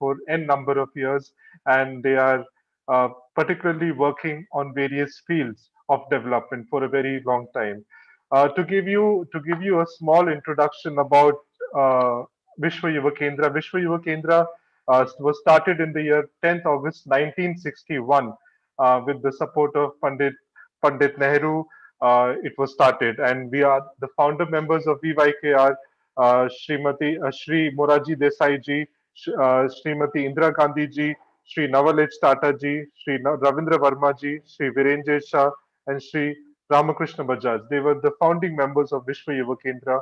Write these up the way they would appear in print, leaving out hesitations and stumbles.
for n number of years, and they are particularly working on various fields of development for a very long time. To give you a small introduction about uh, Vishwa Yuva Kendra. Vishwa Yuva Kendra was started in the year 10th August 1961 with the support of Pandit Nehru. It was started, and we are the founder members of VYKR, Shri Moraji Desai ji, Srimati Indira Gandhi ji, Shri Navalej Tata ji, Shri Ravindra Verma ji, Shri Virenjay Shah, and Shri Ramakrishna Bajaj. They were the founding members of Vishwa Yuva Kendra.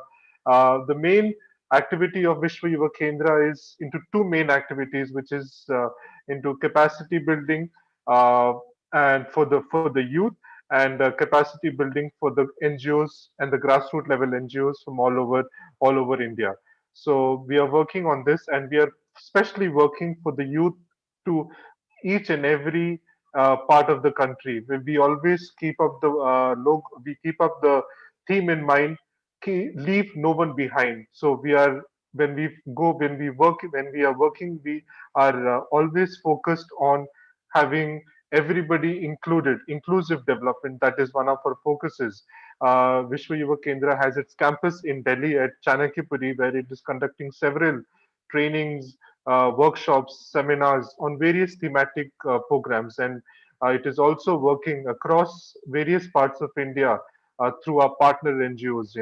The main activity of Vishwa Yuva Kendra is into two main activities, which is into capacity building and for the youth, and capacity building for the NGOs and the grassroots level NGOs from all over India. So we are working on this, and we are especially working for the youth to each and every part of the country. We always keep up we keep up the theme in mind. Leave no one behind. So we are when we are working, we are always focused on having everybody included, inclusive development. That is one of our focuses. Vishwa Yuva Kendra has its campus in Delhi at Chanakyapuri, where it is conducting several trainings, workshops, seminars on various thematic programs, and it is also working across various parts of India through our partner NGOs.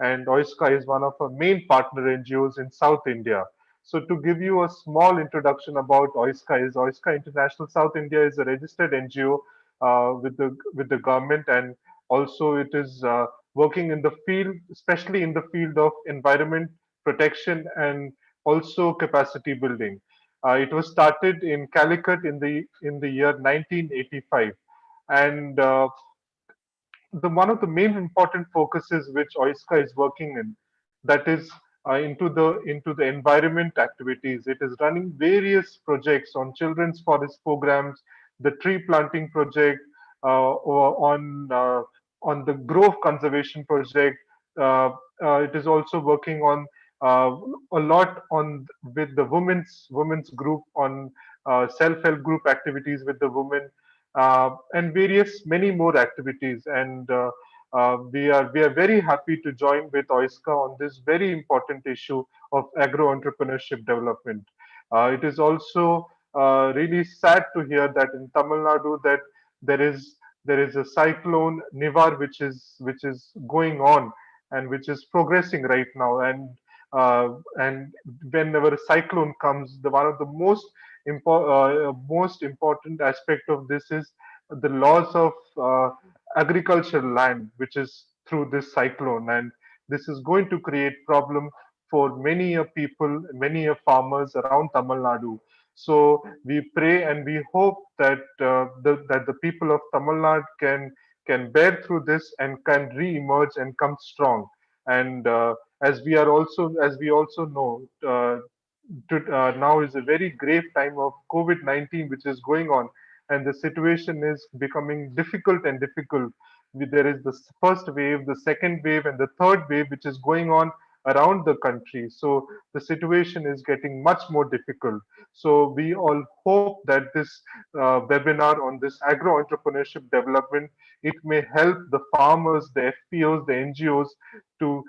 And OISCA is one of our main partner NGOs in South India. So to give you a small introduction about OISCA, OISCA International South India is a registered NGO with the government, and also it is working in the field, especially in the field of environment protection and also capacity building. It was started in Calicut in the year 1985, and the one of the main important focuses which OISCA is working in, that is into the environment activities. It is running various projects on children's forest programs, the tree planting project, or on the grove conservation project. It is also working on uh, a lot on with the women's group on self-help group activities with the women, and various many more activities. And we are very happy to join with OISCA on this very important issue of agro entrepreneurship development. It is also really sad to hear that in Tamil Nadu that there is there is a cyclone Nivar which is going on and which is progressing right now. And whenever a cyclone comes, the one of the most important aspect of this is the loss of agricultural land, which is through this cyclone, and this is going to create problem for many a people, many a farmers around Tamil Nadu. So we pray and we hope that the people of Tamil Nadu can bear through this and can re-emerge and come strong. And as we also know, now is a very grave time of COVID-19, which is going on, and the situation is becoming difficult and difficult. There is the first wave, the second wave, and the third wave, which is going on around the country. So the situation is getting much more difficult. So we all hope that this webinar on this agro entrepreneurship development, it may help the farmers, the FPOs, the NGOs to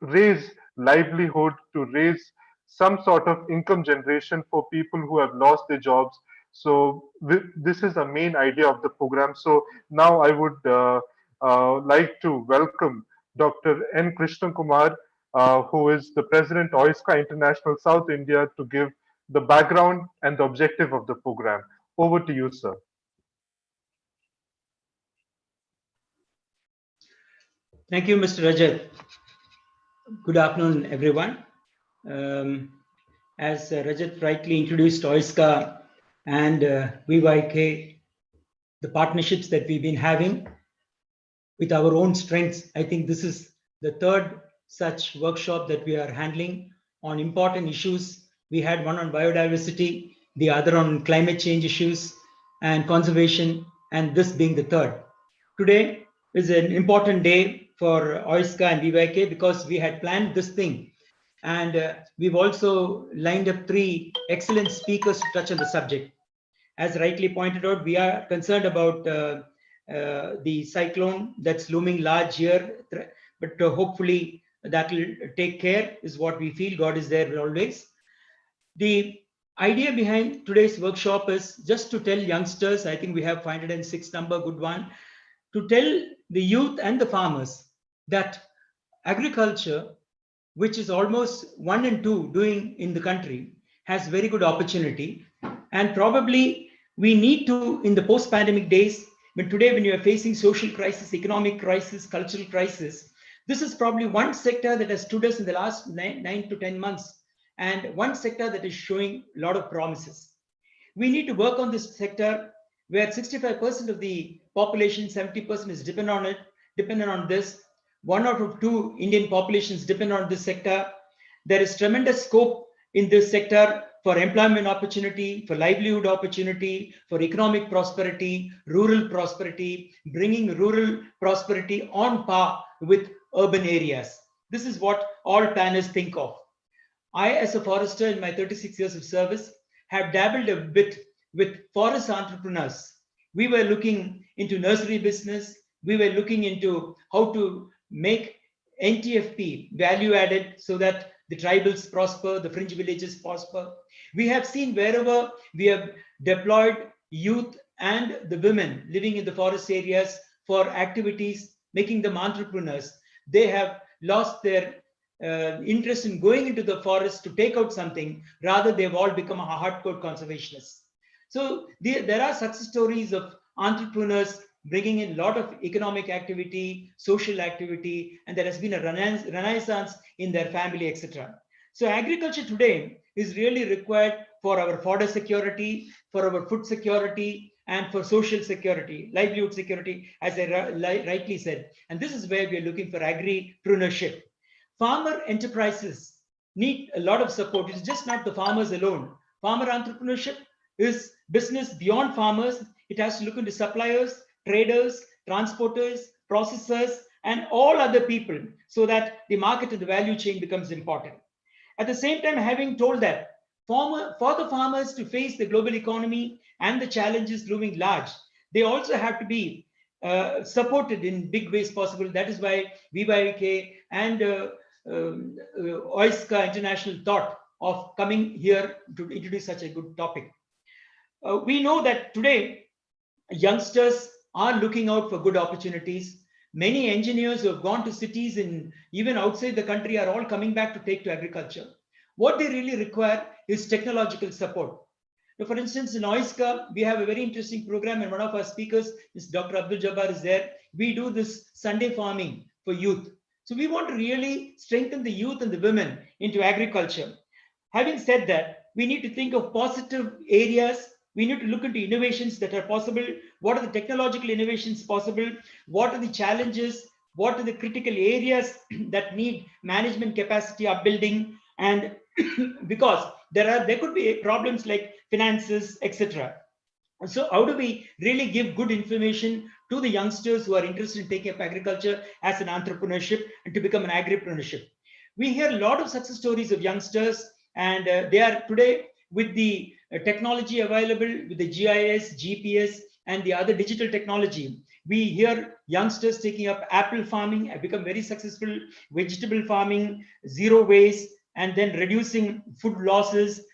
raise livelihood, to raise some sort of income generation for people who have lost their jobs. So this is the main idea of the program. So now I would like to welcome Dr. N. Krishna Kumar, who is the President OISCA International South India, to give the background and the objective of the program. Over to you, sir. Thank you, Mr. Rajat. Good afternoon, everyone. As Rajat rightly introduced OISCA and VYK, the partnerships that we've been having with our own strengths, I think this is the third such workshop that we are handling on important issues. We had one on biodiversity, the other on climate change issues and conservation, and this being the third. Today is an important day for OISCA and VYK because we had planned this thing And we've also lined up 3 excellent speakers to touch on the subject. As rightly pointed out, we are concerned about the cyclone that's looming large here, but hopefully that will take care, is what we feel. God is there always. The idea behind today's workshop is just to tell youngsters, I think we have 506 number, good one, to tell the youth and the farmers that agriculture, which is almost 1 and 2 doing in the country, has very good opportunity. And probably we need to, in the post-pandemic days, when today when you are facing social crisis, economic crisis, cultural crisis, this is probably one sector that has stood us in the last 9 to 10 months, and one sector that is showing a lot of promises. We need to work on this sector where 65% of the population, 70% is dependent on this. 1 out of 2 Indian populations depend on this sector. There is tremendous scope in this sector for employment opportunity, for livelihood opportunity, for economic prosperity, rural prosperity, bringing rural prosperity on par with urban areas. This is what all planners think of. I, as a forester in my 36 years of service, have dabbled a bit with forest entrepreneurs. We were looking into nursery business. We were looking into how to make NTFP value added so that the tribals prosper, the fringe villages prosper. We have seen wherever we have deployed youth and the women living in the forest areas for activities, making them entrepreneurs. They have lost their interest in going into the forest to take out something. Rather, they've all become a hardcore conservationists. So there are success stories of entrepreneurs bringing in a lot of economic activity, social activity, and there has been a renaissance in their family, etc. So agriculture today is really required for our fodder security, for our food security, and for social security, livelihood security, as I rightly said. And this is where we are looking for agripreneurship. Farmer enterprises need a lot of support. It's just not the farmers alone. Farmer entrepreneurship is business beyond farmers. It has to look into suppliers, traders, transporters, processors, and all other people so that the market and the value chain becomes important. At the same time, having told that, for the farmers to face the global economy and the challenges looming large, they also have to be supported in big ways possible. That is why VYK and OISCA International thought of coming here to introduce such a good topic. We know that today youngsters are looking out for good opportunities. Many engineers who have gone to cities and even outside the country are all coming back to take to agriculture. What they really require is technological support. Now, for instance, in OISCA, we have a very interesting program, and one of our speakers is Dr. Abdul Jabbar is there. We do this Sunday farming for youth. So we want to really strengthen the youth and the women into agriculture. Having said that, we need to think of positive areas. We need to look into innovations that are possible. What are the technological innovations possible? What are the challenges? What are the critical areas that need management capacity upbuilding? And because there could be problems like finances, etc. So how do we really give good information to the youngsters who are interested in taking up agriculture as an entrepreneurship and to become an agripreneurship? We hear a lot of success stories of youngsters, and they are today with the technology available, with the GIS, GPS, and the other digital technology. We hear youngsters taking up apple farming, have become very successful, vegetable farming, zero waste, and then reducing food losses.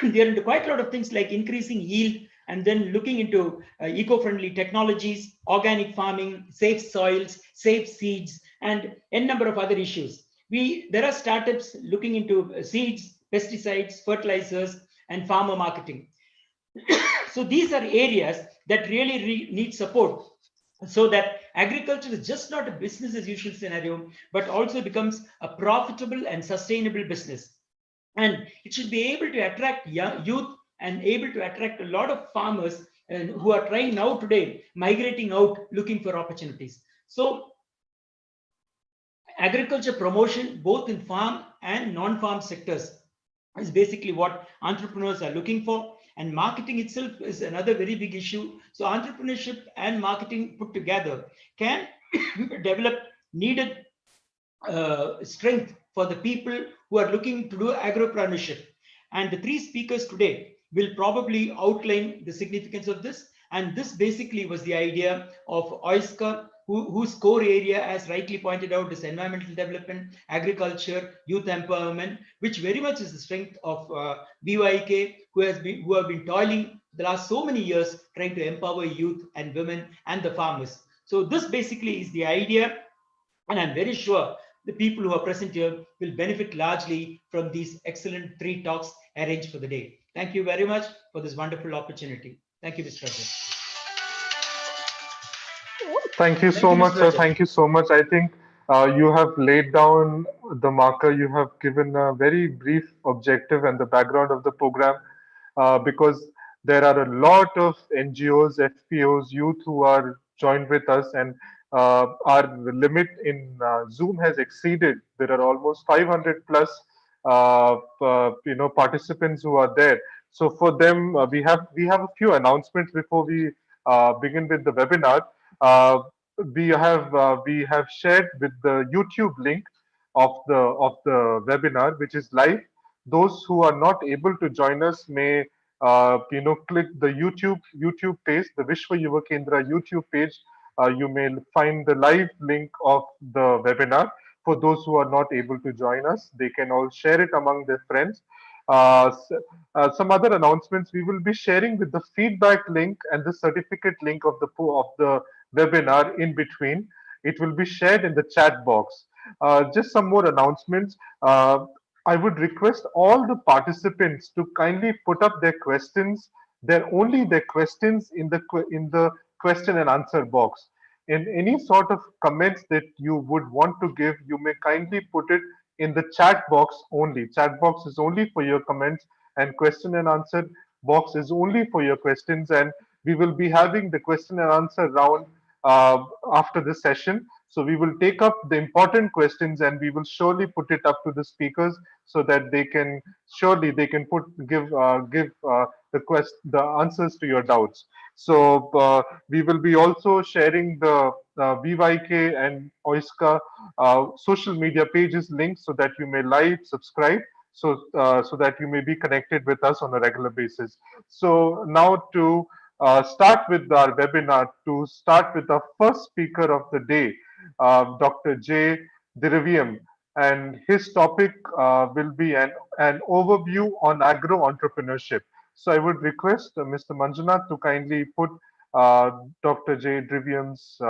They are into quite a lot of things like increasing yield and then looking into eco-friendly technologies, organic farming, safe soils, safe seeds, and n number of other issues. There are startups looking into seeds, pesticides, fertilizers, and farmer marketing. So these are areas that really need support so that agriculture is just not a business as usual scenario, but also becomes a profitable and sustainable business. And it should be able to attract youth and able to attract a lot of farmers who are trying now today, migrating out, looking for opportunities. So agriculture promotion, both in farm and non-farm sectors, is basically what entrepreneurs are looking for. And marketing itself is another very big issue. So entrepreneurship and marketing put together can develop needed strength for the people who are looking to do agropreneurship. And the three speakers today will probably outline the significance of this. And this basically was the idea of OISCA, whose core area, as rightly pointed out, is environmental development, agriculture, youth empowerment, which very much is the strength of BYK, who have been toiling the last so many years trying to empower youth and women and the farmers. So this basically is the idea, and I'm very sure the people who are present here will benefit largely from these excellent three talks arranged for the day. Thank you very much for this wonderful opportunity. Thank you, Mr. Rajat. Thank you Thank so you, much, Mr. sir. Rajat. Thank you so much. I think you have laid down the marker. You have given a very brief objective and the background of the program, because there are a lot of NGOs, FPOs, youth who are joined with us, and our limit in Zoom has exceeded. There are almost 500 plus participants who are there. So for them, we have a few announcements before we begin with the webinar. Uh, we have shared with the YouTube link of the webinar, which is live. Those who are not able to join us may click the YouTube page, the Vishwa Yuva Kendra YouTube page. You may find the live link of the webinar. For those who are not able to join us, they can all share it among their friends. Some other announcements: we will be sharing with the feedback link and the certificate link of the webinar in between. It will be shared in the chat box. Just some more announcements. I would request all the participants to kindly put up their questions, their questions in the question and answer box. In any sort of comments that you would want to give, you may kindly put it in the chat box only. Chat box is only for your comments, and question and answer box is only for your questions. And we will be having the question and answer round after this session. So we will take up the important questions and we will surely put it up to the speakers so that they can give the answers to your doubts. So we will be also sharing the VYK and OISCA social media pages links so that you may like, subscribe, so that you may be connected with us on a regular basis. So now to start with our webinar, to start with our first speaker of the day, Dr. J. Dirivium, and his topic will be an overview on agro entrepreneurship. So I would request Mr. Manjunath to kindly put Dr. J. Drivium's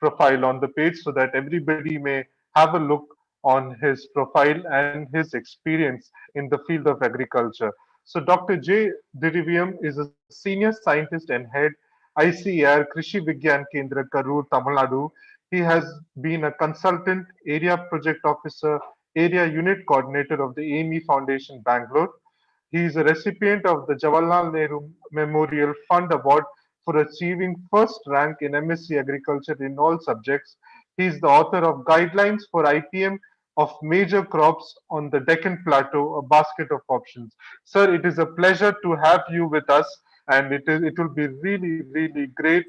profile on the page so that everybody may have a look on his profile and his experience in the field of agriculture. So Dr. J. Dirivium is a senior scientist and head ICAR Krishi Vigyan Kendra Karur, Tamil Nadu. He has been a consultant, area project officer, area unit coordinator of the AME Foundation, Bangalore. He is a recipient of the Jawaharlal Nehru Memorial Fund Award for achieving first rank in MSc Agriculture in all subjects. He is the author of Guidelines for IPM of Major Crops on the Deccan Plateau, a basket of options. Sir, it is a pleasure to have you with us, and it will be really, really great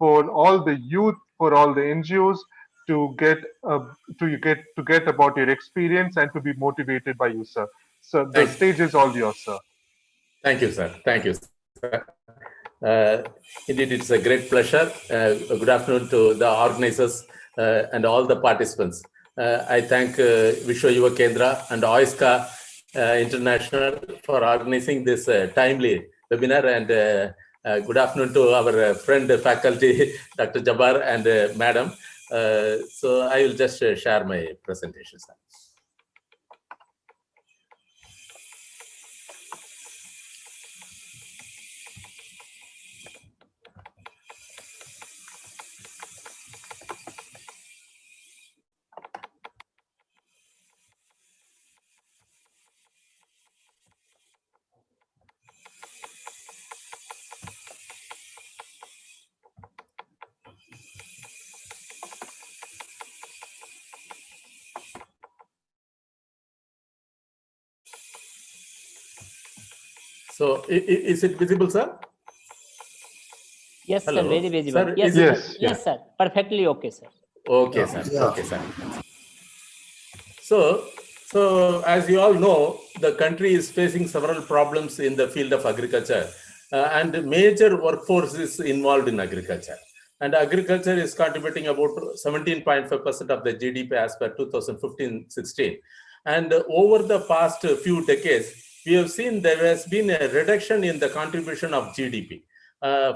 for all the youth, for all the NGOs to get about your experience and to be motivated by you, sir. So the stage is all yours, sir. Thank you, sir. Thank you, sir. Indeed, it's a great pleasure. Good afternoon to the organizers and all the participants. I thank Vishwa Yuva Kendra and OISCA International for organizing this timely webinar. And good afternoon to our friend faculty, Dr. Jabbar and Madam. So I will just share my presentation, sir. So, is it visible, sir? Yes, Hello. sir, very visible. Sir, Yes, yes, yes, sir, perfectly okay, sir. Okay, sir. Yeah. Okay, sir. So, So, as you all know, the country is facing several problems in the field of agriculture, and major workforce is involved in agriculture. And agriculture is contributing about 17.5% of the GDP as per 2015-16. And over the past few decades, we have seen there has been a reduction in the contribution of GDP.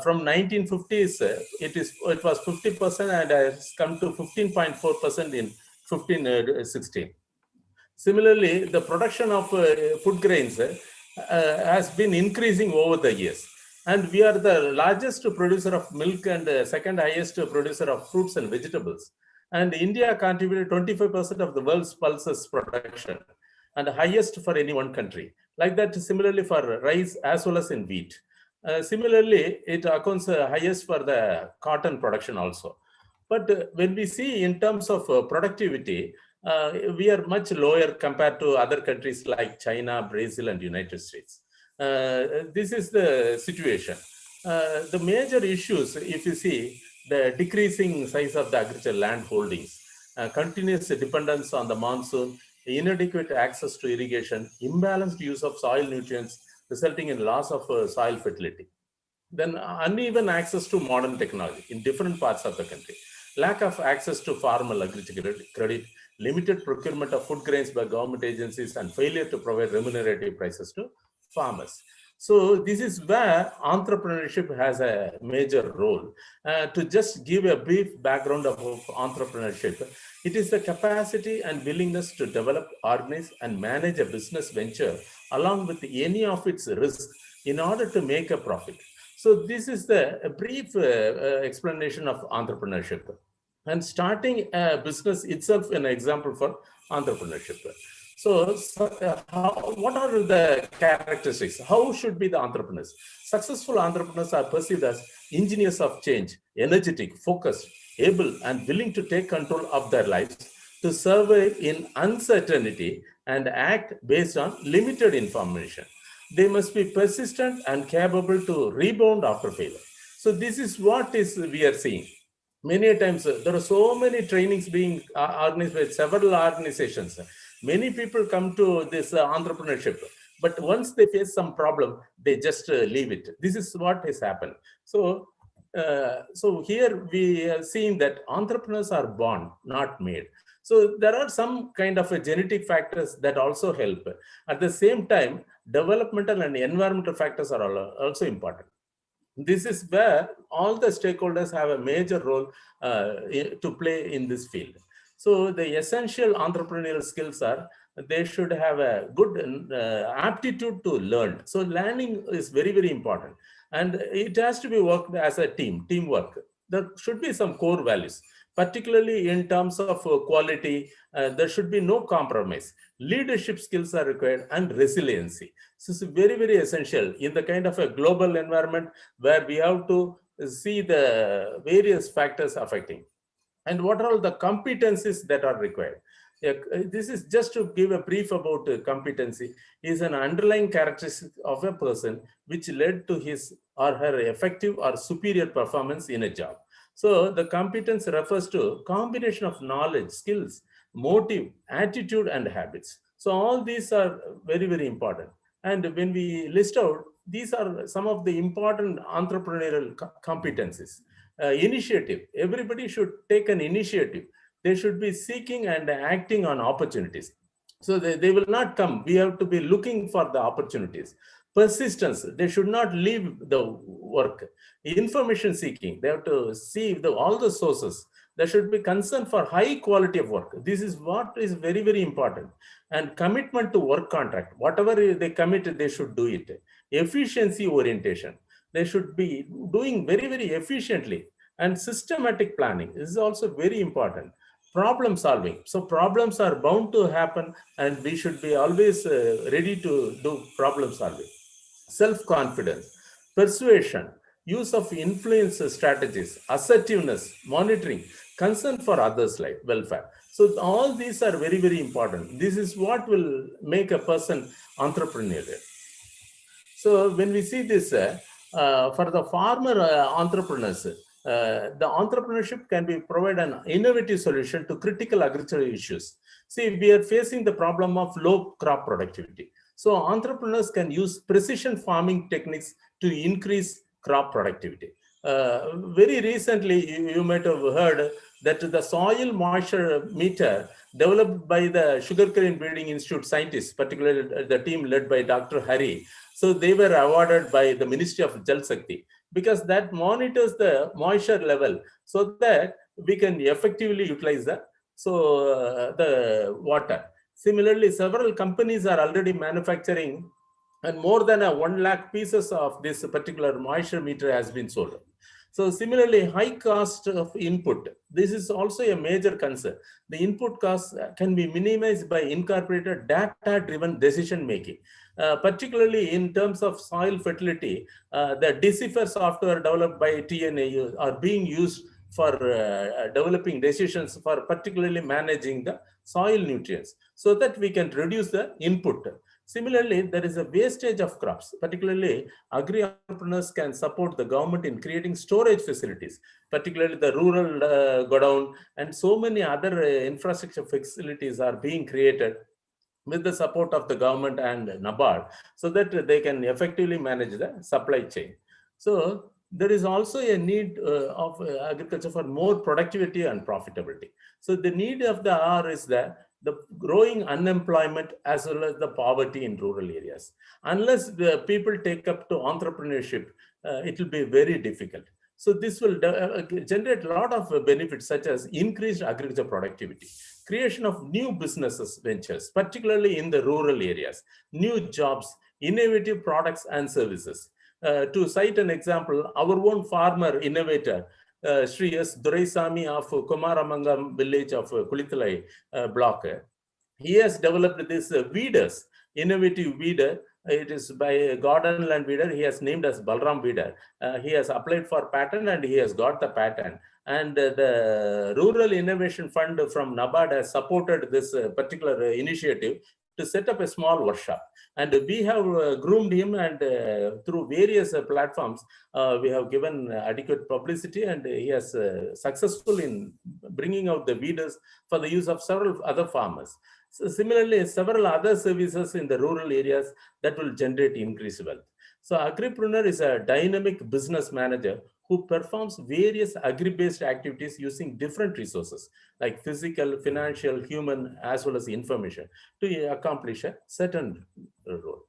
From 1950s, it was 50% and has come to 15.4% in 15-16. Similarly, the production of food grains has been increasing over the years. And we are the largest producer of milk and second highest producer of fruits and vegetables. And India contributed 25% of the world's pulses production and highest for any one country. Like that, similarly for rice as well as in wheat. Similarly, it accounts highest for the cotton production also. But when we see in terms of productivity, we are much lower compared to other countries like China, Brazil, and United States. This is the situation. The major issues, if you see, the decreasing size of the agricultural land holdings, continuous dependence on the monsoon, inadequate access to irrigation, imbalanced use of soil nutrients, resulting in loss of soil fertility. Then uneven access to modern technology in different parts of the country, lack of access to farmer agricultural credit, limited procurement of food grains by government agencies, and failure to provide remunerative prices to farmers. So this is where entrepreneurship has a major role. To just give a brief background of entrepreneurship, it is the capacity and willingness to develop, organize, and manage a business venture along with any of its risks in order to make a profit. So this is a brief explanation of entrepreneurship. And starting a business itself an example for entrepreneurship. So what are the characteristics? How should be the entrepreneurs? Successful entrepreneurs are perceived as engineers of change, energetic, focused, able, and willing to take control of their lives, to survive in uncertainty and act based on limited information. They must be persistent and capable to rebound after failure. So this is what we are seeing. Many times there are so many trainings being organized by several organizations. Many people come to this entrepreneurship, but once they face some problem, they just leave it. This is what has happened. So here we are seeing that entrepreneurs are born, not made. So there are some kind of genetic factors that also help. At the same time, developmental and environmental factors are also important. This is where all the stakeholders have a major role to play in this field. So the essential entrepreneurial skills are, they should have a good aptitude to learn. So learning is very, very important. And it has to be worked as a teamwork. There should be some core values, particularly in terms of quality. There should be no compromise. Leadership skills are required and resiliency. This is very, very essential in the kind of a global environment where we have to see the various factors affecting. And what are all the competencies that are required? This is just to give a brief about competency, is an underlying characteristic of a person which led to his or her effective or superior performance in a job. So the competence refers to combination of knowledge, skills, motive, attitude, and habits. So all these are very, very important. And when we list out, these are some of the important entrepreneurial competencies. Initiative. Everybody should take an initiative. They should be seeking and acting on opportunities. So they will not come. We have to be looking for the opportunities. Persistence. They should not leave the work. Information seeking. They have to see all the sources. There should be concern for high quality of work. This is what is very, very important. And commitment to work contract. Whatever they commit, they should do it. Efficiency orientation. They should be doing very, very efficiently. And systematic planning is also very important. Problem solving. So problems are bound to happen, and we should be always ready to do problem solving. Self-confidence, persuasion, use of influence strategies, assertiveness, monitoring, concern for others' life, welfare. So all these are very, very important. This is what will make a person entrepreneurial. So when we see this, for the farmer entrepreneurs, The entrepreneurship can be provide an innovative solution to critical agricultural issues. See, we are facing the problem of low crop productivity. So entrepreneurs can use precision farming techniques to increase crop productivity. Very recently, you might have heard that the soil moisture meter developed by the Sugarcane Breeding Institute scientists, particularly the team led by Dr. Hari. So they were awarded by the Ministry of Jal Shakti because that monitors the moisture level so that we can effectively utilize the water. Similarly, several companies are already manufacturing, and more than 1 lakh pieces of this particular moisture meter has been sold. So similarly, high cost of input. This is also a major concern. The input costs can be minimized by incorporated data-driven decision making. Particularly in terms of soil fertility, the Decipher software developed by TNAU are being used for developing decisions for particularly managing the soil nutrients so that we can reduce the input. Similarly, there is a wastage of crops. Particularly, agri-entrepreneurs can support the government in creating storage facilities, particularly the rural godown, and so many other infrastructure facilities are being created with the support of the government and NABARD so that they can effectively manage the supply chain. So there is also a need of agriculture for more productivity and profitability. So the need of the hour is that the growing unemployment as well as the poverty in rural areas. Unless the people take up to entrepreneurship, it will be very difficult. So this will generate a lot of benefits such as increased agriculture productivity, creation of new businesses ventures, particularly in the rural areas, new jobs, innovative products and services. To cite an example, our own farmer innovator, Sri S. Duraisamy of Kumaramangam village of Kulithalai block, he has developed this weeders, innovative weeder. It is by Garden Land Weeder. He has named as Balram Weeder. He has applied for patent and he has got the patent. And the Rural Innovation Fund from NABARD has supported this particular initiative to set up a small workshop. And we have groomed him, and through various platforms, we have given adequate publicity, and he has successful in bringing out the weeders for the use of several other farmers. So similarly, several other services in the rural areas that will generate increased wealth. So agripreneur is a dynamic business manager who performs various agri-based activities using different resources like physical, financial, human, as well as information to accomplish a certain role.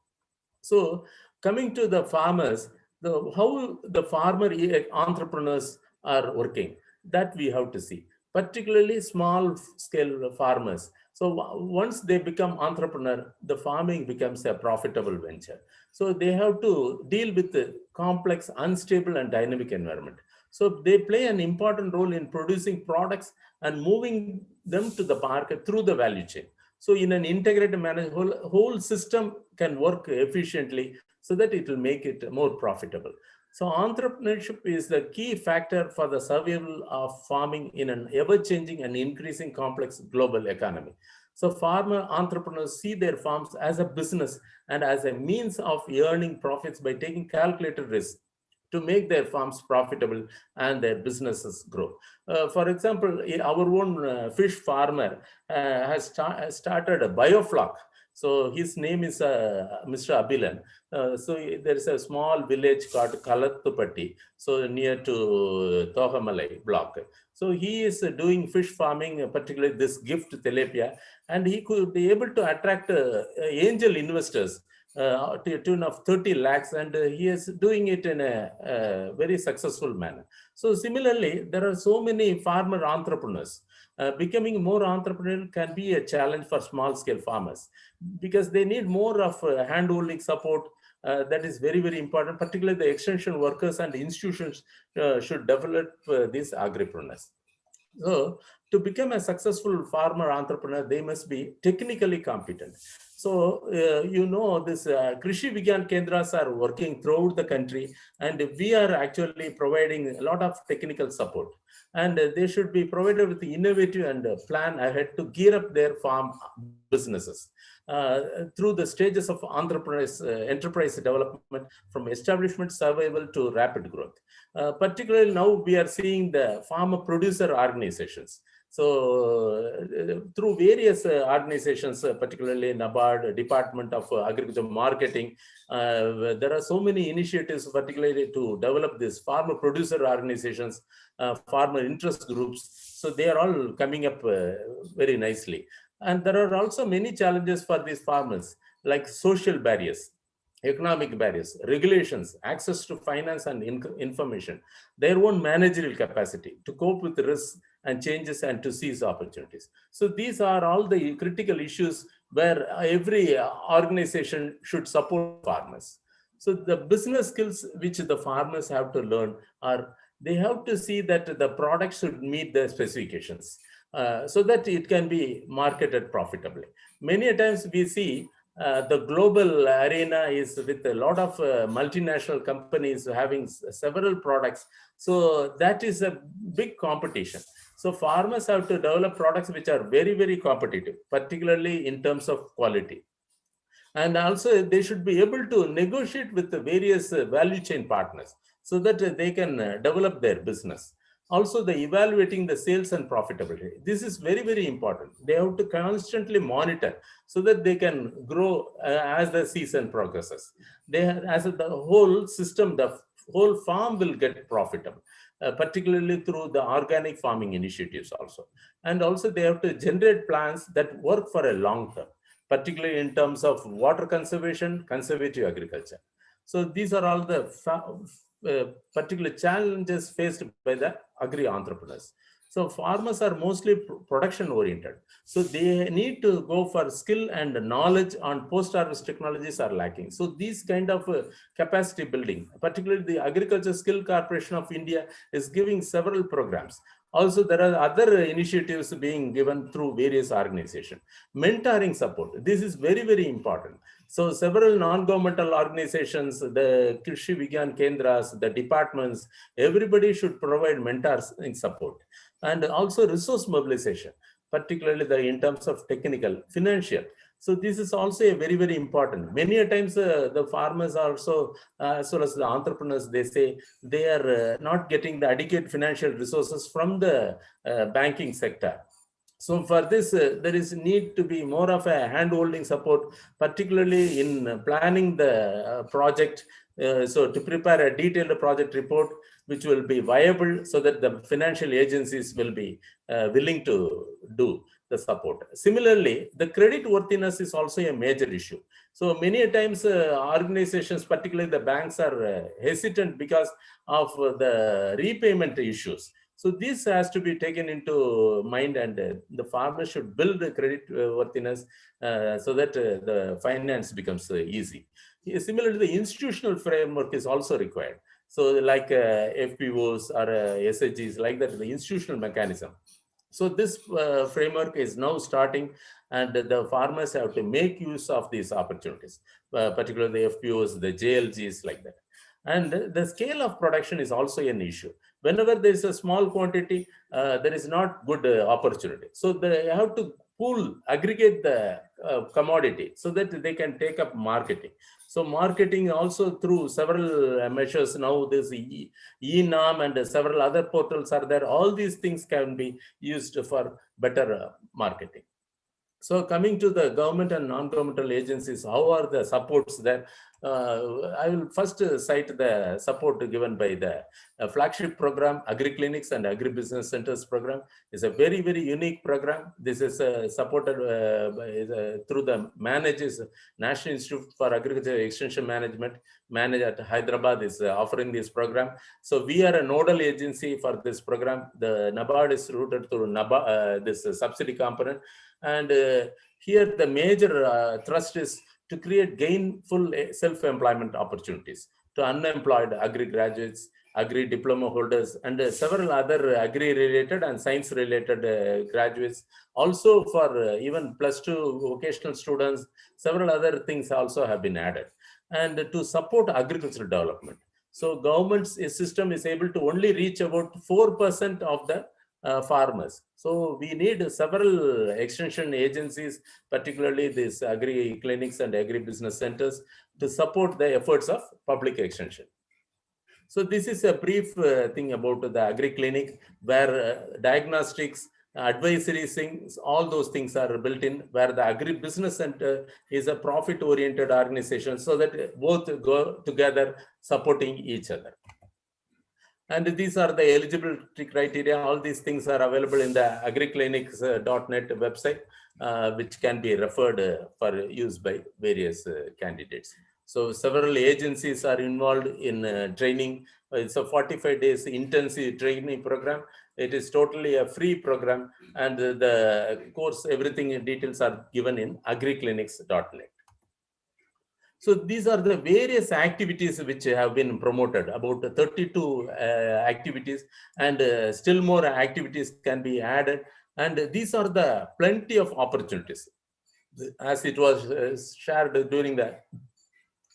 So coming to the farmers, how the farmer entrepreneurs are working, that we have to see, particularly small scale farmers. So once they become entrepreneur, the farming becomes a profitable venture. So they have to deal with the complex, unstable and dynamic environment. So they play an important role in producing products and moving them to the market through the value chain. So in an integrated manner, whole system can work efficiently so that it will make it more profitable. So entrepreneurship is the key factor for the survival of farming in an ever-changing and increasing complex global economy. So farmer entrepreneurs see their farms as a business and as a means of earning profits by taking calculated risks to make their farms profitable and their businesses grow. For example, our own fish farmer has started a bioflock. So his name is Mr. Abilan. So there is a small village called Kalathupatti, so near to Tohamalai block. So he is doing fish farming, particularly this gift tilapia, and he could be able to attract angel investors to a tune of 30 lakhs, and he is doing it in a very successful manner. So similarly, there are so many farmer entrepreneurs. Becoming more entrepreneurial can be a challenge for small scale farmers because they need more of hand-holding support. That is very, very important. Particularly the extension workers and institutions should develop these agripreneurs. So to become a successful farmer entrepreneur, they must be technically competent. So, this Krishi Vigyan Kendras are working throughout the country, and we are actually providing a lot of technical support. And they should be provided with the innovative and plan ahead to gear up their farm businesses through the stages of enterprise development, from establishment survival to rapid growth. Particularly now we are seeing the farmer producer organizations. So through various organizations, particularly NABARD, Department of Agriculture Marketing, there are so many initiatives, particularly to develop these farmer producer organizations, farmer interest groups. So they are all coming up very nicely. And there are also many challenges for these farmers, like social barriers, economic barriers, regulations, access to finance and information, their own managerial capacity to cope with risks and changes and to seize opportunities. So these are all the critical issues where every organization should support farmers. So the business skills which the farmers have to learn are, they have to see that the product should meet the specifications so that it can be marketed profitably. Many times we see the global arena is with a lot of multinational companies having several products. So that is a big competition. So farmers have to develop products which are very, very competitive, particularly in terms of quality. And also they should be able to negotiate with the various value chain partners so that they can develop their business. Also, the evaluating the sales and profitability. This is very, very important. They have to constantly monitor so that they can grow as the season progresses. As the whole system, the whole farm will get profitable, particularly through the organic farming initiatives also. And also they have to generate plans that work for a long term, particularly in terms of water conservation, conservative agriculture. So these are all the particular challenges faced by the agri entrepreneurs. So farmers are mostly production oriented. So they need to go for skill and knowledge on post-harvest technologies are lacking. So these kind of capacity building, particularly the Agriculture Skill Corporation of India is giving several programs. Also, there are other initiatives being given through various organizations. Mentoring support, this is very, very important. So several non-governmental organizations, the Krishi Vigyan Kendras, the departments, everybody should provide mentoring support. And also resource mobilization, particularly in terms of technical, financial. So this is also a very, very important. Many a times the farmers also, as well as the entrepreneurs, they say they are not getting the adequate financial resources from the banking sector. So for this, there is need to be more of a hand-holding support, particularly in planning the project. So to prepare a detailed project report, which will be viable so that the financial agencies will be willing to do the support. Similarly, the credit worthiness is also a major issue. So many times organizations, particularly the banks, are hesitant because of the repayment issues. So this has to be taken into mind, and the farmer should build the credit worthiness so that the finance becomes easy. Similarly, the institutional framework is also required. So like FPOs or SHGs, like that, the institutional mechanism. So this framework is now starting, and the farmers have to make use of these opportunities, particularly the FPOs, the JLGs, like that. And the scale of production is also an issue. Whenever there is a small quantity, there is not good opportunity. So they have to pool, aggregate the commodity so that they can take up marketing. So marketing also through several measures. Now this e-NAM and several other portals are there. All these things can be used for better marketing. So coming to the government and non-governmental agencies, how are the supports there? I will first cite the support given by the flagship program, Agri Clinics and Agri Business Centers program. Is a very, very unique program. This is supported through the manages National Institute for Agriculture Extension Management, managed at Hyderabad, is offering this program. So we are a nodal agency for this program. The NABARD is routed through this subsidy component. And here the major thrust is to create gainful self-employment opportunities, to unemployed agri graduates, agri diploma holders, and several other agri-related and science-related graduates. Also for even +2 vocational students, several other things also have been added. And to support agricultural development. So government's system is able to only reach about 4% of the farmers. So we need several extension agencies, particularly these agri clinics and agri business centers, to support the efforts of public extension. So this is a brief thing about the agri clinic, where diagnostics, advisory things, all those things are built in, where the agri business center is a profit oriented organization, so that both go together supporting each other. And these are the eligibility criteria. All these things are available in the agriclinics.net website, which can be referred for use by various candidates. So several agencies are involved in training. It's a 45 days intensive training program. It is totally a free program, and the course, everything in details are given in agriclinics.net. So these are the various activities which have been promoted, about 32 activities, and still more activities can be added. And these are the plenty of opportunities. As it was shared during the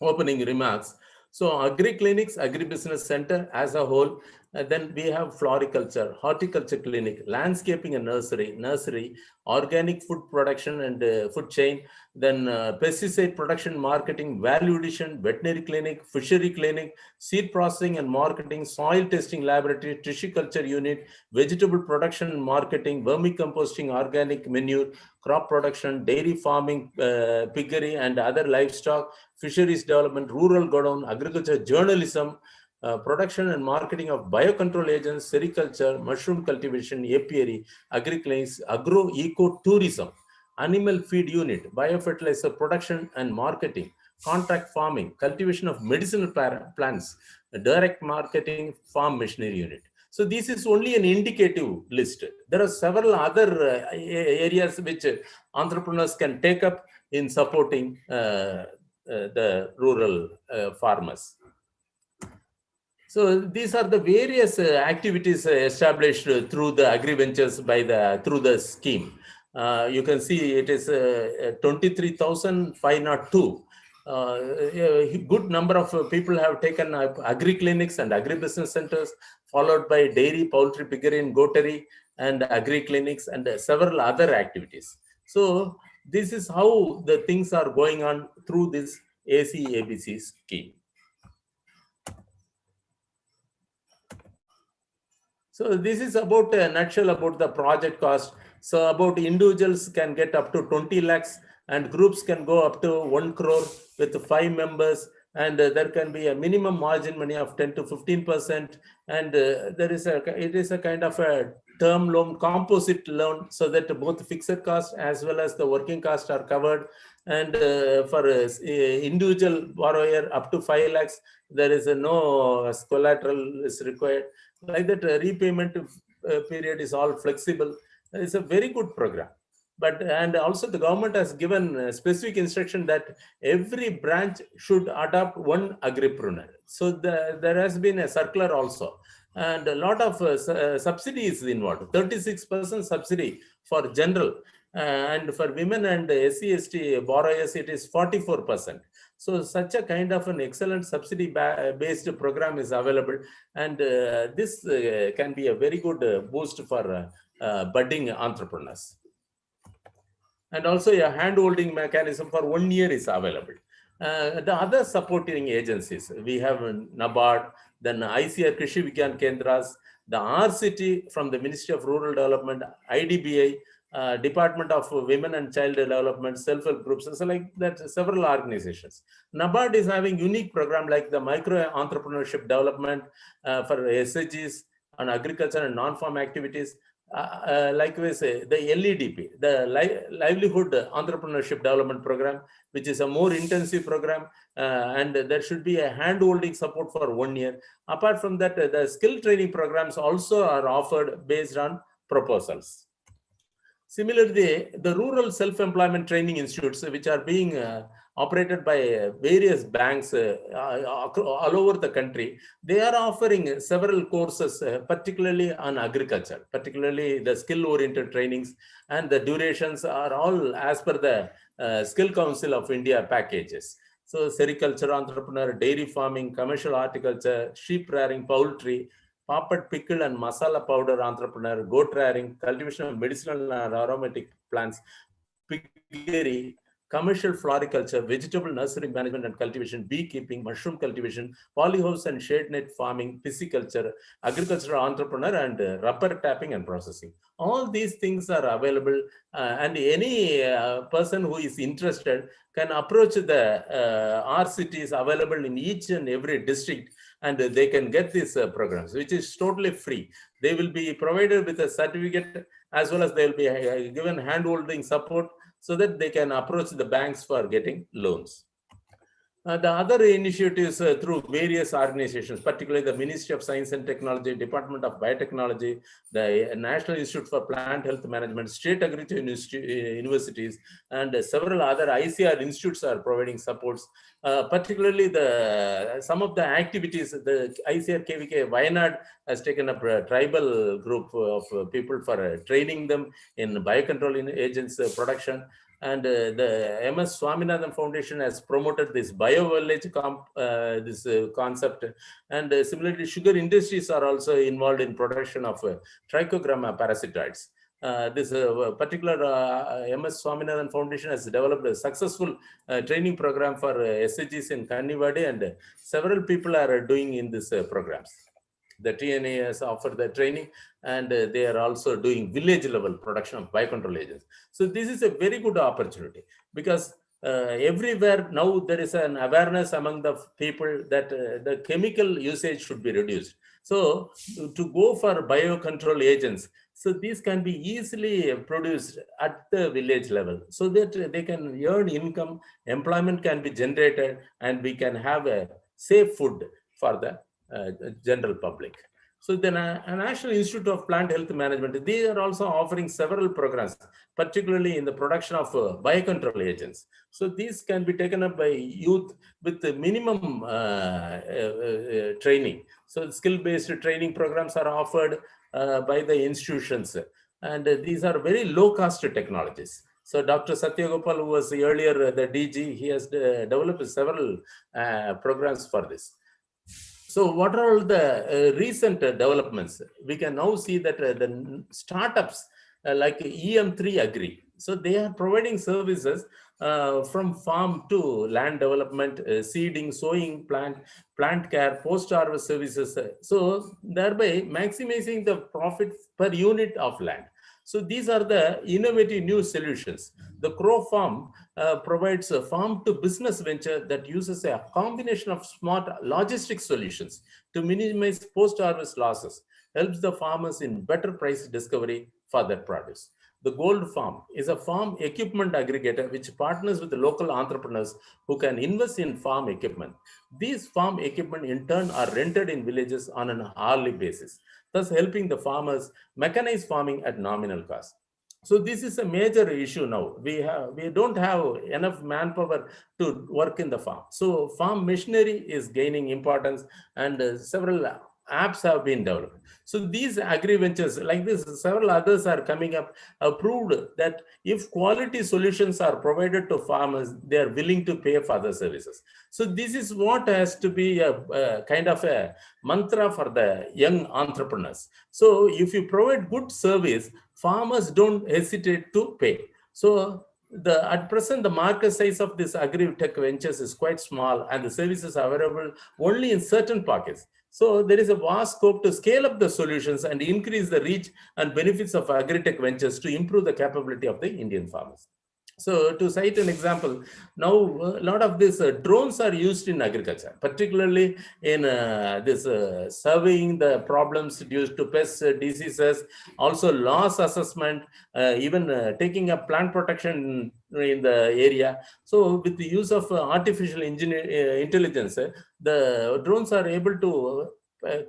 opening remarks. So agri-clinics, agri-business center as a whole, then we have floriculture, horticulture clinic, landscaping and nursery, organic food production and food chain, then pesticide production, marketing, value addition, veterinary clinic, fishery clinic, seed processing and marketing, soil testing laboratory, tissue culture unit, vegetable production and marketing, vermicomposting, organic manure, crop production, dairy farming, piggery and other livestock, fisheries development, rural godown, agriculture journalism, production and marketing of biocontrol agents, sericulture, mushroom cultivation, apiary, agri-clinics, agro eco-tourism, animal feed unit, biofertilizer production and marketing, contract farming, cultivation of medicinal plants, direct marketing, farm machinery unit. So this is only an indicative list. There are several other areas which entrepreneurs can take up in supporting the rural farmers. So these are the various activities established through the agri-ventures through the scheme. You can see it is 23,502. A good number of people have taken agri-clinics and agri-business centers, followed by dairy, poultry, piggery and goatery, and agri-clinics and several other activities. So this is how the things are going on through this ACABC scheme. So this is about a nutshell about the project cost. So about individuals can get up to 20 lakhs and groups can go up to 1 crore with 5 members, and there can be a minimum margin money of 10 to 15%, and it is a kind of a term loan, composite loan, so that both fixed cost as well as the working costs are covered. And for individual borrower up to 5 lakhs, there is no collateral is required. Like that, repayment period is all flexible. It's a very good program. And also the government has given specific instruction that every branch should adopt one agripreneur. So there has been a circular also, and a lot of subsidies involved. 36% subsidy for general, and for women and SC/ST borrowers it is 44%. So such a kind of an excellent subsidy based program is available, and this can be a very good boost for budding entrepreneurs. And also a hand-holding mechanism for 1 year is available. The other supporting agencies, we have NABARD, then ICR Krishi Vigyan Kendras, the RCT from the Ministry of Rural Development, IDBI, Department of Women and Child Development, self-help groups, so like that, several organizations. NABARD is having unique program like the micro entrepreneurship development for SHGs on agriculture and non-farm activities. Likewise, the LEDP, the Livelihood Entrepreneurship Development Program, which is a more intensive program, and there should be a hand-holding support for 1 year. Apart from that, the skill training programs also are offered based on proposals. Similarly, the rural self-employment training institutes, which are being operated by various banks all over the country. They are offering several courses, particularly on agriculture, particularly the skill-oriented trainings, and the durations are all as per the Skill Council of India packages. So sericulture entrepreneur, dairy farming, commercial horticulture, sheep rearing, poultry, papad, pickle and masala powder entrepreneur, goat rearing, cultivation of medicinal and aromatic plants, piggery, commercial floriculture, vegetable nursery management and cultivation, beekeeping, mushroom cultivation, polyhouse and shade net farming, pisciculture, agricultural entrepreneur, and rubber tapping and processing. All these things are available, and any person who is interested can approach the RCTs available in each and every district, and they can get these programs, which is totally free. They will be provided with a certificate, as well as they will be given hand-holding support, so that they can approach the banks for getting loans. The other initiatives through various organizations, particularly the Ministry of Science and Technology, Department of Biotechnology, the National Institute for Plant Health Management, State Agriculture Universities, and several other ICR institutes are providing supports. Particularly some of the activities, the ICR KVK Wayanad has taken up a tribal group of people for training them in biocontrol agents production. And the MS Swaminathan Foundation has promoted this bio-village concept. And similarly, sugar industries are also involved in production of trichogramma parasitoids. This particular MS Swaminathan Foundation has developed a successful training program for SHGs in Kannivadi, and several people are doing in these programs. The TNA has offered the training, and they are also doing village level production of biocontrol agents. So this is a very good opportunity, because everywhere now there is an awareness among the people that the chemical usage should be reduced. So to go for biocontrol agents, so these can be easily produced at the village level, so that they can earn income, employment can be generated, and we can have a safe food for the general public. So then a National Institute of Plant Health Management, they are also offering several programs, particularly in the production of biocontrol agents. So these can be taken up by youth with the minimum training. So skill-based training programs are offered by the institutions. And these are very low-cost technologies. So Dr. Satyagopal, who was earlier the DG, he has developed several programs for this. So what are all the recent developments? We can now see that the startups like EM3 Agri, so they are providing services from farm to land development, seeding, sowing, plant care, post-harvest services. So thereby maximizing the profit per unit of land. So these are the innovative new solutions. The Crow Farm provides a farm-to-business venture that uses a combination of smart logistics solutions to minimize post-harvest losses, helps the farmers in better price discovery for their produce. The Gold Farm is a farm equipment aggregator which partners with the local entrepreneurs who can invest in farm equipment. These farm equipment in turn are rented in villages on an hourly basis, thus helping the farmers mechanize farming at nominal cost. So this is a major issue now. We don't have enough manpower to work in the farm. So farm machinery is gaining importance, and several apps have been developed. So these agri-ventures like this, several others are coming up, proved that if quality solutions are provided to farmers, they are willing to pay for the services. So this is what has to be a kind of a mantra for the young entrepreneurs. So if you provide good service, farmers don't hesitate to pay. So at present, the market size of this agri-tech ventures is quite small, and the services are available only in certain pockets. So there is a vast scope to scale up the solutions and increase the reach and benefits of agri-tech ventures to improve the capability of the Indian farmers. So to cite an example, now a lot of these drones are used in agriculture, particularly in this surveying the problems due to pests, diseases, also loss assessment, even taking up plant protection in the area. So with the use of artificial intelligence, the drones are able to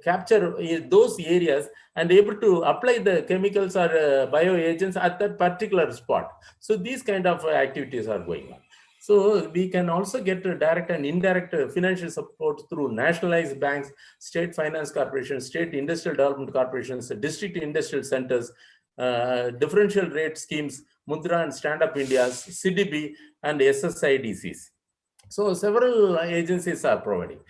capture those areas and able to apply the chemicals or bioagents at that particular spot. So these kind of activities are going on. So we can also get direct and indirect financial support through nationalized banks, state finance corporations, state industrial development corporations, district industrial centers, differential rate schemes, Mudra and Stand Up India's, CDB and SSIDCs. So several agencies are providing.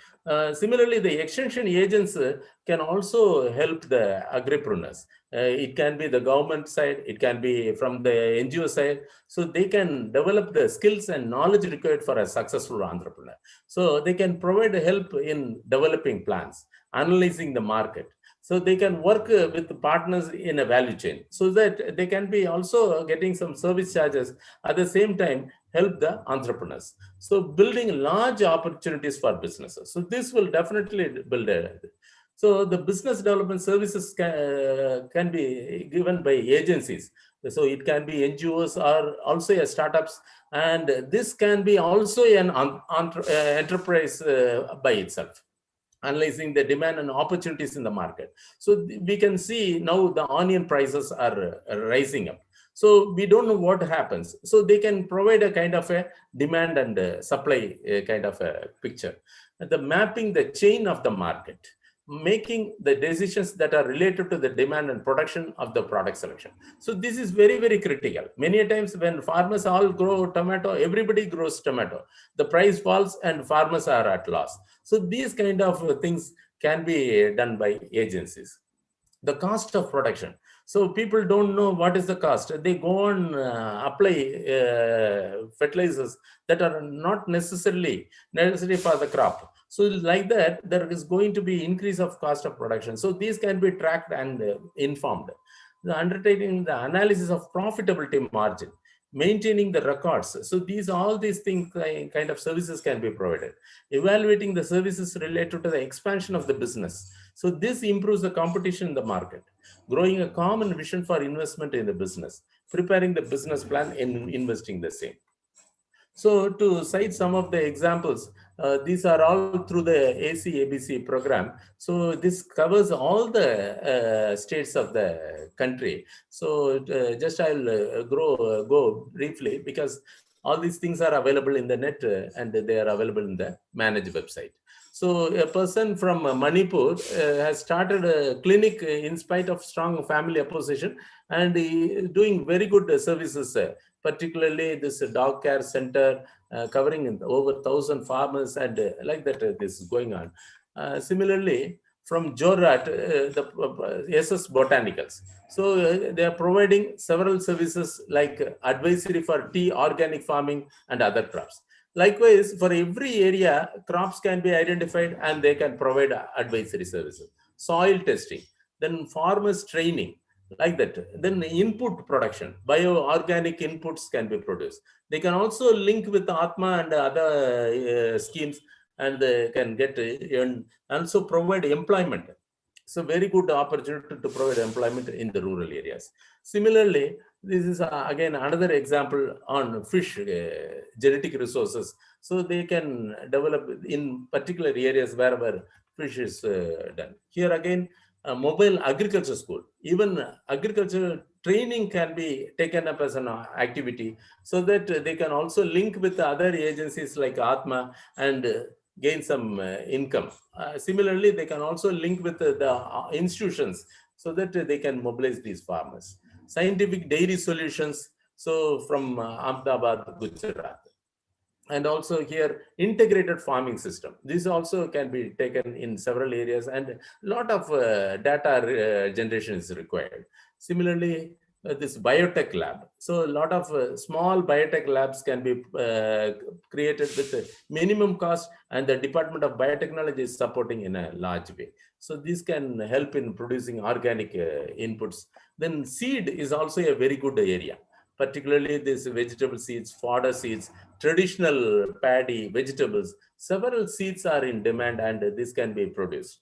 Similarly, the extension agents can also help the agripreneurs. It can be the government side, it can be from the NGO side. So they can develop the skills and knowledge required for a successful entrepreneur. So they can provide help in developing plans, analyzing the market. So they can work with partners in a value chain so that they can be also getting some service charges, at the same time help the entrepreneurs. So building large opportunities for businesses. So this will definitely build a. So the business development services can be given by agencies. So it can be NGOs or also startups, and this can be also an enterprise by itself, analyzing the demand and opportunities in the market. So we can see now the onion prices are rising up. So we don't know what happens. So they can provide a kind of a demand and supply kind of a picture. The mapping the chain of the market, making the decisions that are related to the demand and production of the product selection. So this is very, very critical. Many times when farmers all grow tomato, everybody grows tomato. The price falls and farmers are at loss. So these kind of things can be done by agencies. The cost of production. So people don't know what is the cost. They go and apply fertilizers that are not necessary for the crop. So like that, there is going to be increase of cost of production. So these can be tracked and informed. The undertaking the analysis of profitability margin, maintaining the records. So all these things kind of services can be provided. Evaluating the services related to the expansion of the business. So this improves the competition in the market. Growing a common vision for investment in the business. Preparing the business plan and investing the same. So to cite some of the examples, these are all through the ACABC program. So this covers all the states of the country. So just I'll go briefly, because all these things are available in the net and they are available in the managed website. So a person from Manipur has started a clinic in spite of strong family opposition, and doing very good services, particularly this dog care center covering over 1,000 farmers, and like that this is going on. Similarly, from Jorat, the SS Botanicals. So they are providing several services like advisory for tea, organic farming, and other crops. Likewise, for every area, crops can be identified and they can provide advisory services. Soil testing, then farmers training, like that. Then input production, bioorganic inputs can be produced. They can also link with Atma and other schemes, and they can get and also provide employment. So very good opportunity to provide employment in the rural areas. Similarly, this is again another example on fish genetic resources. So they can develop in particular areas wherever fish is done. Here again, a mobile agriculture school, even agricultural training can be taken up as an activity, so that they can also link with other agencies like Atma and gain some income. Similarly, they can also link with the institutions so that they can mobilize these farmers. Scientific dairy solutions, so from Ahmedabad, Gujarat. And also here, integrated farming system. This also can be taken in several areas, and a lot of data generation is required. Similarly, this biotech lab. So a lot of small biotech labs can be created with a minimum cost, and the Department of Biotechnology is supporting in a large way. So this can help in producing organic inputs. Then seed is also a very good area, particularly these vegetable seeds, fodder seeds, traditional paddy, vegetables. Several seeds are in demand, and this can be produced.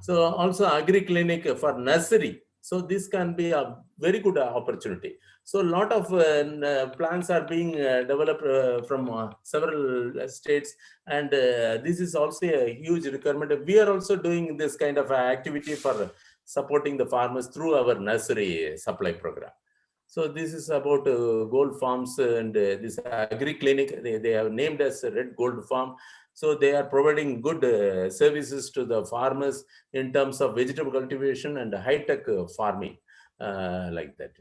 So also agri clinic for nursery. So this can be a very good opportunity. So a lot of plants are being developed from several states, and this is also a huge requirement. We are also doing this kind of activity for supporting the farmers through our nursery supply program. So this is about gold farms and this agri clinic. They have named as Red Gold Farm. So they are providing good services to the farmers in terms of vegetable cultivation and high-tech farming, like that.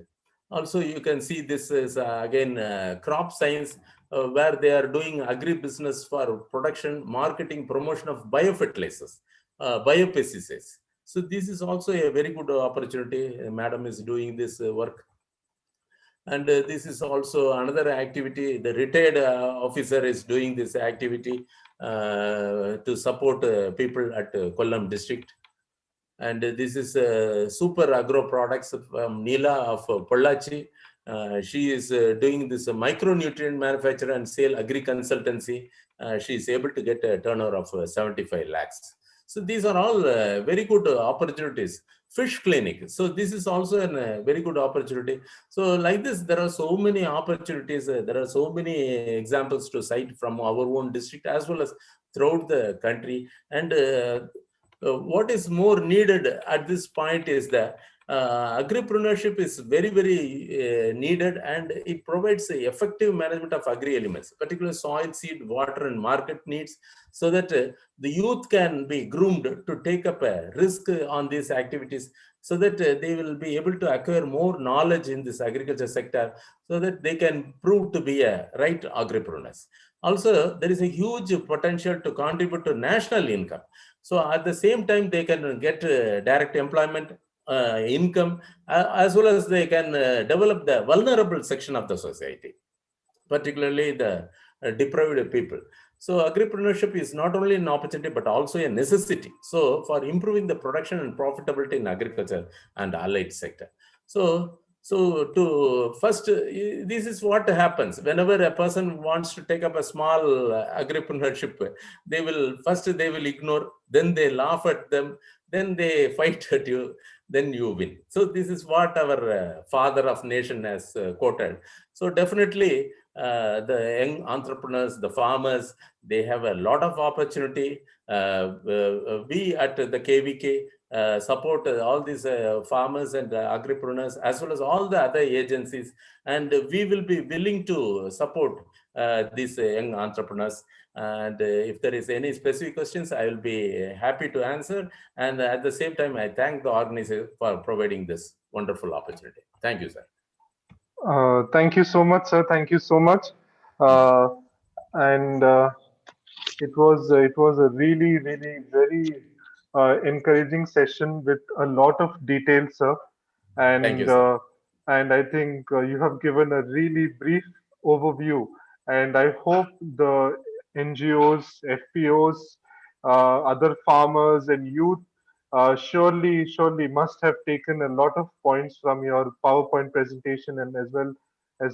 Also, you can see this is again crop science, where they are doing agri-business for production, marketing, promotion of biofertilizers, biopesticides. So this is also a very good opportunity. Madam is doing this work. And this is also another activity. The retired officer is doing this activity to support people at Kollam district. And this is Super Agro Products from Neela of Pollachi. She is doing this micronutrient manufacture and sale agri consultancy. She is able to get a turnover of 75 lakhs. So these are all very good opportunities. Fish clinic. So this is also a very good opportunity. So like this, there are so many opportunities. There are so many examples to cite from our own district as well as throughout the country. And what is more needed at this point is that agripreneurship is very, very needed, and it provides a effective management of agri elements, particularly soil, seed, water, and market needs, so that the youth can be groomed to take up a risk on these activities, so that they will be able to acquire more knowledge in this agriculture sector, so that they can prove to be a right agripreneurs. Also, there is a huge potential to contribute to national income. So at the same time, they can get direct employment, income, as well as they can develop the vulnerable section of the society, particularly the deprived people. So agripreneurship is not only an opportunity, but also a necessity. So for improving the production and profitability in agriculture and allied sector. So to first, this is what happens whenever a person wants to take up a small agripreneurship. They will ignore, then they laugh at them, then they fight at you, then you win. So this is what our father of nation has quoted. So definitely, the young entrepreneurs, the farmers, they have a lot of opportunity. We at the KVK support all these farmers and agripreneurs, as well as all the other agencies, and we will be willing to support these young entrepreneurs. And if there is any specific questions, I will be happy to answer. And at the same time, I thank the organizer for providing this wonderful opportunity. Thank you, sir. Thank you so much, sir. Thank you so much. Uh, and it was a really, really very encouraging session with a lot of details, sir. Thank you, And sir. uh, and I think you have given a really brief overview. And I hope the NGOs, FPOs, other farmers, and youth surely must have taken a lot of points from your PowerPoint presentation and as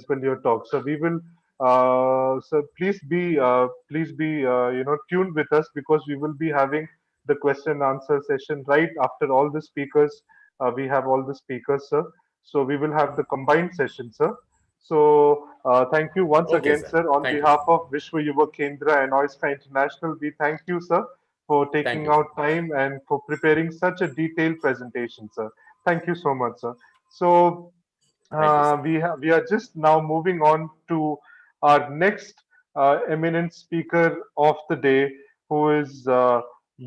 well your talk. So we will so please be tuned with us, because we will be having the question and answer session right after all the speakers. We have all the speakers, sir. So we will have the combined session, sir. So thank you once Okay, again, sir. sir. On Thank you. behalf of Vishwa Yuva Kendra and OISCA International, we thank you, sir, for Thank taking you, sir. out time and for preparing such a detailed presentation, sir. Thank you so much, sir. So Thank you, sir. we are just now moving on to our next eminent speaker of the day, who is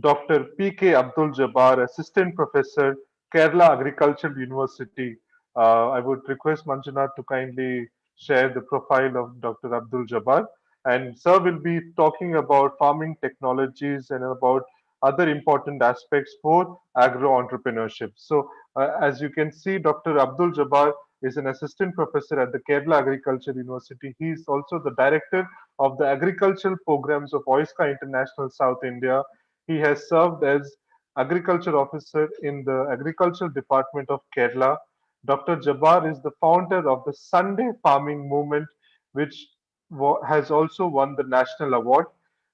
Dr. P.K. Abdul Jabbar, Assistant Professor, Kerala Agricultural University. I would request Manjunath to kindly share the profile of Dr. Abdul Jabbar. And sir will be talking about farming technologies and about other important aspects for agro entrepreneurship. So, as you can see, Dr. Abdul Jabbar is an assistant professor at the Kerala Agriculture University. He is also the director of the agricultural programs of OISCA International South India. He has served as agriculture officer in the agricultural department of Kerala. Dr. Jabbar is the founder of the Sunday Farming Movement, which has also won the national award,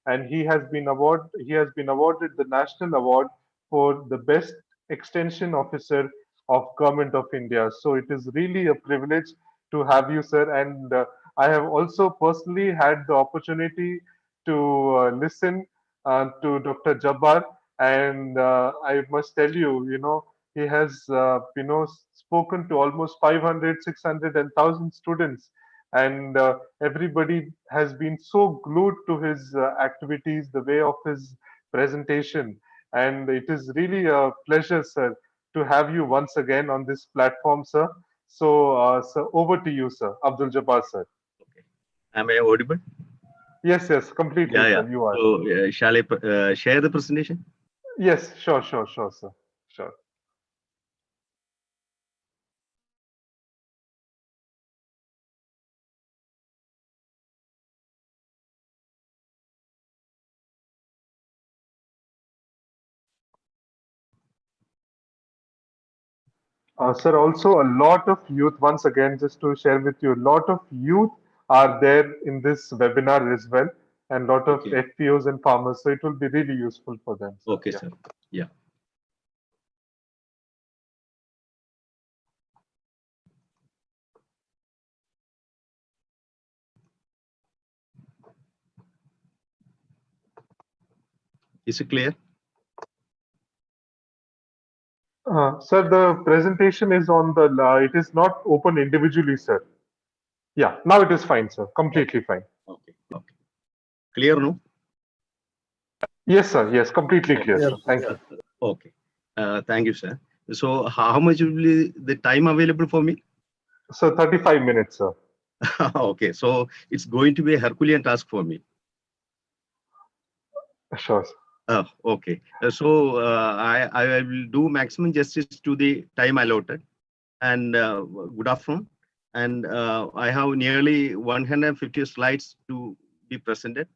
and he has been awarded the national award for the best extension officer of Government of India. So it is really a privilege to have you, sir. And I have also personally had the opportunity to listen to Dr. Jabbar, and I must tell you, He has, spoken to almost 500, 600, and 1,000 students, and everybody has been so glued to his activities, the way of his presentation, and it is really a pleasure, sir, to have you once again on this platform, sir. So, sir, over to you, sir, Abdul Jabbar, sir. Okay. Am I audible? Yes, yes, completely, Yeah, yeah. sir. You are. So, shall I share the presentation? Yes, sure, sure, sure, sir. Sure. Sir, also a lot of youth, once again, just to share with you, a lot of youth are there in this webinar as well, and lot of Okay. FPOs and farmers. So it will be really useful for them, sir. Okay, Yeah. sir. Yeah. Is it clear? Sir, the presentation is on the, it is not open individually, sir. Yeah, now it is fine, sir. Okay. Completely fine. Okay. Okay. Clear, no? Yes, sir. Yes, completely Okay. clear, Yeah. sir. Thank you. Okay. Thank you, sir. So, how much will be the time available for me? So 35 minutes, sir. Okay. So, it's going to be a Herculean task for me. Sure, sir. Okay. I will do maximum justice to the time allotted. And good afternoon. And I have nearly 150 slides to be presented.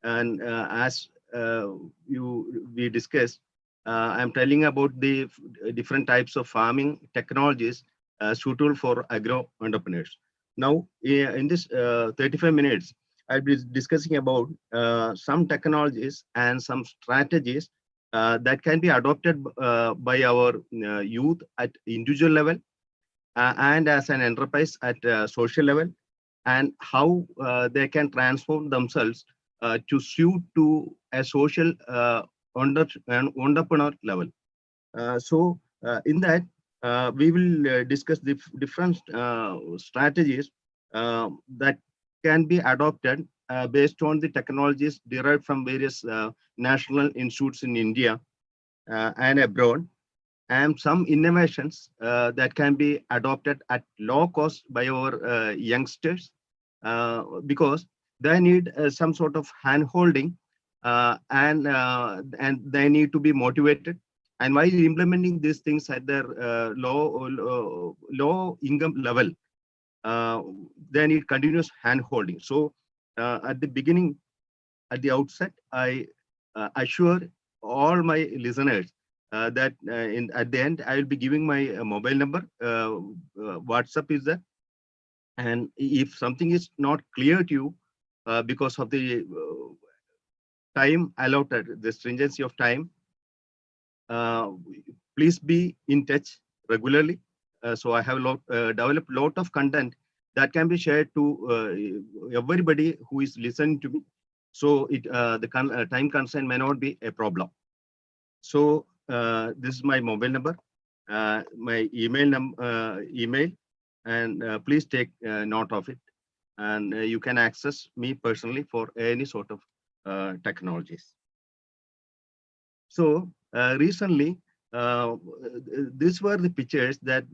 And as we discussed, I'm telling about the different types of farming technologies suitable for agro entrepreneurs. Now, in this 35 minutes, I'll be discussing about some technologies and some strategies that can be adopted by our youth at individual level and as an enterprise at social level, and how they can transform themselves to suit to a social entrepreneur level. In that, we will discuss the different strategies that can be adopted based on the technologies derived from various national institutes in India and abroad, and some innovations that can be adopted at low cost by our youngsters because they need some sort of hand holding and they need to be motivated, and while implementing these things at their low income level, uh, they need continuous hand holding. So at the beginning, at the outset, I assure all my listeners that at the end I will be giving my mobile number. WhatsApp is there, and if something is not clear to you because of the time allotted, the stringency of time, uh, please be in touch regularly. So I have developed a lot of content that can be shared to everybody who is listening to me. So the time constraint may not be a problem. So this is my mobile number, my email, and please take note of it. And you can access me personally for any sort of technologies. So recently, these were the pictures that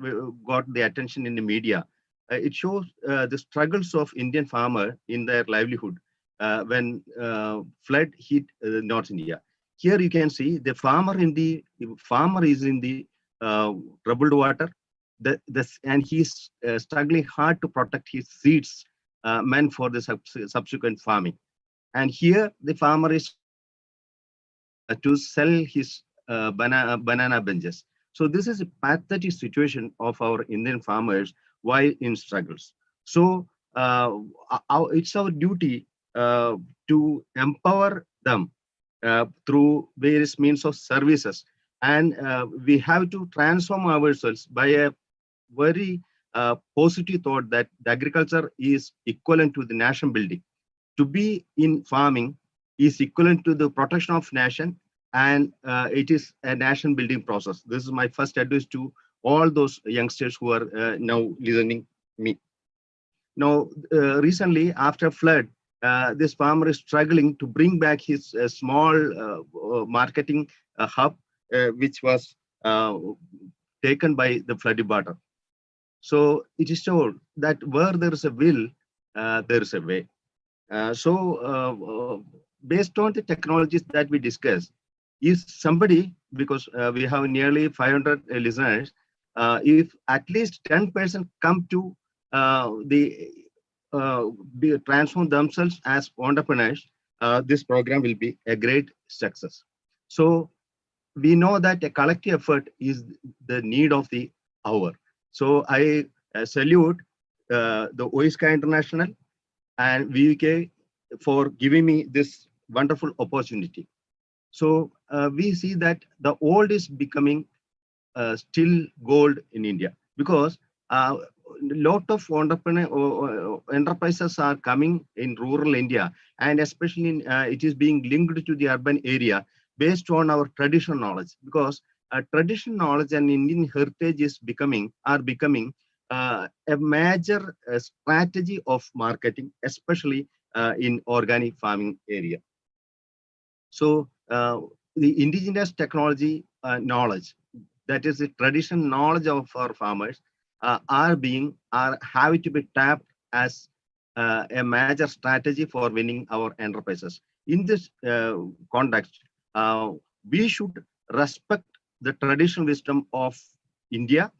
got the attention in the media. It shows the struggles of Indian farmer in their livelihood when flood hit North India. Here you can see the farmer is in the troubled water, and he's struggling hard to protect his seeds meant for the subsequent farming. And here the farmer is to sell his banana benches. So this is a pathetic situation of our Indian farmers while in struggles. So it's our duty to empower them through various means of services. And we have to transform ourselves by a very positive thought that the agriculture is equivalent to the nation building. To be in farming is equivalent to the protection of nation and it is a nation building process. This is my first advice to all those youngsters who are now listening me. Now, recently after flood, this farmer is struggling to bring back his small marketing hub, which was uh, taken by the flooded water. So it is told that where there is a will, there is a way. Based on the technologies that we discussed, if somebody, because we have nearly 500 listeners, if at least 10% come to transform themselves as entrepreneurs, this program will be a great success. So we know that a collective effort is the need of the hour. So I salute the OISCA International and VUK for giving me this wonderful opportunity. So we see that the old is becoming still gold in India, because a lot of enterprises are coming in rural India, and especially it is being linked to the urban area based on our traditional knowledge, because traditional knowledge and Indian heritage is becoming a major strategy of marketing, especially in organic farming area. So the indigenous technology knowledge, that is the traditional knowledge of our farmers, are having to be tapped as a major strategy for winning our enterprises. In this context, we should respect the traditional wisdom of India,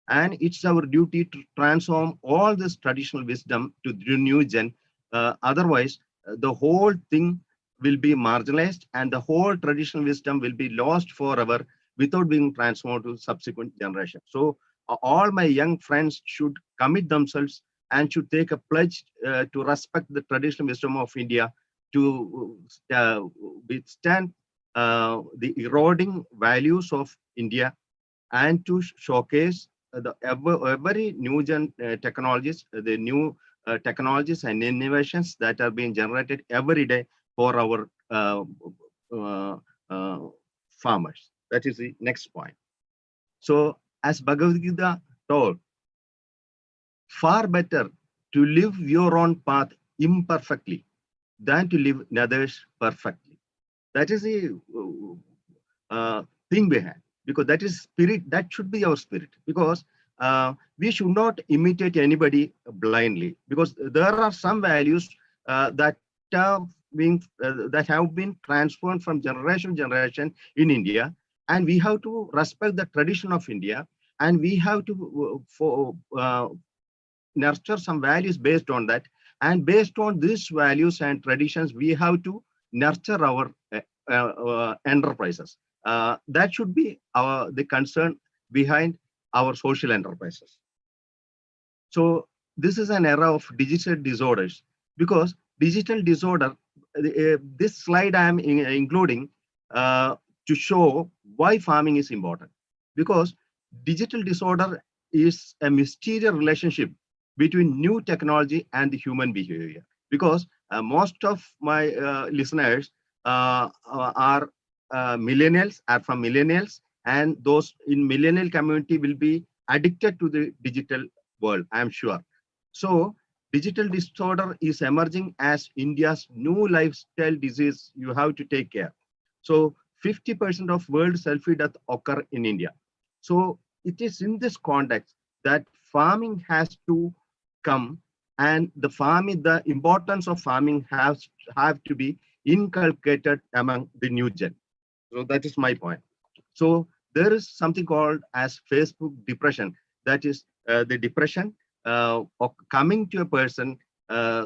and it's our duty to transform all this traditional wisdom to the new gen. Otherwise, the whole thing will be marginalized and the whole traditional wisdom will be lost forever without being transformed to subsequent generations. So all my young friends should commit themselves and should take a pledge to respect the traditional wisdom of India, to withstand the eroding values of India, and to showcase the every new technologies, the new technologies and innovations that are being generated every day for our uh, uh, farmers. That is the next point. So, as Bhagavad Gita told, far better to live your own path imperfectly than to live others perfectly. That is the thing we have, because that is spirit. That should be our spirit, because we should not imitate anybody blindly, because there are some values that have been transformed from generation to generation in India, and we have to respect the tradition of India, and we have to nurture some values based on that, and based on these values and traditions we have to nurture our enterprises. That should be the concern behind our social enterprises. So this is an era of digital disorders, because digital disorder, this slide I am including to show why farming is important, because digital disorder is a mysterious relationship between new technology and the human behavior, because most of my listeners are millennials, are from millennials, and those in millennial community will be addicted to the digital world, I'm sure. So digital disorder is emerging as India's new lifestyle disease you have to take care. So 50% of world selfie death occur in India. So it is in this context that farming has to come, and the importance of farming have to be inculcated among the new gen. So that is my point. So there is something called as Facebook depression. That is the depression of coming to a person,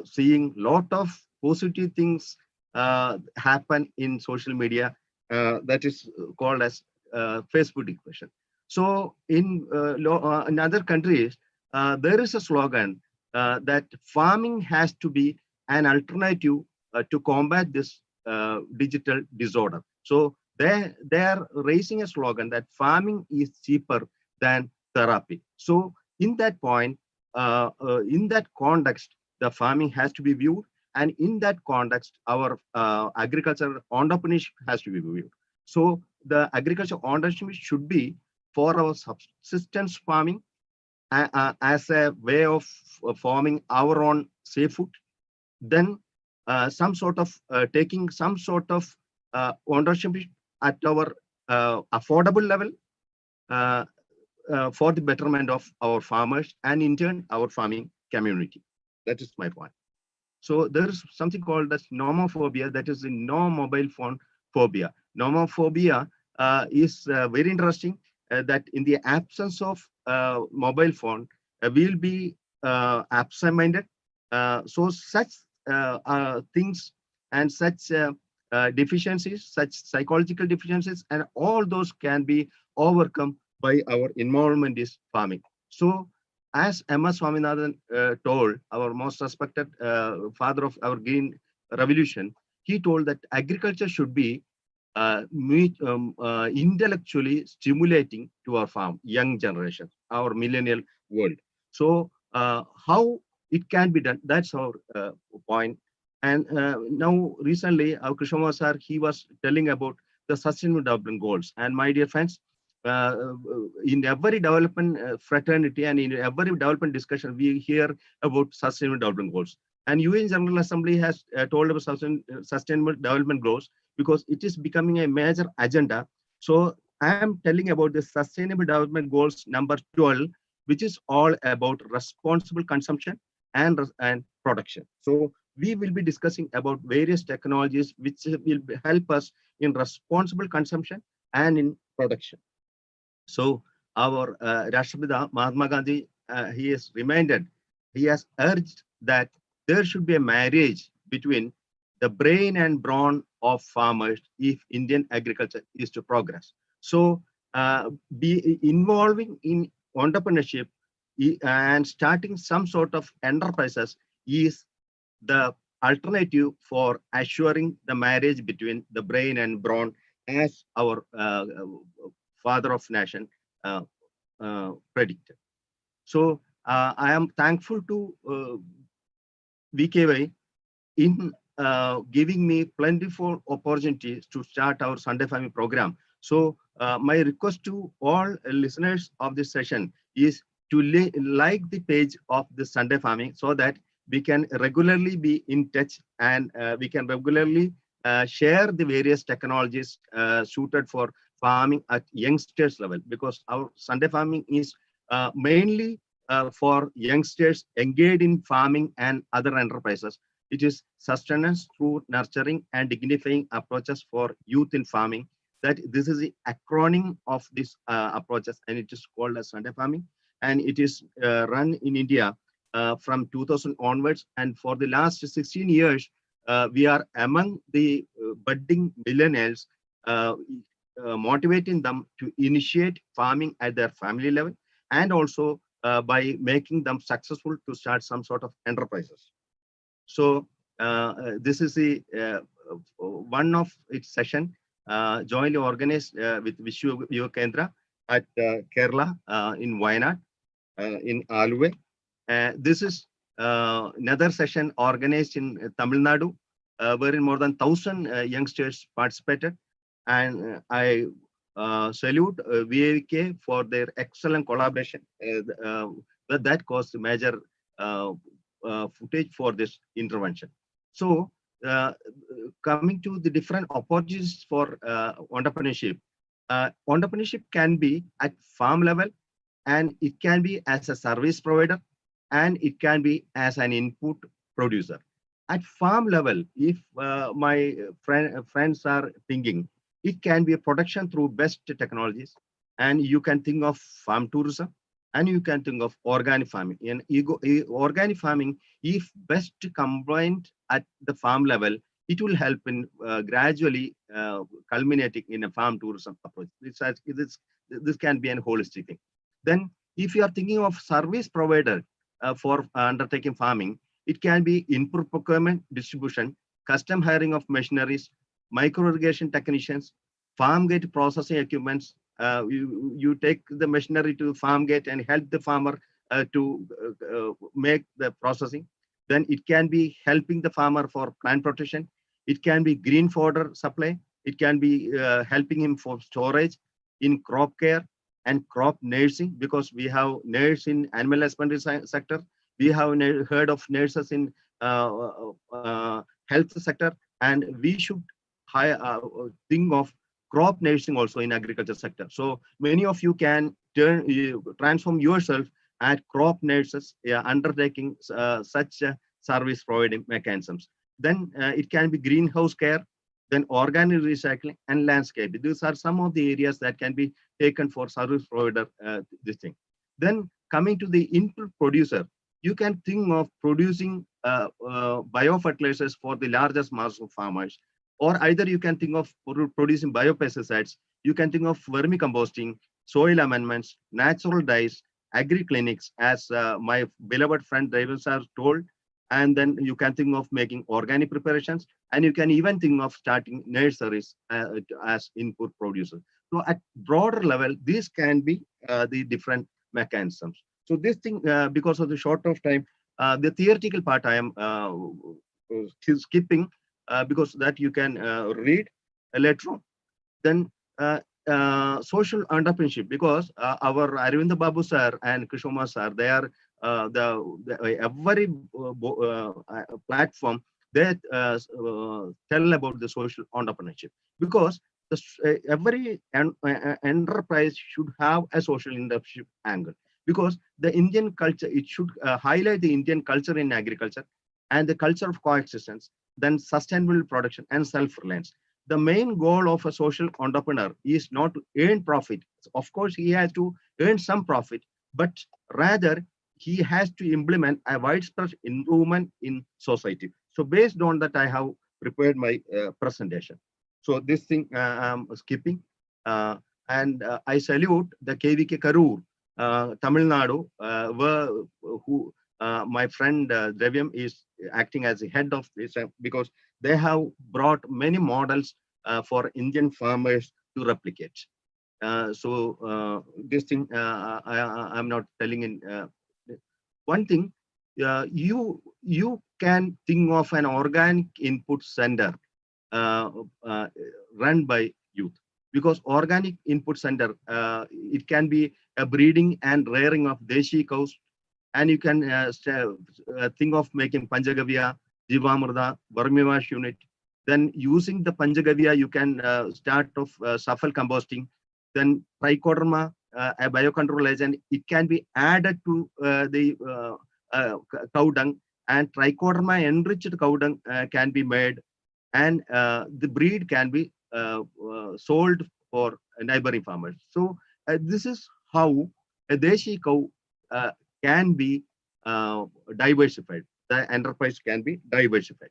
seeing lot of positive things happen in social media. That is called as Facebook depression. So in other countries, there is a slogan that farming has to be an alternative to combat this digital disorder. So they are raising a slogan that farming is cheaper than therapy. So in that point, in that context, the farming has to be viewed, and in that context, our agricultural entrepreneurship has to be viewed. So the agriculture ownership should be for our subsistence farming as a way of forming our own safe food. Then some sort of taking some sort of ownership at our affordable level uh, for the betterment of our farmers and in turn our farming community. That is my point. So there is something called as nomophobia, that is the no mobile phone phobia. Nomophobia is very interesting that in the absence of mobile phone, we'll be absent-minded. So such things and such deficiencies, such psychological deficiencies, and all those can be overcome by our involvement in farming. So as M. S. Swaminathan told, our most respected father of our green revolution, he told that agriculture should be intellectually stimulating to our young generation, our millennial world. So how it can be done, that's our point. And now recently, our Krishnamurti sir, he was telling about the Sustainable Development Goals. And my dear friends, in every development fraternity and in every development discussion, we hear about Sustainable Development Goals. And UN General Assembly has told about Sustainable Development Goals because it is becoming a major agenda. So I am telling about the Sustainable Development Goals number 12, which is all about responsible consumption and production. So we will be discussing about various technologies which will help us in responsible consumption and in production. So our Rashtrapita Mahatma Gandhi, he has urged that there should be a marriage between the brain and brawn of farmers if Indian agriculture is to progress. So be involving in entrepreneurship and starting some sort of enterprises is the alternative for assuring the marriage between the brain and brawn, as our father of nation predicted. So I am thankful to VKY in giving me plentiful opportunities to start our Sunday Farming program. So my request to all listeners of this session is to like the page of the Sunday Farming so that we can regularly be in touch and we can regularly share the various technologies suited for farming at youngsters level, because our Sunday Farming is mainly for youngsters engaged in farming and other enterprises. It is sustenance through nurturing and dignifying approaches for youth in farming. That this is the acronym of these approaches, and it is called as Sunday Farming, and it is run in India from 2000 onwards. And for the last 16 years, we are among the budding millennials, motivating them to initiate farming at their family level, and also by making them successful to start some sort of enterprises. So this is the one of its session jointly organized with Vishwa Yuva Kendra at Kerala in Wayanad, in Alue. This is another session organized in Tamil Nadu, wherein more than 1,000 youngsters participated. And I salute VAK for their excellent collaboration. That caused major footage for this intervention. So coming to the different opportunities for entrepreneurship. Entrepreneurship can be at farm level, and it can be as a service provider, and it can be as an input producer. At farm level, if my friends are thinking, it can be a production through best technologies, and you can think of farm tourism, and you can think of organic farming. In organic farming, if best combined at the farm level, it will help in gradually culminating in a farm tourism approach. This can be a holistic thing. Then, if you are thinking of service provider for undertaking farming, it can be input procurement, distribution, custom hiring of machineries, micro irrigation technicians, farm gate processing equipments. You take the machinery to farm gate and help the farmer to make the processing. Then it can be helping the farmer for plant protection. It can be green fodder supply. It can be helping him for storage, in crop care and crop nursing, because we have nurse in animal husbandry sector. We have heard of nurses in health sector, and we should think of crop nursing also in agriculture sector. So many of you can transform yourself at crop nurses, undertaking such service providing mechanisms. Then it can be greenhouse care, then organic recycling and landscape. These are some of the areas that can be taken for service provider, this thing. Then coming to the input producer, you can think of producing biofertilizers for the largest mass of farmers, or either you can think of producing biopesticides. You can think of vermicomposting, soil amendments, natural dyes, agri clinics, as my beloved friend David sir told. And then you can think of making organic preparations, and you can even think of starting nurseries as input producers. So at broader level, these can be the different mechanisms. So this thing, because of the short of time, the theoretical part I am skipping, because that you can read later on. Then social entrepreneurship, because our Arvind Babu sir and Kishoma sir, they are every platform they tell about the social entrepreneurship, because every enterprise should have a social entrepreneurship angle, because the Indian culture, it should highlight the Indian culture in agriculture and the culture of coexistence, then sustainable production and self-reliance. The main goal of a social entrepreneur is not to earn profit. Of course, he has to earn some profit, but rather he has to implement a widespread improvement in society. So based on that, I have prepared my presentation. So this thing I'm skipping. And I salute the KVK Karur, Tamil Nadu, who my friend Dravyam is acting as the head of this, because they have brought many models for Indian farmers to replicate. This thing I'm not telling in. One thing, you can think of an organic input center run by youth, because organic input center, it can be a breeding and rearing of Deshi cows, and you can think of making Panchagavya, Jivamrita, Vermiwash unit. Then using the Panchagavya, you can start of sulfur composting. Then trichoderma, a biocontrol agent, it can be added to the cow dung, and trichoderma enriched cow dung can be made, and the breed can be sold for neighboring farmers. So this is how a Deshi cow can be diversified. The enterprise can be diversified.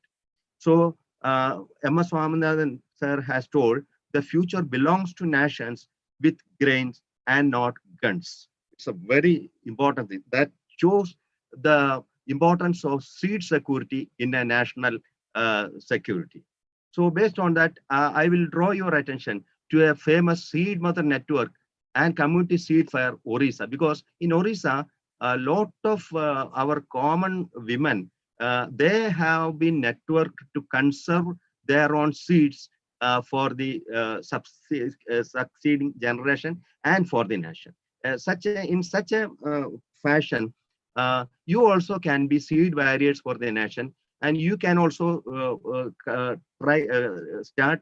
So M.S. Swaminathan sir has told, the future belongs to nations with grains and not guns. It's a very important thing that shows the importance of seed security in a national security. So based on that, I will draw your attention to a famous seed mother network and community seed fair Orissa, because in Orissa, a lot of our common women, they have been networked to conserve their own seeds for the succeeding generation and for the nation. In such a fashion, you also can be seed barriers for the nation, and you can also start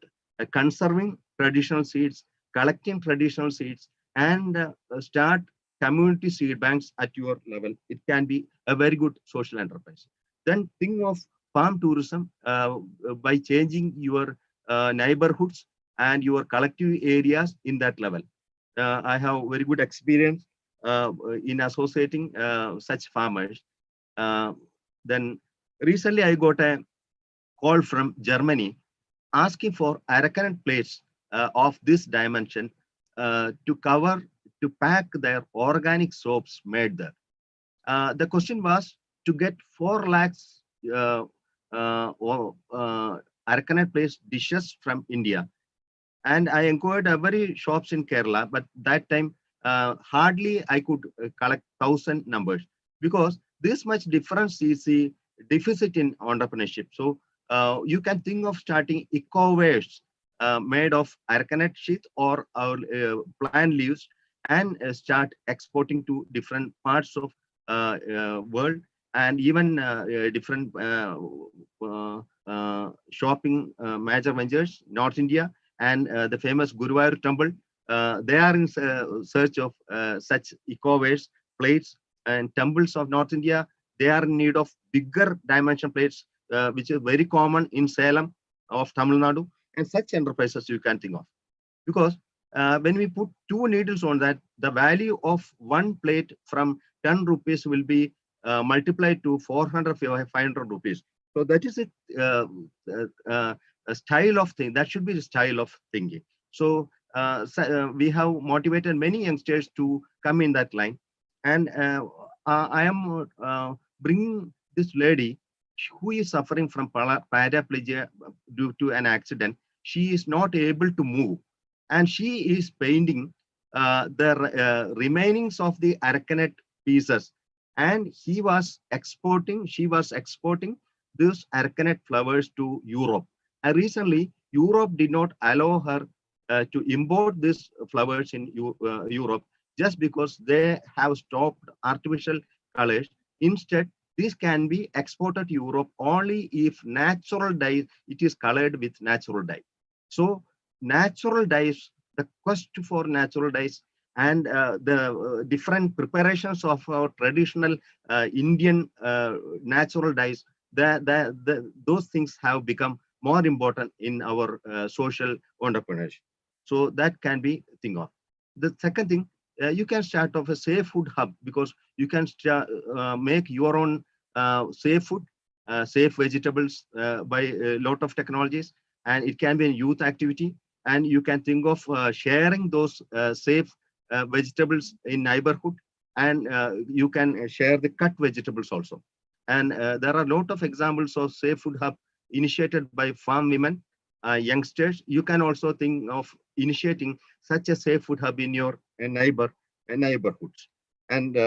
conserving traditional seeds, collecting traditional seeds, and start community seed banks at your level. It can be a very good social enterprise. Then think of farm tourism by changing your neighborhoods and your collective areas in that level. I have very good experience in associating such farmers. Then recently I got a call from Germany asking for Arakan plates of this dimension to pack their organic soaps made there. The question was to get 4 lakhs Arakan plates dishes from India. And I inquired every shops in Kerala, but that time hardly I could collect 1,000 numbers, because this much difference is the deficit in entrepreneurship. So you can think of starting eco waste made of arecanut sheath or our plant leaves, and start exporting to different parts of world, and even different shopping major ventures, North India, and the famous Guruvayur temple. They are in search of such eco-waste plates, and temples of North India, they are in need of bigger dimension plates, which is very common in Salem of Tamil Nadu, and such enterprises you can think of. Because when we put two needles on that, the value of one plate from 10 rupees will be multiplied to 400, 500 rupees. So that is a style of thing. That should be the style of thinking. So, we have motivated many youngsters to come in that line. And I am bringing this lady who is suffering from paraplegia due to an accident. She is not able to move, and she is painting the remainings of the arecanut pieces, and she was exporting these arecanut flowers to Europe. And recently Europe did not allow her to import these flowers in Europe, just because they have stopped artificial colors. Instead, this can be exported to Europe only if natural dye, it is colored with natural dye. So natural dyes, the quest for natural dyes, and the different preparations of our traditional Indian natural dyes, those things have become more important in our social entrepreneurship. So that can be think of. The second thing, you can start off a safe food hub, because you can make your own safe food, safe vegetables by a lot of technologies, and it can be a youth activity. And you can think of sharing those safe vegetables in neighborhood, and you can share the cut vegetables also. And there are a lot of examples of safe food hub initiated by farm women, youngsters. You can also think of initiating such a safe food hub in your neighborhoods. And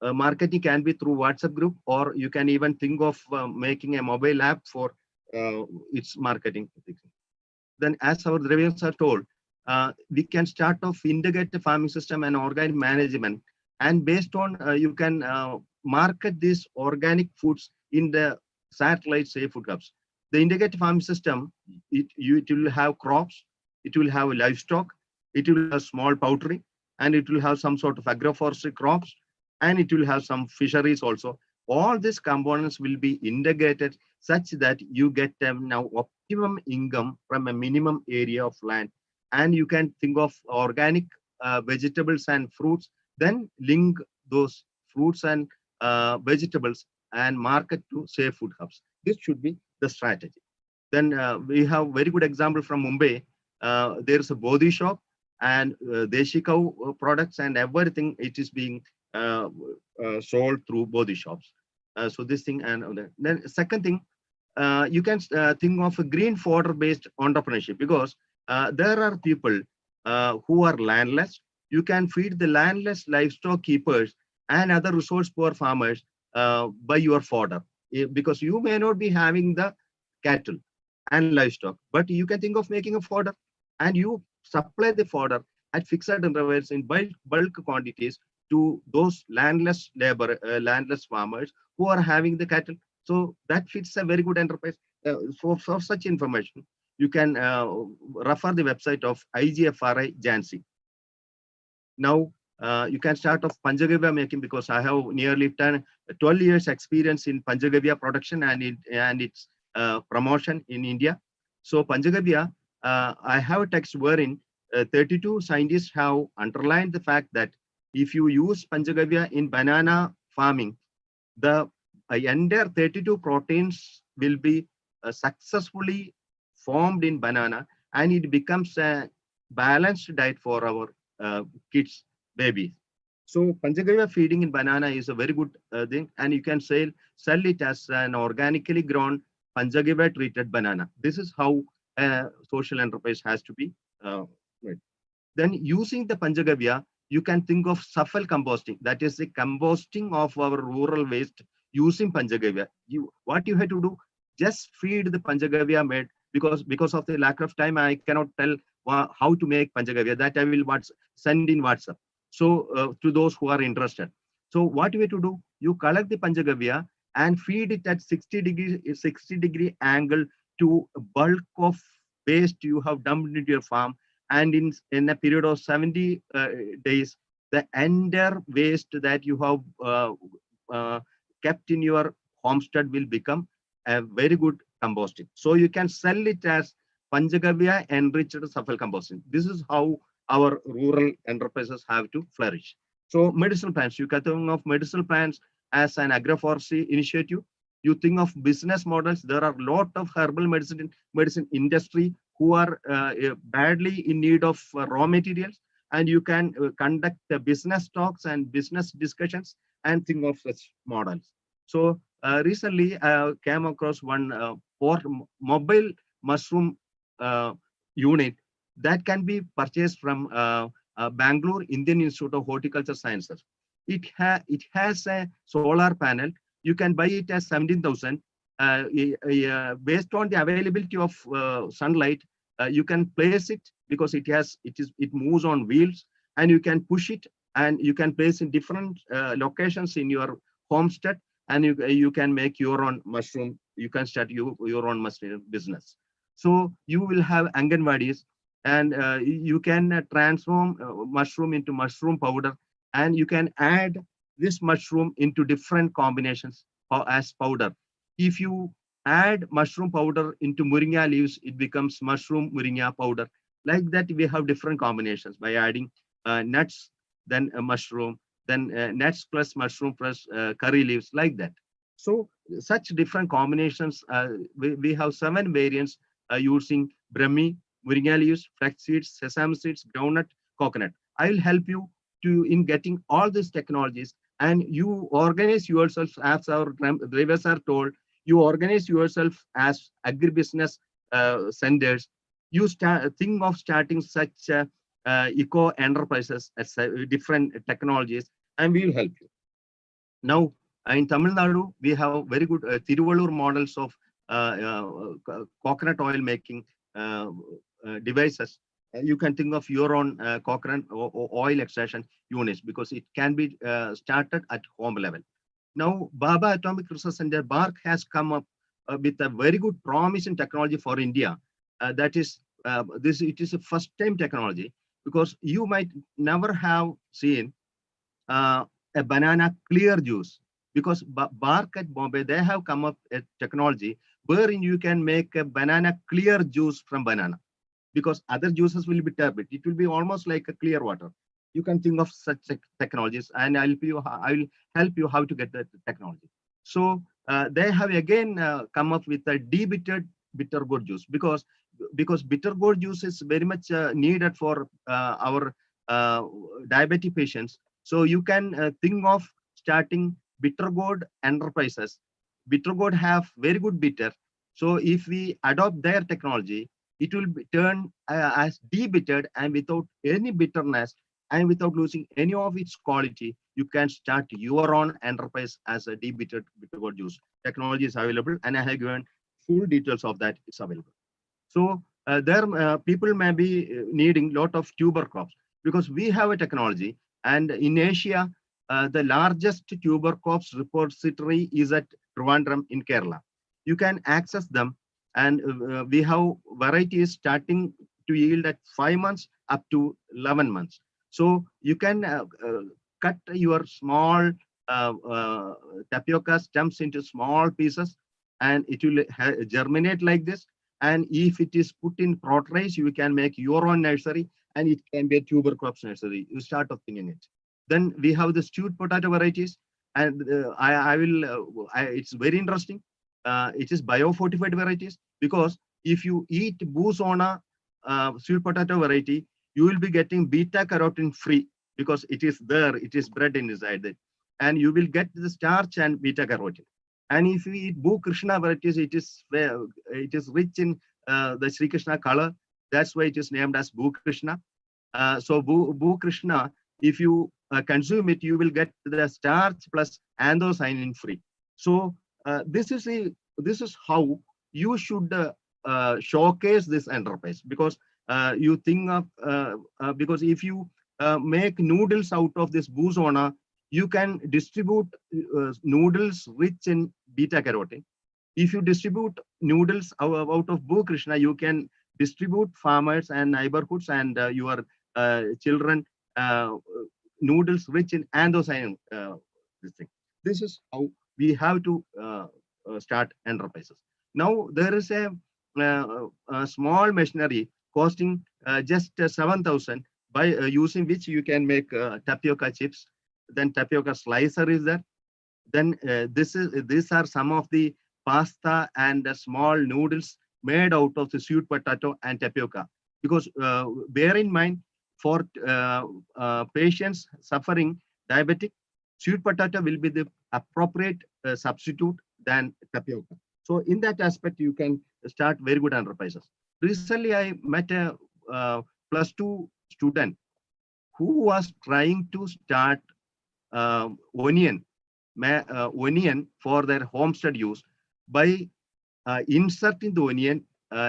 marketing can be through WhatsApp group, or you can even think of making a mobile app for its marketing. Then, as our Dravians are told, we can start off integrated farming system and organic management, and based on you can market these organic foods in the satellite safe food hubs. The integrated farming system, it will have crops, it will have livestock, it will have small poultry, and it will have some sort of agroforestry crops, and it will have some fisheries also. All these components will be integrated such that you get now optimum income from a minimum area of land. And you can think of organic vegetables and fruits, then link those fruits and vegetables and market to safe food hubs. This should be the strategy. Then we have very good example from Mumbai. There is a Bodhi shop, and Deshi cow products and everything, it is being sold through Bodhi shops. So this thing, and then second thing, you can think of a green fodder based entrepreneurship, because there are people who are landless. You can feed the landless livestock keepers and other resource poor farmers by your fodder, because you may not be having the cattle and livestock, but you can think of making a fodder, and you supply the fodder at fixed intervals in bulk quantities to those landless farmers who are having the cattle. So that fits a very good enterprise. For such information, you can refer the website of IGFRI Jansi. Now, you can start off Panchagavya making, because I have nearly 12 years experience in Panchagavya production and its promotion in India. So Panchagavya, I have a text wherein 32 scientists have underlined the fact that if you use Panchagavya in banana farming, the entire 32 proteins will be successfully formed in banana, and it becomes a balanced diet for our kids, babies. So Panchagavya feeding in banana is a very good thing, and you can sell it as an organically grown Panchagavya treated banana. This is how a social enterprise has to be made. Then using the Panchagavya, you can think of suffle composting. That is the composting of our rural waste using Panchagavya. What you have to do, just feed the Panchagavya made because of the lack of time, I cannot tell how to make Panchagavya. That I will send in WhatsApp. So to those who are interested. So what you have to do, you collect the Panchagavya and feed it at 60-degree angle to a bulk of waste you have dumped into your farm. And in a period of 70 days, the entire waste that you have kept in your homestead will become a very good composting. So you can sell it as Panchagavya enriched soil composting. This is how our rural enterprises have to flourish. So medicinal plants, you can think of medicinal plants as an agroforestry initiative. You think of business models. There are a lot of herbal medicine industry who are badly in need of raw materials, and you can conduct business talks and business discussions and think of such models. So recently I came across one mobile mushroom unit that can be purchased from Bangalore Indian Institute of Horticulture Sciences. It has a solar panel. You can buy it as 17,000. Based on the availability of sunlight, you can place it because it moves on wheels, and you can push it, and you can place in different locations in your homestead, and you can make your own mushroom. You can start your own mushroom business. So you will have Anganwadis, and you can transform mushroom into mushroom powder, and you can add this mushroom into different combinations as powder. If you add mushroom powder into moringa leaves, it becomes mushroom moringa powder. Like that, we have different combinations by adding nuts, then a mushroom, then nuts plus mushroom plus curry leaves, like that. So such different combinations, we have 7 variants using brahmi, moringa leaves, flax seeds, sesame seeds, groundnut, coconut. I will help you in getting all these technologies, and you organize yourself as our drivers are told. You organize yourself as agribusiness centers. You think of starting such eco enterprises as different technologies, and we will help you. Now, in Tamil Nadu, we have very good Tiruvallur models of coconut oil making devices. You can think of your own coconut oil extraction units, because it can be started at home level. Now, Baba Atomic Research Center, BARC, has come up with a very good promising technology for India. That is, it is a first-time technology, because you might never have seen a banana clear juice, because BARC at Bombay, they have come up a technology wherein you can make a banana clear juice from banana, because other juices will be turbid. It will be almost like a clear water. You can think of such technologies, and I will help you how to get that technology. So they have again come up with a debittered bitter gourd juice, because bitter gourd juice is very much needed for our diabetic patients. So you can think of starting bitter gourd enterprises. Bitter gourd have very good bitter. So if we adopt their technology, it will be turned as debittered and without any bitterness and without losing any of its quality. You can start your own enterprise as a debittered bitter gourd juice. Technology is available, and I have given full details of that. It's available. So people may be needing a lot of tuber crops, because we have a technology, and in Asia, the largest tuber crops repository is at Trivandrum in Kerala. You can access them, and we have varieties starting to yield at 5 months up to 11 months. So you can cut your small tapioca stems into small pieces, and it will germinate like this. And if it is put in pot race, you can make your own nursery, and it can be a tuber crops nursery. You start off thinking it. Then we have the stewed potato varieties, and it's very interesting. It is biofortified varieties, because if you eat Boozona sweet potato variety, you will be getting beta carotene free, because it is there, it is bred inside it, and you will get the starch and beta carotene. And if you eat Bhu Krishna varieties, it is rich in the Sri Krishna color. That's why it is named as Bhu Krishna. So Bhu Krishna, if you consume it, you will get the starch plus anthocyanin free. So this is how you should showcase this enterprise, because you think of because if you make noodles out of this bouzona, you can distribute noodles rich in beta carotene. If you distribute noodles out of Bhu Krishna, you can distribute farmers and neighborhoods and your children noodles rich in anthocyanin. This thing. This is how we have to start enterprises. Now there is a small machinery costing just 7,000, by using which you can make tapioca chips. Then tapioca slicer is there. Then these are some of the pasta and small noodles made out of the sweet potato and tapioca. Because bear in mind, for patients suffering diabetic, sweet potato will be the appropriate substitute than tapioca. So in that aspect, you can start very good enterprises. Recently, I met a +2 student who was trying to start onion for their homestead use by inserting the onion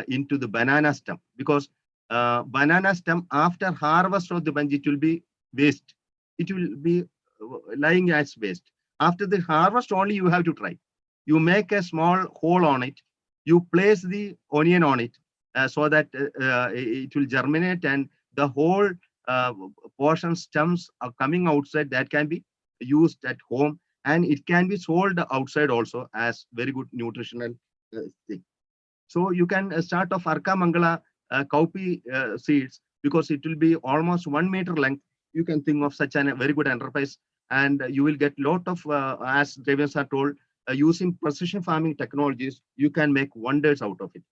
into the banana stem, because banana stem, after harvest of the bunch, it will be waste. It will be lying as waste. After the harvest only, you have to try. You make a small hole on it. You place the onion on it so that it will germinate, and the whole portion stems are coming outside that can be used at home, and it can be sold outside also as very good nutritional thing. So you can start off Arka Mangala cowpea seeds, because it will be almost 1 meter length. You can think of such a very good enterprise, and you will get lot of, as Devians are told, using precision farming technologies, you can make wonders out of it.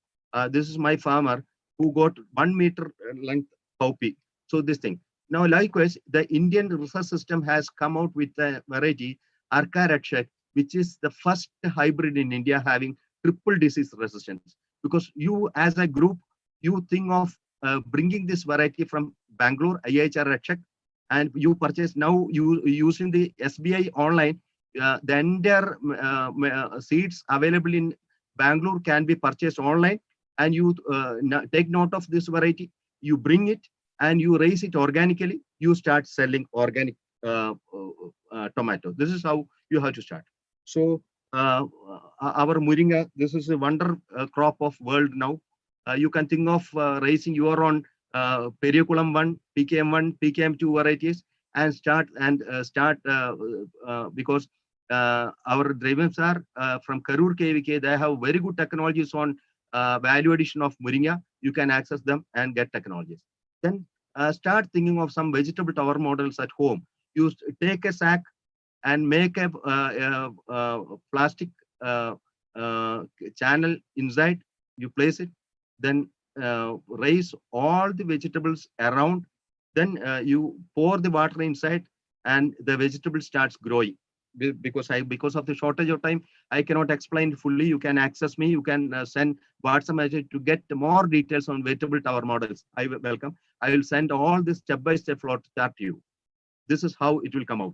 This is my farmer who got 1 meter length cowpea. So this thing. Now, likewise, the Indian research system has come out with a variety, Arka Rakshak, which is the first hybrid in India having triple disease resistance. Because you, as a group, you think of bringing this variety from Bangalore, IHR Rakshak, and you purchase now using the SBI online. The entire seeds available in Bangalore can be purchased online, and you take note of this variety, you bring it, and you raise it organically, you start selling organic tomato. This is how you have to start. So our Moringa, this is a wonder crop of world now. You can think of raising your own Perioculum 1, PKM1, PKM2 varieties, and start because our Dravens are from Karur KVK. They have very good technologies on value addition of Moringa. You can access them and get technologies. Then start thinking of some vegetable tower models at home. You take a sack and make a plastic channel inside. You place it, then raise all the vegetables around. Then you pour the water inside, and the vegetable starts growing. Because of the shortage of time, I cannot explain fully. You can access me. You can send WhatsApp message to get more details on vegetable tower models. I will welcome. I will send all this step-by-step flow chart to you. This is how it will come out.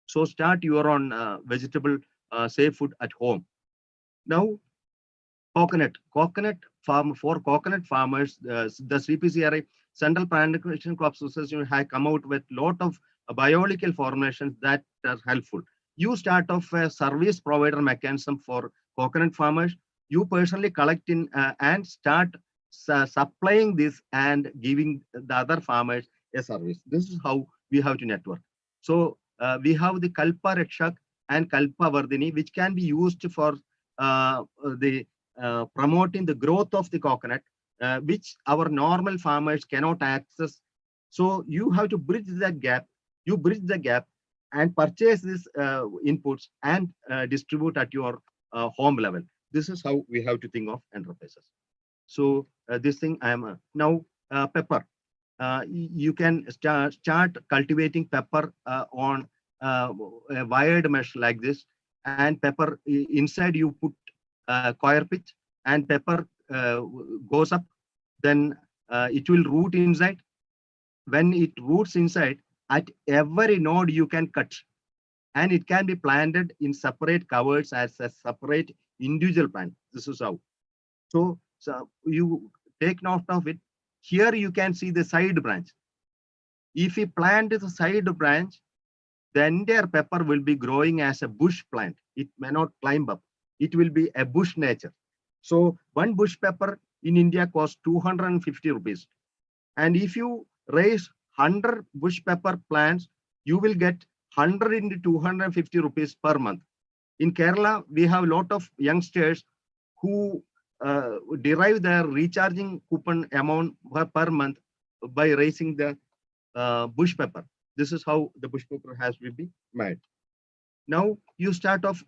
So start your own vegetable safe food at home. Now, coconut farm, for coconut farmers, the CPCRI, Central Plantation Crops Association, has come out with lot of biological formulations that are helpful. You start off a service provider mechanism for coconut farmers. You personally collect in and start supplying this and giving the other farmers a service. This is how we have to network. So we have the Kalpa Rakshak and Kalpa Vardhini, which can be used for the promoting the growth of the coconut, which our normal farmers cannot access. So you have to bridge that gap. You bridge the gap and purchase these inputs and distribute at your home level. This is how we have to think of enterprises. So this thing I am now pepper. You can start cultivating pepper on a wired mesh like this, and pepper inside you put coir pitch, and pepper goes up. Then it will root inside. When it roots inside, at every node you can cut, and it can be planted in separate covers as a separate individual plant. This is how. So So you take note of it. Here you can see the side branch. If we plant the side branch, the entire pepper will be growing as a bush plant. It may not climb up. It will be a bush nature. So one bush pepper in India costs 250 rupees. And if you raise 100 bush pepper plants, you will get 100 into 250 rupees per month. In Kerala, we have a lot of youngsters who derive their recharging coupon amount per month by raising the bush pepper. This is how the bush pepper has to be made. Now you start off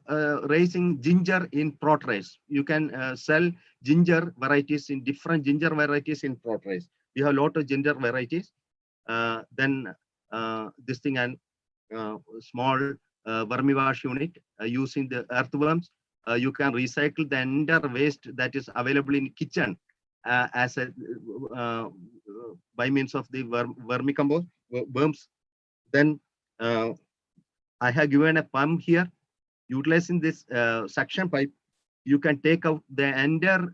raising ginger in plot race. You can sell ginger varieties in different ginger varieties in plot race. We have a lot of ginger varieties. Then this thing and small vermiwash unit using the earthworms. You can recycle the entire waste that is available in kitchen as a by means of the vermicompost worms. Then I have given a pump here. Utilizing this suction pipe, you can take out the entire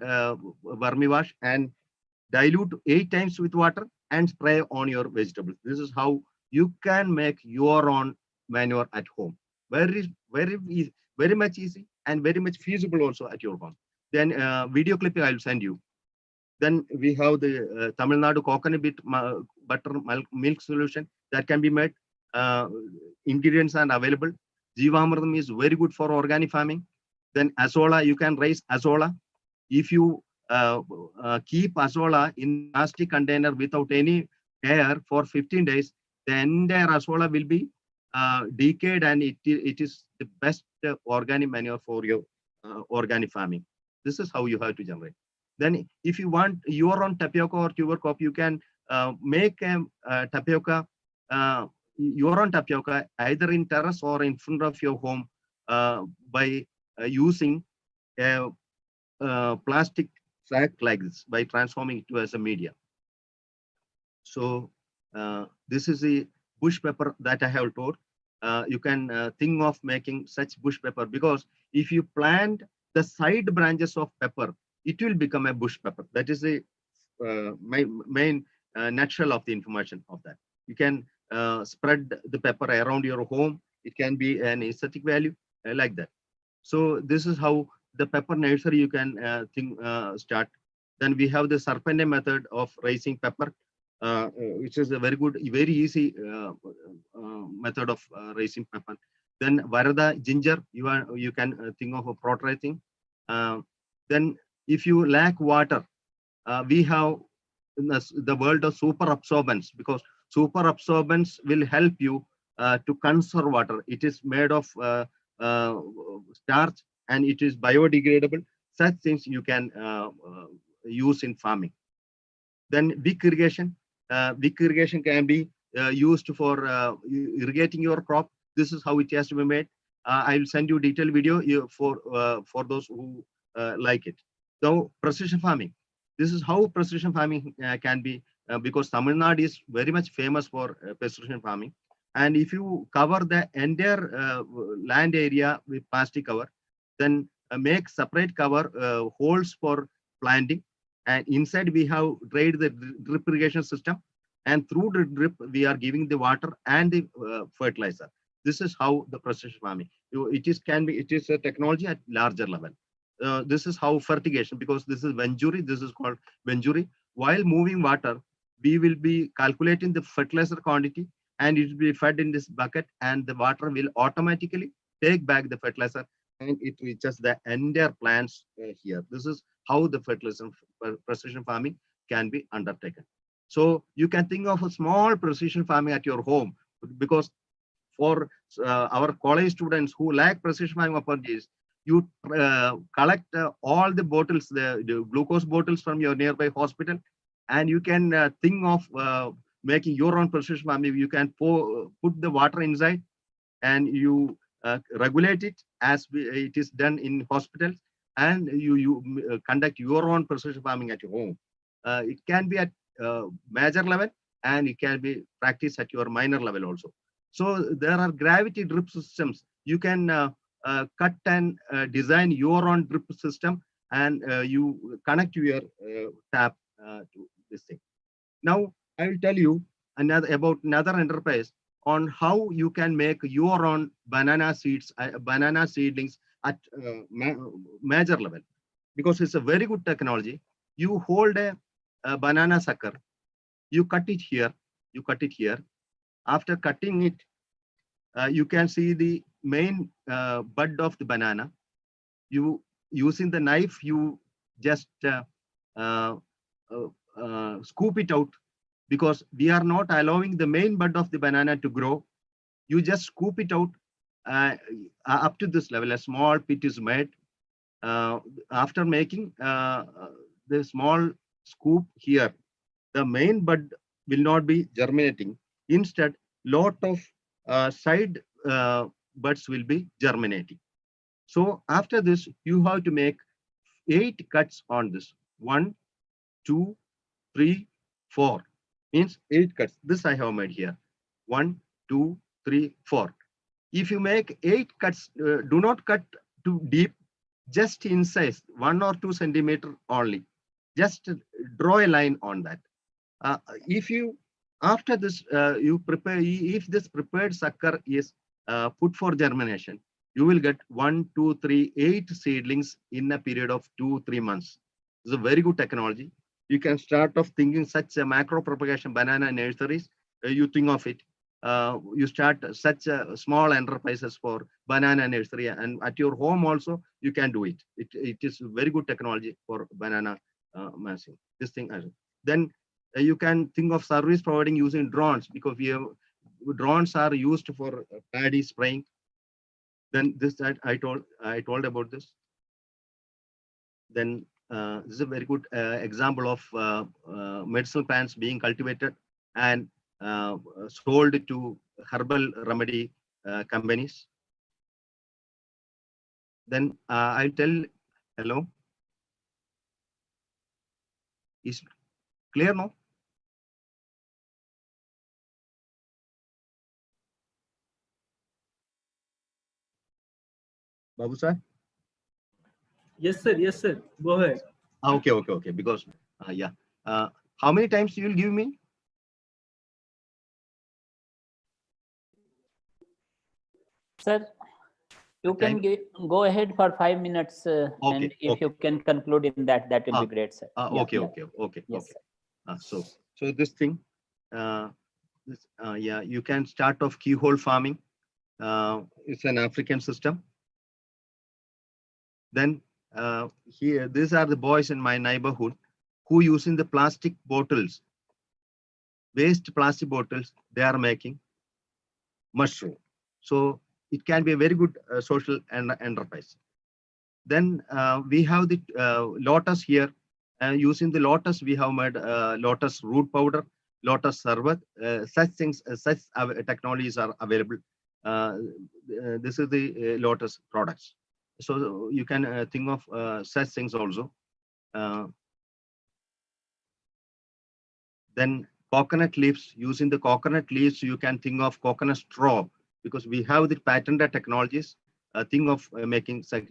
vermiwash and dilute 8 times with water and spray on your vegetables. This is how you can make your own manure at home. Very easy, very much easy and very much feasible also at your home. Then video clipping I will send you. Then we have the Tamil Nadu coconut butter milk solution that can be made. Ingredients are available. Jivamridam is very good for organic farming. Then azola, you can raise azola. If you keep azola in plastic container without any air for 15 days, the entire azola will be decayed, and it is the best organic manure for your organic farming. This is how you have to generate. Then if you want your own tapioca or tuber crop, you can make a tapioca, your own tapioca, either in terrace or in front of your home by using a plastic sack like this, by transforming it to as a media. So this is the bush pepper that I have told. You can think of making such bush pepper, because if you plant the side branches of pepper, it will become a bush pepper. That is the main nutshell of the information of that. You can spread the pepper around your home. It can be an aesthetic value like that. So this is how the pepper nursery you can start. Then we have the serpentine method of raising pepper, which is a very good, very easy method of raising pepper. Then Varada ginger, you can think of a plot raising. Then if you lack water, we have the world of super absorbents, because super absorbents will help you to conserve water. It is made of starch and it is biodegradable. Such things you can use in farming. Then wick irrigation. Wick irrigation can be used for irrigating your crop. This is how it has to be made. I will send you detailed video for those who like it. Now, precision farming. This is how precision farming can be, because Tamil Nadu is very much famous for precision farming. And if you cover the entire land area with plastic cover, then make separate cover holes for planting. And inside we have drained the drip irrigation system. And through the drip, we are giving the water and the fertilizer. This is how the precision farming. It is a technology at larger level. This is how fertigation, because this is Venturi, this is called Venturi. While moving water, we will be calculating the fertilizer quantity and it will be fed in this bucket, and the water will automatically take back the fertilizer and it reaches the entire plants here. This is how the fertilizer precision farming can be undertaken. So you can think of a small precision farming at your home, because for our college students who lack precision farming opportunities, you collect all the bottles, the glucose bottles from your nearby hospital, and you can think of making your own precision farming. You can put the water inside and you regulate it as it is done in hospitals, and you conduct your own precision farming at your home. It can be at major level and it can be practiced at your minor level also. So there are gravity drip systems. You can cut and design your own drip system, and you connect your tap to this thing. Now I will tell you about another enterprise on how you can make your own banana seeds, banana seedlings at major level, because it's a very good technology. You hold a banana sucker, you cut it here, you cut it here. After cutting it, you can see the main bud of the banana. You using the knife, you just uh, scoop it out, because we are not allowing the main bud of the banana to grow. You just scoop it out up to this level. A small pit is made. After making the small scoop here, the main bud will not be germinating. Instead, lot of side buds will be germinating. So after this, you have to make 8 cuts on this. 1, 2, 3, 4. Means 8 cuts. This I have made here. 1, 2, 3, 4. If you make 8 cuts, do not cut too deep, just in size, 1 or 2 centimeter only. Just draw a line on that. If you, after this, you prepare, if this prepared sucker is put for germination, you will get 1, 2, 3, 8 seedlings in a period of 2-3 months. It's a very good technology. You can start off thinking such a macro propagation banana nurseries. You think of it. You start such small enterprises for banana nursery, and at your home also you can do it. It is very good technology for banana massing. This thing, then you can think of service providing using drones, because we have drones are used for paddy spraying. Then this that I told about this. Then this is a very good example of medicinal plants being cultivated and sold to herbal remedy companies. Then I'll tell, hello, is clear now? Babu sir? Yes, sir. Yes, sir. Go ahead. Okay. Because yeah, how many times you will give me? Sir, you can go ahead for 5 minutes, and if you can conclude in that, that will be great, sir. Okay. Yes, Sir. So this thing, yeah, you can start off keyhole farming. It's an African system. Then here, these are the boys in my neighborhood who using the plastic bottles, waste plastic bottles, they are making mushroom. So it can be a very good social enterprise. Then we have the lotus here. Using the lotus, we have made lotus root powder, lotus sarbat. Such things, such technologies are available. This is the lotus products. So you can think of such things also. Then coconut leaves, using the coconut leaves, you can think of coconut straw, because we have the patented technologies. Think of making such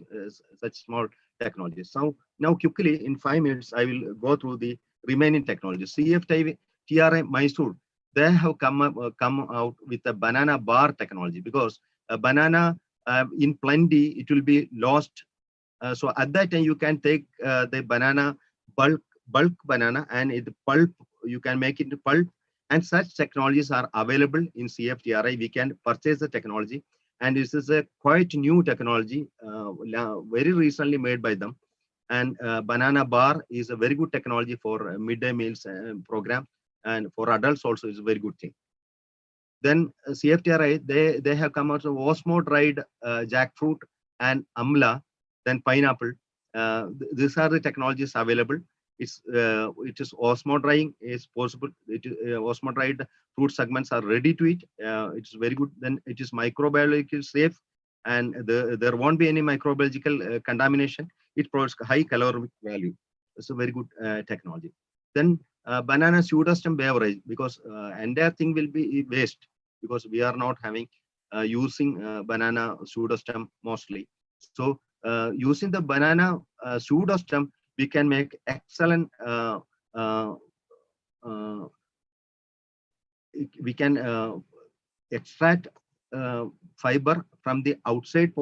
small technologies. So now quickly in 5 minutes, I will go through the remaining technologies. CFTRA Mysore, they have come out with a banana bar technology, because a banana in plenty, it will be lost. So at that time, you can take the banana bulk banana, and it pulp, you can make it pulp, and such technologies are available in CFTRI. We can purchase the technology, and this is a quite new technology, very recently made by them. And banana bar is a very good technology for midday meals program, and for adults also is a very good thing. Then CFTRI, they have come out of osmo dried jackfruit and amla, then pineapple. These are the technologies available. It is osmo drying is possible. Osmo dried fruit segments are ready to eat. It's very good. Then it is microbiologically safe, and there won't be any microbiological contamination. It provides high caloric value. It's a very good technology. Then banana pseudostem beverage, because entire thing will be waste, because we are not having using banana pseudostem mostly. So using the banana pseudo stem, we can make excellent. Uh, we can extract fiber from the outside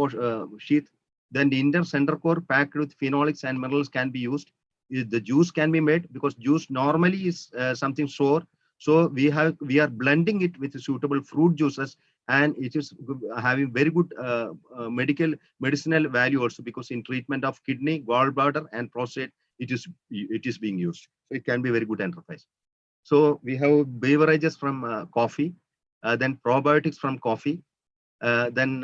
sheath. Then the inner center core packed with phenolics and minerals can be used. The juice can be made because juice normally is something sour. So we are blending it with suitable fruit juices, and it is having very good medicinal value also, because in treatment of kidney, gallbladder, and prostate, it is being used. So it can be very good enterprise. So we have beverages from coffee, then probiotics from coffee, then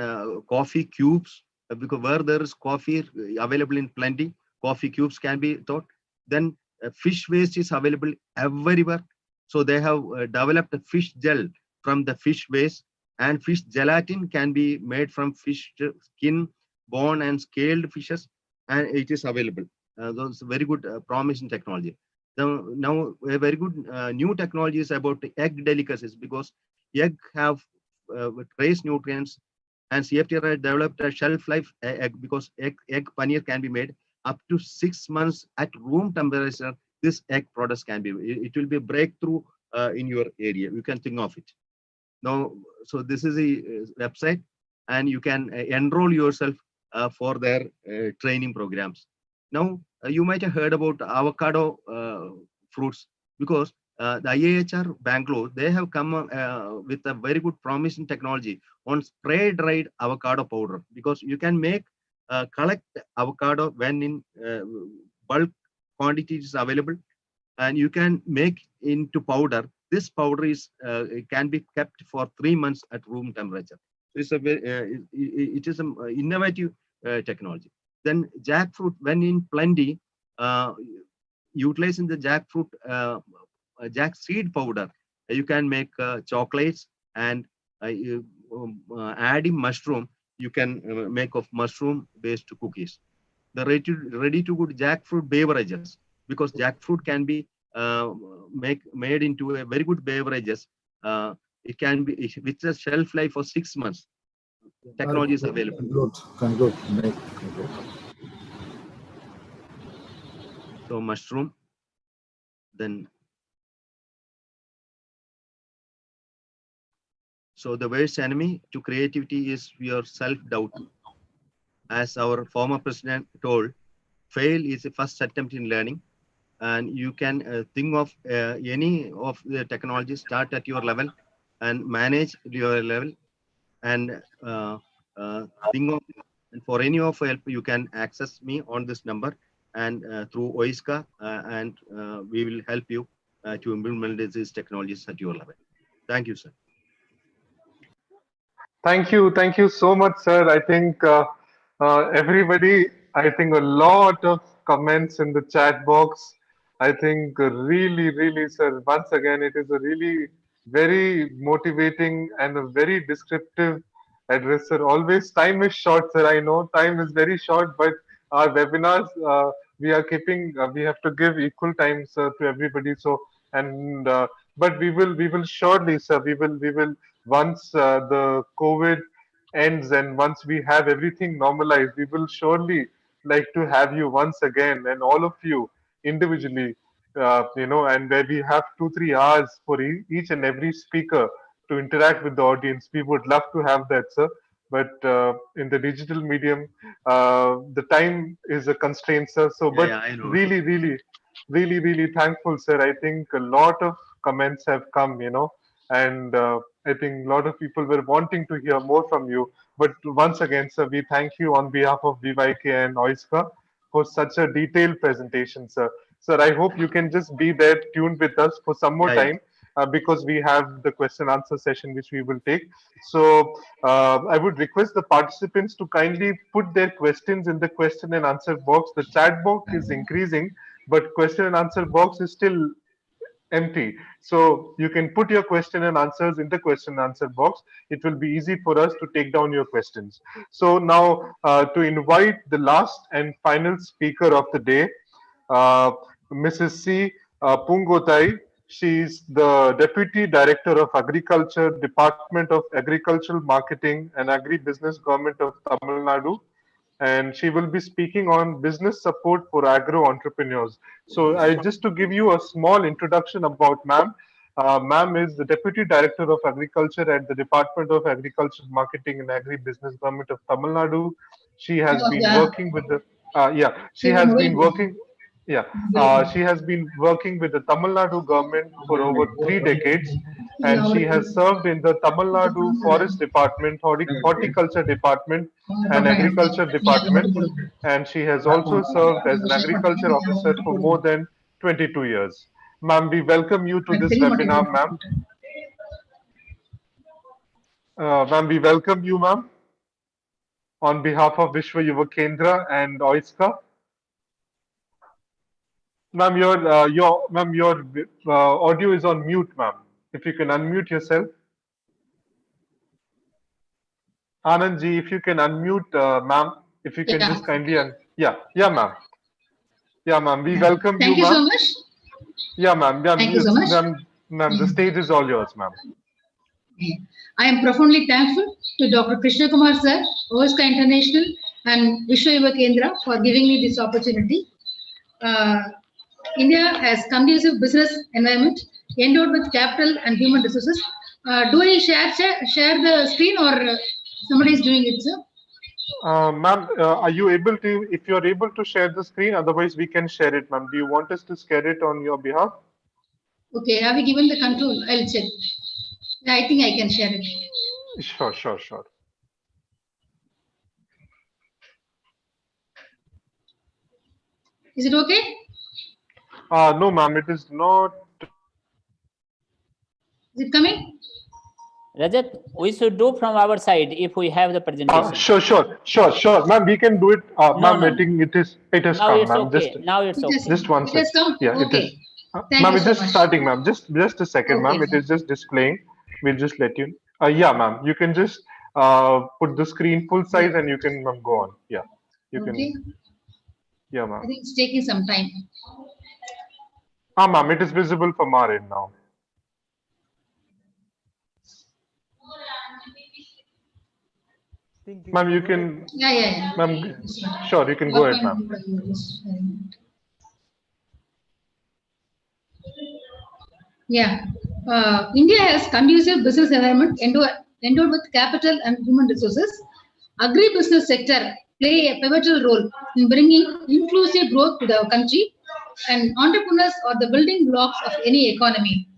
coffee cubes, because where there is coffee available in plenty, coffee cubes can be thought. Then fish waste is available everywhere. So they have developed a fish gel from the fish waste, and fish gelatin can be made from fish skin, bone, and scaled fishes, and it is available. Those very good promising technology. Now a very good new technology is about the egg delicacies, because egg have trace nutrients, and CFTR developed a shelf life egg, because egg paneer can be made up to 6 months at room temperature. This egg products can be, it will be a breakthrough in your area. You can think of it. Now, so this is a website, and you can enroll yourself for their training programs. Now, you might have heard about avocado fruits, because the IAHR Bangalore, they have come with a very good promising technology on spray dried avocado powder, because you can make collect avocado when in bulk quantities available, and you can make into powder. This powder is it can be kept for 3 months at room temperature. So it's a very, it is an innovative technology. Then jackfruit, when in plenty, utilizing the jackfruit jack seed powder, you can make chocolates, and adding mushroom, you can make of mushroom based cookies. The ready to good jackfruit beverages, because jackfruit can be made into a very good beverages. It can be with a shelf life for 6 months. Technology is available. Conclude. So mushroom, then so the worst enemy to creativity is your self-doubt. As our former president told, fail is the first attempt in learning. And you can think of any of the technologies, start at your level and manage your level, and think of, and for any of help, you can access me on this number, and through OISCA, and we will help you to implement these technologies at your level. Thank you, sir. Thank you so much, sir. I think everybody, I think a lot of comments in the chat box. I think really, sir, once again, it is a really very motivating and a very descriptive address, sir. Always time is short, sir. I know time is very short, but our webinars, we are keeping, we have to give equal time, sir, to everybody. So, and, but we will surely, sir, we will once the COVID ends and once we have everything normalized, we will surely like to have you once again, and all of you individually, and where we have 2 3 hours for each and every speaker to interact with the audience. We would love to have that, sir. But in the digital medium, the time is a constraint, sir. So, Yeah, but yeah, I know. really thankful, sir. I think a lot of comments have come, and I think a lot of people were wanting to hear more from you. But once again, sir, we thank you on behalf of VYK and OISCA for such a detailed presentation, sir. Sir, I hope you can just be there tuned with us for some more Yeah, yeah. time, because we have the question answer session which we will take. So I would request the participants to kindly put their questions in the question and answer box. The chat box is increasing, but question and answer box is still empty. So you can put your question and answers in the question and answer box. It will be easy for us to take down your questions. So now to invite the last and final speaker of the day, uh, Mrs. C. Pungotai. She is the Deputy Director of Agriculture, Department of Agricultural Marketing and Agribusiness, Government of Tamil Nadu. and she will be speaking on business support for agro entrepreneurs. So, just to give you a small introduction about ma'am. Ma'am is the Deputy Director of Agriculture at the Department of Agriculture, Marketing and Agribusiness, Government of Tamil Nadu. She has Oh, been yeah. working with the she has been working yeah, she has been working with the Tamil Nadu government for over 3 decades, and she has served in the Tamil Nadu Forest Department, Horticulture Department, and Agriculture Department, and she has also served as an agriculture officer for more than 22 years. Ma'am, we welcome you to this webinar, ma'am. Ma'am, we welcome you, ma'am, on behalf of Vishwa Yuva Kendra and OISCA. Ma'am, your audio is on mute, ma'am. If you can unmute yourself. Anand ji, if you can unmute, ma'am, if you can Yeah. just kindly yeah, ma'am. Yeah, ma'am. We Yeah. welcome you, Thank you so ma'am. much. Yeah, ma'am. Yeah, Thank you so much. ma'am, the stage is all yours, ma'am. I am profoundly thankful to Dr. Krishna Kumar sir, OSCA International, and Vishwa Yuva Kendra for giving me this opportunity. India has conducive business environment endowed with capital and human resources. Do I share the screen, or somebody is doing it, sir? Ma'am, are you able to, if you're able to share the screen, otherwise we can share it, ma'am. Do you want us to share it on your behalf? Okay, have you given the control? I'll check. Yeah, I think I can share it. Sure, sure, sure. Is it okay? No, ma'am, it is not. Is it coming? Rajat, we should do from our side if we have the presentation. Sure. Ma'am, we can do it. Ma'am, I think it has Now come, it's ma'am. okay. Now it's okay. Just one It second. has come? Yeah, it Okay. is. Thank Ma'am, you it's so just much. starting, ma'am. Just a second, ma'am. Okay. It is just displaying. We'll just let you. Yeah, ma'am. You can just put the screen full size and you can, ma'am, go on. Yeah, you Okay. can. Yeah, I ma'am. think it's taking some time. Ma'am, it is visible from our end now. Ma'am, you can. Yeah. Ma'am, sure, you can go ahead, ma'am. Yeah. India has conducive business environment endowed with capital and human resources. Agri-business sector play a pivotal role in bringing inclusive growth to the country, and entrepreneurs are the building blocks of any economy.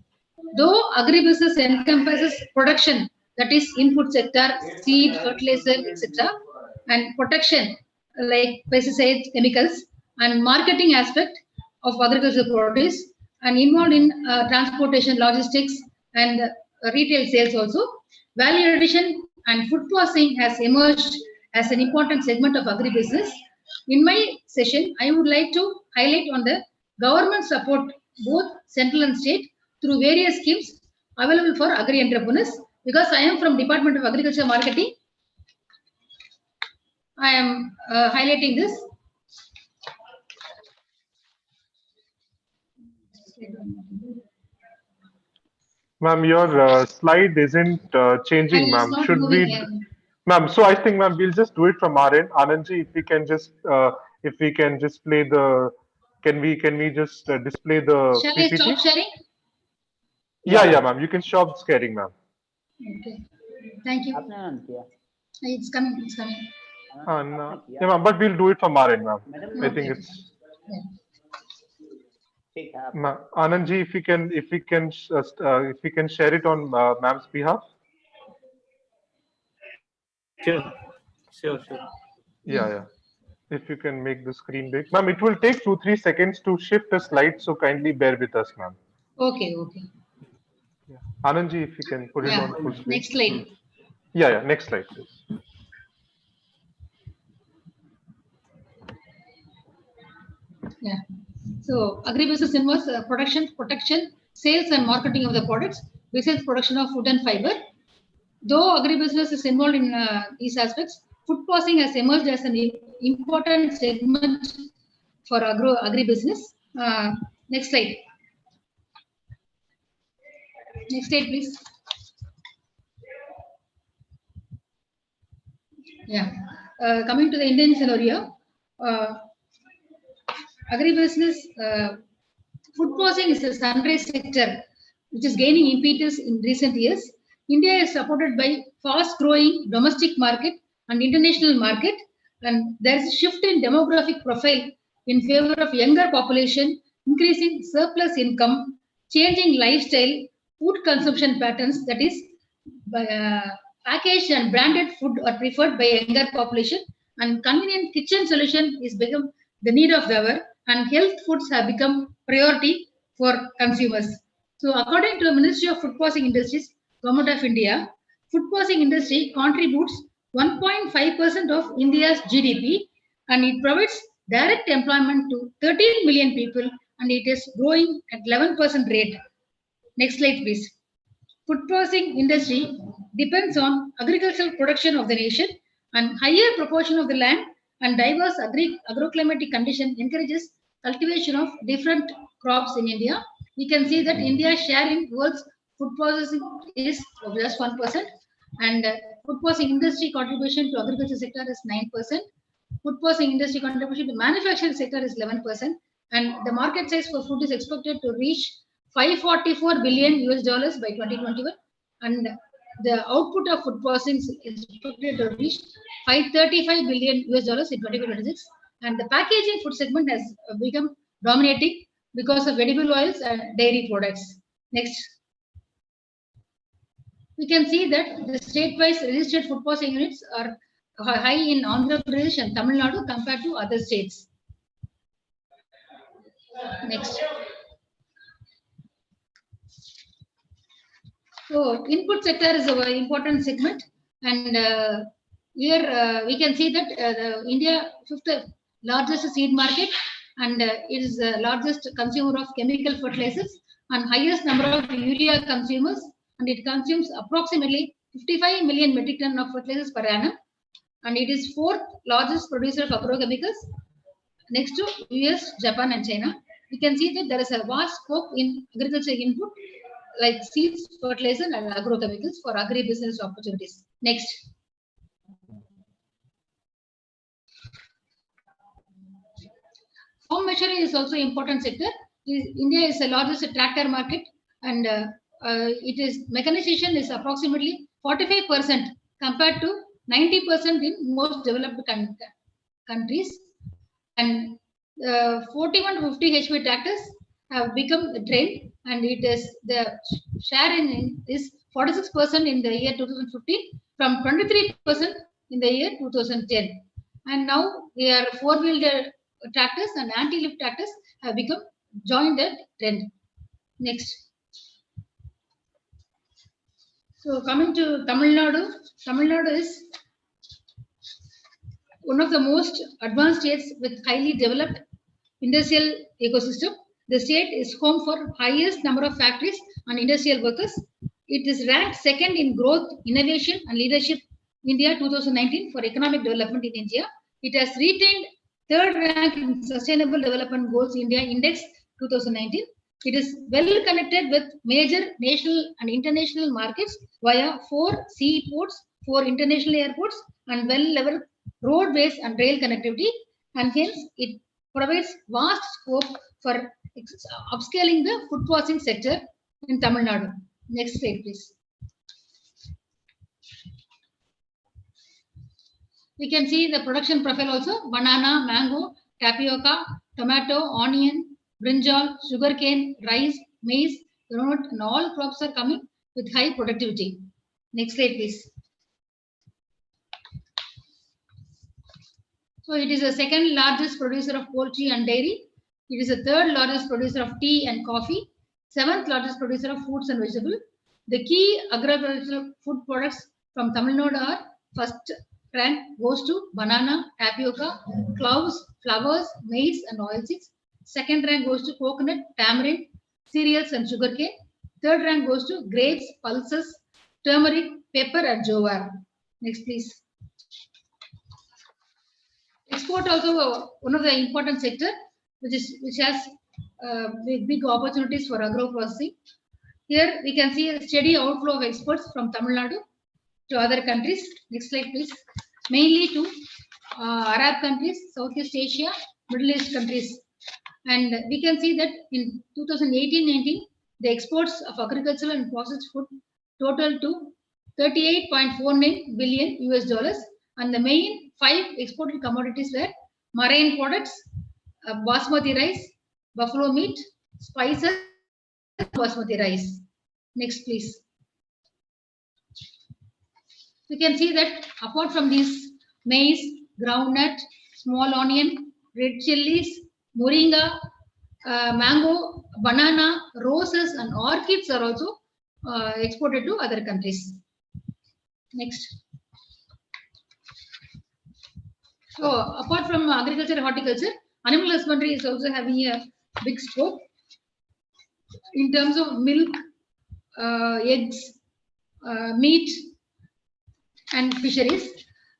Though agribusiness encompasses production, that is input sector, seed, fertilizer, etc., and protection like pesticides, chemicals, and marketing aspect of agricultural produce, and involved in transportation, logistics, and retail sales also. Value addition and food processing has emerged as an important segment of agribusiness. In my session, I would like to highlight on the government support, both central and state, through various schemes available for agri entrepreneurs. Because I am from Department of Agriculture Marketing, I am highlighting this. Ma'am, your slide isn't changing, And it's ma'am. not Should moving. we, ma'am? So I think, ma'am, we'll just do it from our end. Anandji, if we can just play the, can we just display the Shall I PPT? stop sharing? Yeah, ma'am. You can stop sharing, ma'am. Okay. Thank you. आपने आनंद किया? It's coming. It's coming. No, yeah, ma'am. But we'll do it from our end, ma'am. I think Okay. it's. Yeah. ठीक है आप Ma'am, Anandji, if we can share it on ma'am's behalf. Sure. Yeah. If you can make the screen big, ma'am. It will take 2-3 seconds to shift the slide, so kindly bear with us, ma'am. Okay. Anandji, if you can put it Yeah. on full screen. Next slide. Yeah. Next slide, please. Yeah. So agribusiness involves production, protection, sales, and marketing of the products, besides production of food and fiber. Though agribusiness is involved in these aspects, food processing has emerged as an important segment for agribusiness. Next slide. Next slide, please. Yeah. coming to the Indian scenario, agribusiness, food processing is a sunrise sector which is gaining impetus in recent years. India is supported by fast-growing domestic market and international market, and there is a shift in demographic profile in favor of younger population, increasing surplus income, changing lifestyle, food consumption patterns. That is, packaged and branded food are preferred by younger population, and convenient kitchen solution is become the need of the hour, and health foods have become priority for consumers. So, according to the Ministry of Food Processing Industries, Government of India, food processing industry contributes 1.5% of India's GDP, and it provides direct employment to 13 million people, and it is growing at 11% rate. Next slide, please. Food processing industry depends on agricultural production of the nation, and higher proportion of the land and diverse agroclimatic condition encourages cultivation of different crops in India. We can see that India's share in world's food processing is just 1%, and food processing industry contribution to agriculture sector is 9%. Food processing industry contribution to manufacturing sector is 11%, and the market size for food is expected to reach $544 billion US by 2021, and the output of food processing is expected to reach $535 billion US in 2026, and the packaging food segment has become dominating because of edible oils and dairy products. Next. We can see that the state-wise registered food processing units are high in Andhra Pradesh and Tamil Nadu compared to other states. Next. So, input sector is a very important segment, and here we can see that India fifth largest seed market, and it is the largest consumer of chemical fertilizers and highest number of urea consumers, and it consumes approximately 55 million metric ton of fertilizers per annum, and it is fourth largest producer of agrochemicals next to US, Japan and China. We can see that there is a vast scope in agriculture input like seeds, fertilizer and agrochemicals for agri-business opportunities. Next. Farm machinery is also an important sector. India is the largest tractor market, and mechanization is approximately 45% compared to 90% in most developed countries, and 41 to 50 HP tractors have become a trend, and it is the share in is 46% in the year 2015 from 23% in the year 2010, and now we are four-wheeled tractors and anti-lift tractors have become joined the trend. Next. So coming to Tamil Nadu is one of the most advanced states with highly developed industrial ecosystem. The state is home for highest number of factories and industrial workers. It is ranked second in growth, innovation and leadership India 2019 for economic development in India. It has retained third rank in Sustainable Development Goals India Index 2019. It is well connected with major national and international markets via 4 seaports, 4 international airports, and well-leveled roadways and rail connectivity, and hence it provides vast scope for upscaling the food processing sector in Tamil Nadu. Next slide, please. We can see the production profile also: banana, mango, tapioca, tomato, onion, brinjal, sugarcane, rice, maize, groundnut, and all crops are coming with high productivity. Next slide, please. So it is the second largest producer of poultry and dairy. It is the third largest producer of tea and coffee, seventh largest producer of fruits and vegetables. The key agricultural food products from Tamil Nadu are: first rank goes to banana, tapioca, cloves, flowers, maize and oilseeds. Second rank goes to coconut, tamarind, cereals and sugarcane. Third rank goes to grapes, pulses, turmeric, pepper and jowar. Next, please. Export also one of the important sector which has big opportunities for agro processing. Here we can see a steady outflow of exports from Tamil Nadu to other countries. Next slide, please. Mainly to Arab countries, Southeast Asia, Middle East countries. And we can see that in 2018-19, the exports of agricultural and processed food total to 38.49 billion US dollars. And the main 5 exported commodities were marine products, basmati rice, buffalo meat, spices, basmati rice. Next, please. We can see that apart from these maize, groundnut, small onion, red chilies, moringa, mango, banana, roses, and orchids are also exported to other countries. Next. So, apart from agriculture and horticulture, animal husbandry is also having a big scope in terms of milk, eggs, meat, and fisheries.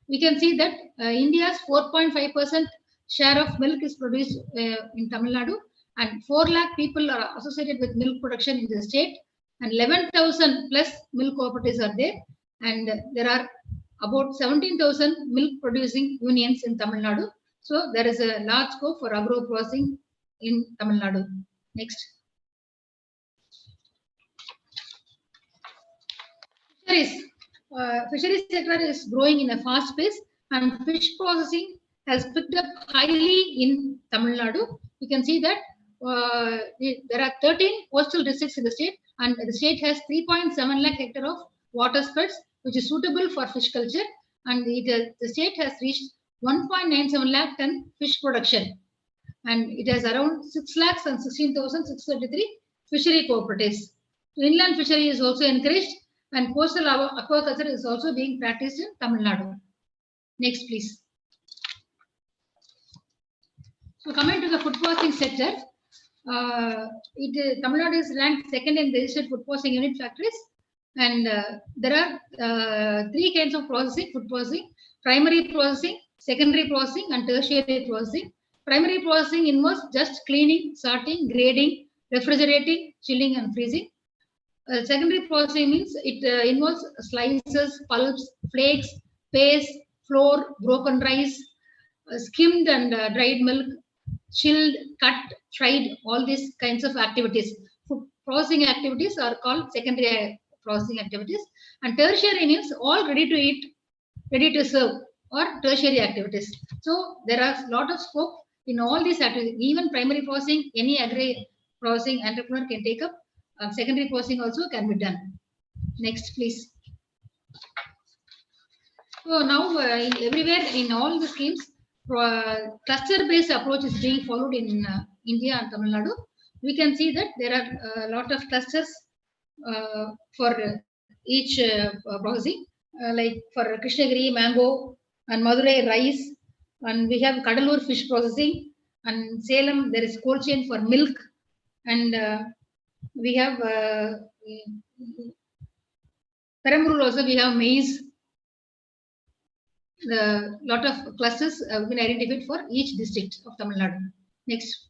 We can see that India's 4.5% share of milk is produced in Tamil Nadu, and 4 lakh people are associated with milk production in the state, and 11,000 plus milk cooperatives are there, and there are about 17,000 milk producing unions in Tamil Nadu. So there is a large scope for agro processing in Tamil Nadu. Next. Fisheries. Fisheries sector is growing in a fast pace, and fish processing has picked up highly in Tamil Nadu. You can see that there are 13 coastal districts in the state, and the state has 3.7 lakh hectare of water spreads, which is suitable for fish culture, and the state has reached 1.97 lakh ton fish production, and it has around 6 lakhs and 16,633 fishery cooperatives. Inland fishery is also encouraged, and coastal aquaculture is also being practiced in Tamil Nadu. Next, please. So, coming to the food processing sector, Tamil Nadu is ranked second in registered food processing unit factories, and there are 3 kinds of processing: food processing, primary processing, secondary processing, and tertiary processing. Primary processing involves just cleaning, sorting, grading, refrigerating, chilling, and freezing. Secondary processing means it involves slices, pulps, flakes, paste, flour, broken rice, skimmed and dried milk, chilled, cut, fried, all these kinds of activities. Food processing activities are called secondary processing activities, and tertiary means all ready to eat, ready to serve, or tertiary activities. So there are a lot of scope in all these activities. Even primary processing, any agri processing entrepreneur can take up. Secondary processing also can be done. Next, please. So now everywhere in all the schemes, cluster-based approach is being followed in India and Tamil Nadu. We can see that there are a lot of clusters for each processing, like for Krishnagiri, mango, and Madurai rice, and we have Kadalur fish processing, and Salem there is cold chain for milk, and we have Perambalur also we have maize. The lot of clusters have been identified for each district of Tamil Nadu. Next.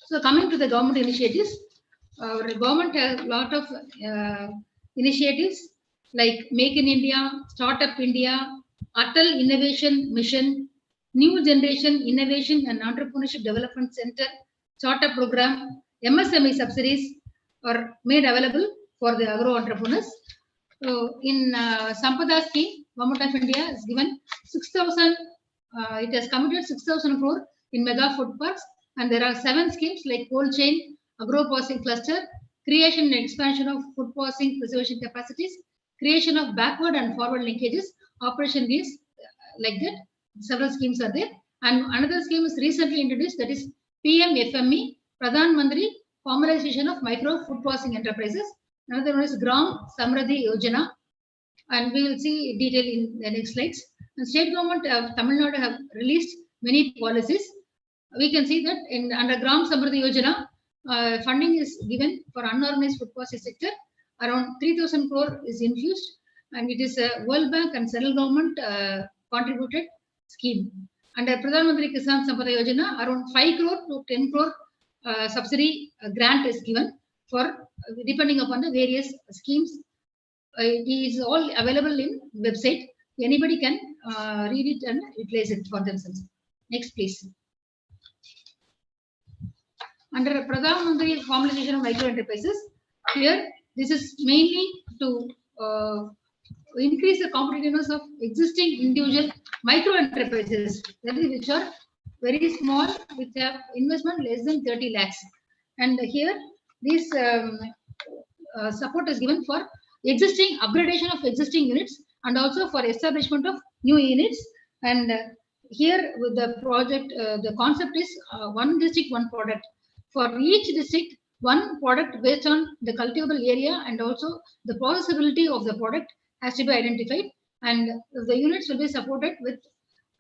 So coming to the government initiatives, our government has a lot of initiatives like Make in India, Startup India, Atal Innovation Mission, New Generation Innovation and Entrepreneurship Development Center, Startup Program, MSME subsidies are made available for the agro entrepreneurs. So in Sampada scheme, Government of India has given 6,000, it has committed 6,000 crore in mega food parks, and there are 7 schemes like cold chain, agro processing cluster, creation and expansion of food processing preservation capacities, creation of backward and forward linkages, operation wheels, like that. Several schemes are there. And another scheme is recently introduced, that is PMFME, Pradhan Mantri, formalization of micro food processing enterprises. Another one is Gram Samriddhi Yojana, and we will see detail in the next slides. The state government of Tamil Nadu have released many policies. We can see that in under Gram Samriddhi Yojana, funding is given for unorganized food processing sector. Around 3,000 crore is infused, and it is a World Bank and central government contributed scheme. Under Pradhan Mantri Kisan Sampada Yojana, around 5 crore to 10 crore subsidy grant is given for depending upon the various schemes. It is all available in website. Anybody can read it and utilize it for themselves. Next, please. Under Pradhan Mantri formalization of micro enterprises, here this is mainly to increase the competitiveness of existing individual micro enterprises, which are very small, which have investment less than 30 lakhs. And here, this support is given for existing upgradation of existing units and also for establishment of new units. And here with the project, the concept is one district, one product. For each district, one product based on the cultivable area and also the processability of the product has to be identified. And the units will be supported with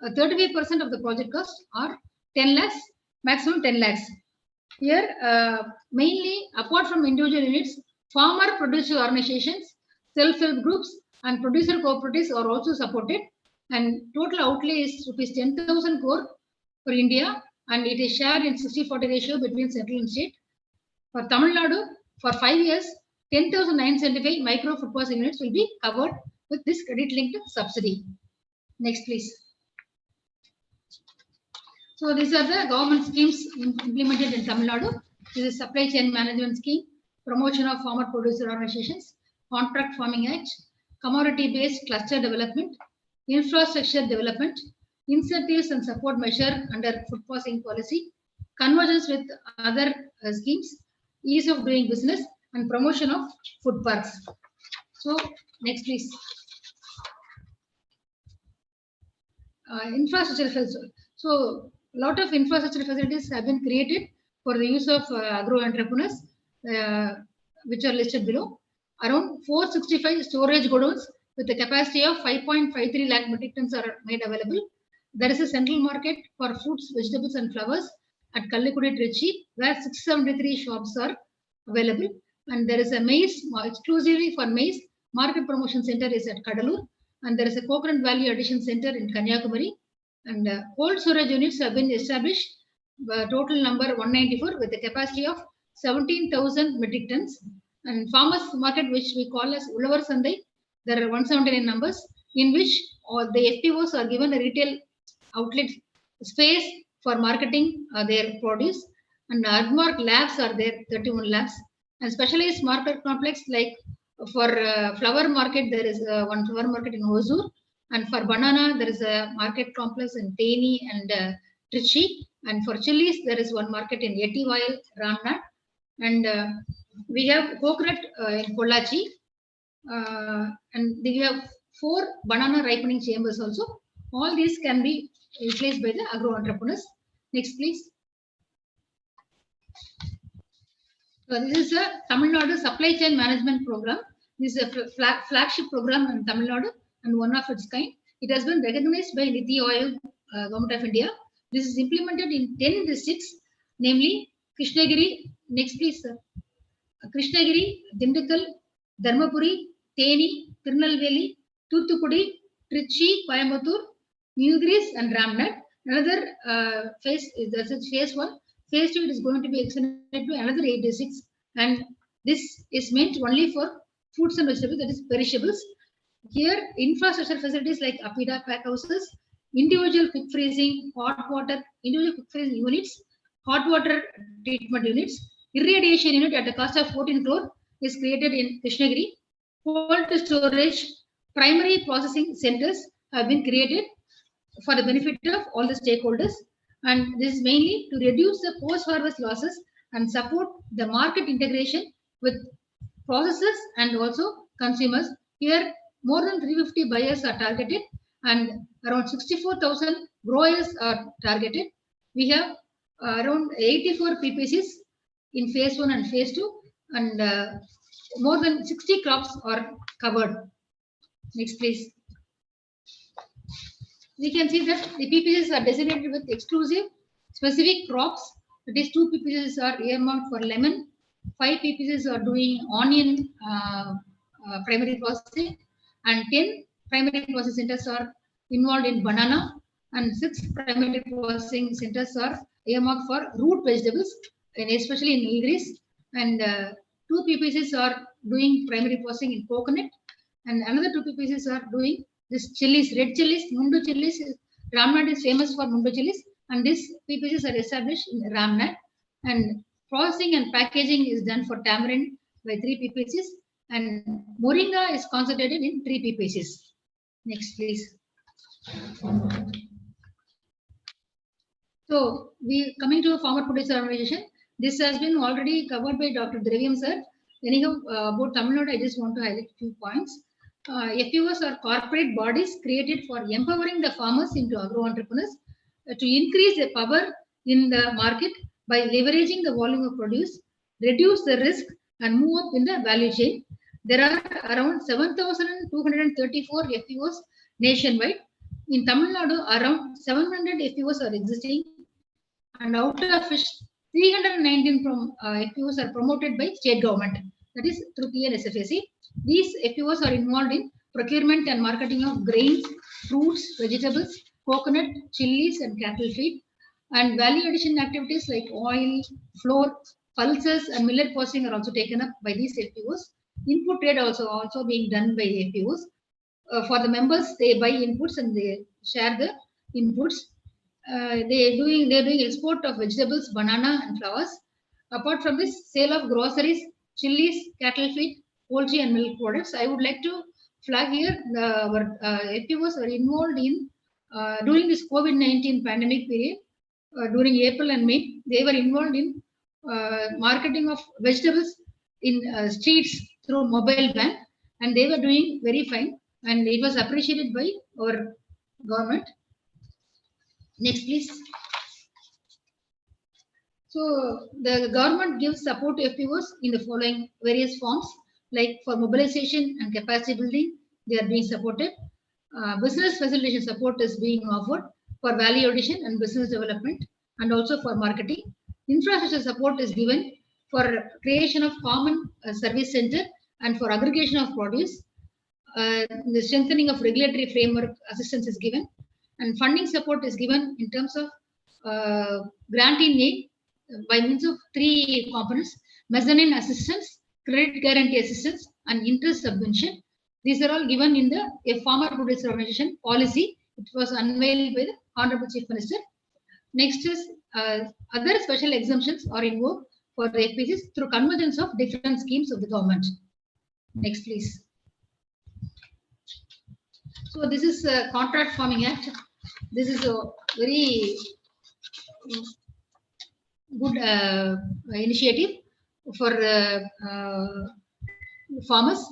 35% of the project cost or 10 lakhs, maximum 10 lakhs. Here, mainly apart from individual units, farmer producer organizations, self-help groups, and producer cooperatives are also supported. And total outlay is rupees 10,000 crore for India, and it is shared in 60-40 ratio between central and state. For Tamil Nadu, for 5 years, 10,975 micro food processing units will be covered with this credit-linked subsidy. Next, please. So these are the government schemes implemented in Tamil Nadu. This is Supply Chain Management Scheme, Promotion of Farmer Producer Organizations, Contract Farming Act, Commodity-Based Cluster Development, Infrastructure Development, Incentives and Support Measure under Food Processing Policy, Convergence with other schemes, Ease of Doing Business, and Promotion of Food Parks. So next, please. Infrastructure. So a lot of infrastructure facilities have been created for the use of agro entrepreneurs, which are listed below. Around 465 storage godowns with a capacity of 5.53 lakh metric tons are made available. There is a central market for fruits, vegetables, and flowers at Kallikudi, Trichy, where 673 shops are available. And there is a maize, exclusively for maize, market promotion center is at Kadalur. And there is a coconut value addition center in Kanyakumari. And cold storage units have been established, total number 194 with a capacity of 17,000 metric tons. And farmers market, which we call as Ulavar Sandai, there are 179 numbers, in which all the FPOs are given a retail outlet space for marketing their produce. And Agmark labs are there, 31 labs. And specialized market complex, like for flower market, there is one flower market in Hosur. And for banana, there is a market complex in Teni and Trichy. And for chilies, there is one market in Yetivail, Ramnad. And we have coconut in Pollachi. And we have 4 banana ripening chambers also. All these can be utilized by the agro entrepreneurs. Next, please. So this is a Tamil Nadu Supply Chain Management Program. This is a flagship program in Tamil Nadu and one of its kind. It has been recognized by Niti Aayog, Government of India. This is implemented in 10 districts, namely Krishnagiri. Next, please, sir. Krishnagiri, Dindigul, Dharmapuri, Teni, Tirunelveli, Thoothukudi, Trichy, Coimbatore, Nilgiris, and Ramnad. Another phase is phase 1. Phase 2 is going to be extended to another 8 districts, and this is meant only for fruits and vegetables, that is perishables. Here, infrastructure facilities like Apida pack houses, individual quick freezing, hot water, individual quick freezing units, hot water treatment units, irradiation unit at the cost of 14 crore is created in Krishnagiri. Cold storage, primary processing centers have been created for the benefit of all the stakeholders. And this is mainly to reduce the post-harvest losses and support the market integration with processors and also consumers. Here, more than 350 buyers are targeted and around 64,000 growers are targeted. We have around 84 PPCs in phase 1 and phase 2, and more than 60 crops are covered. Next, please. We can see that the PPCs are designated with exclusive specific crops. That is, 2 PPCs are earmarked for lemon, 5 PPCs are doing onion primary processing, and 10 primary processing centers are involved in banana, and 6 primary processing centers are earmarked for root vegetables, and especially in Nilgiris, and 2 PPCs are doing primary processing in coconut, and another 2 PPCs are doing This chilies, red chilies, Mundu chilies. Ramnad is famous for Mundu chilies, and these PPCs are established in Ramnad. And processing and packaging is done for tamarind by 3 PPCs, and moringa is concentrated in 3 PPCs. Next, please. So, we coming to a farmer producer organization. This has been already covered by Dr. Dravyam sir. Anyhow, about Tamil Nadu, I just want to highlight a few points. FPOs are corporate bodies created for empowering the farmers into agro entrepreneurs to increase their power in the market by leveraging the volume of produce, reduce the risk, and move up in the value chain. There are around 7,234 FPOs nationwide. In Tamil Nadu, around 700 FPOs are existing, and out of which 319 from FPOs are promoted by state government, that is through PNSFAC. These FPOs are involved in procurement and marketing of grains, fruits, vegetables, coconut, chilies, and cattle feed, and value addition activities like oil, flour, pulses, and millet processing are also taken up by these FPOs. Input trade also being done by FPOs. For the members, they buy inputs and they share the inputs. They're doing export of vegetables, banana, and flowers. Apart from this, sale of groceries, chilies, cattle feed, poultry, and milk products. I would like to flag here our FPOs are involved in during this COVID-19 pandemic period. During April and May, they were involved in marketing of vegetables in streets through mobile van, and they were doing very fine, and it was appreciated by our government. Next, please. So the government gives support to FPOs in the following various forms, like for mobilization and capacity building, they are being supported. Business facilitation support is being offered for value addition and business development, and also for marketing. Infrastructure support is given for creation of common service center and for aggregation of produce. The strengthening of regulatory framework assistance is given, and funding support is given in terms of grant in aid by means of 3 components: mezzanine assistance, credit guarantee assistance, and interest subvention. These are all given in the farmer producer organization policy. It was unveiled by the Honorable Chief Minister. Next is other special exemptions are invoked for the FPCs through convergence of different schemes of the government. Next, please. So this is a Contract Farming Act. This is a very good initiative for farmers,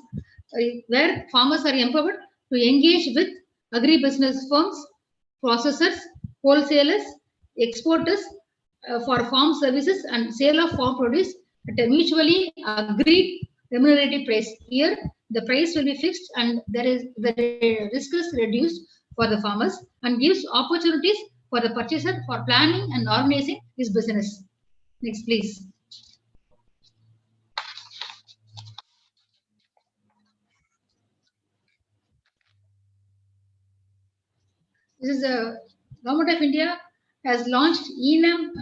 where farmers are empowered to engage with agri-business firms, processors, wholesalers, exporters for farm services and sale of farm produce at a mutually agreed remunerative price. Here, the price will be fixed, and the risk is reduced for the farmers and gives opportunities for the purchaser for planning and organizing his business. Next, please. This is the Government of India has launched ENAM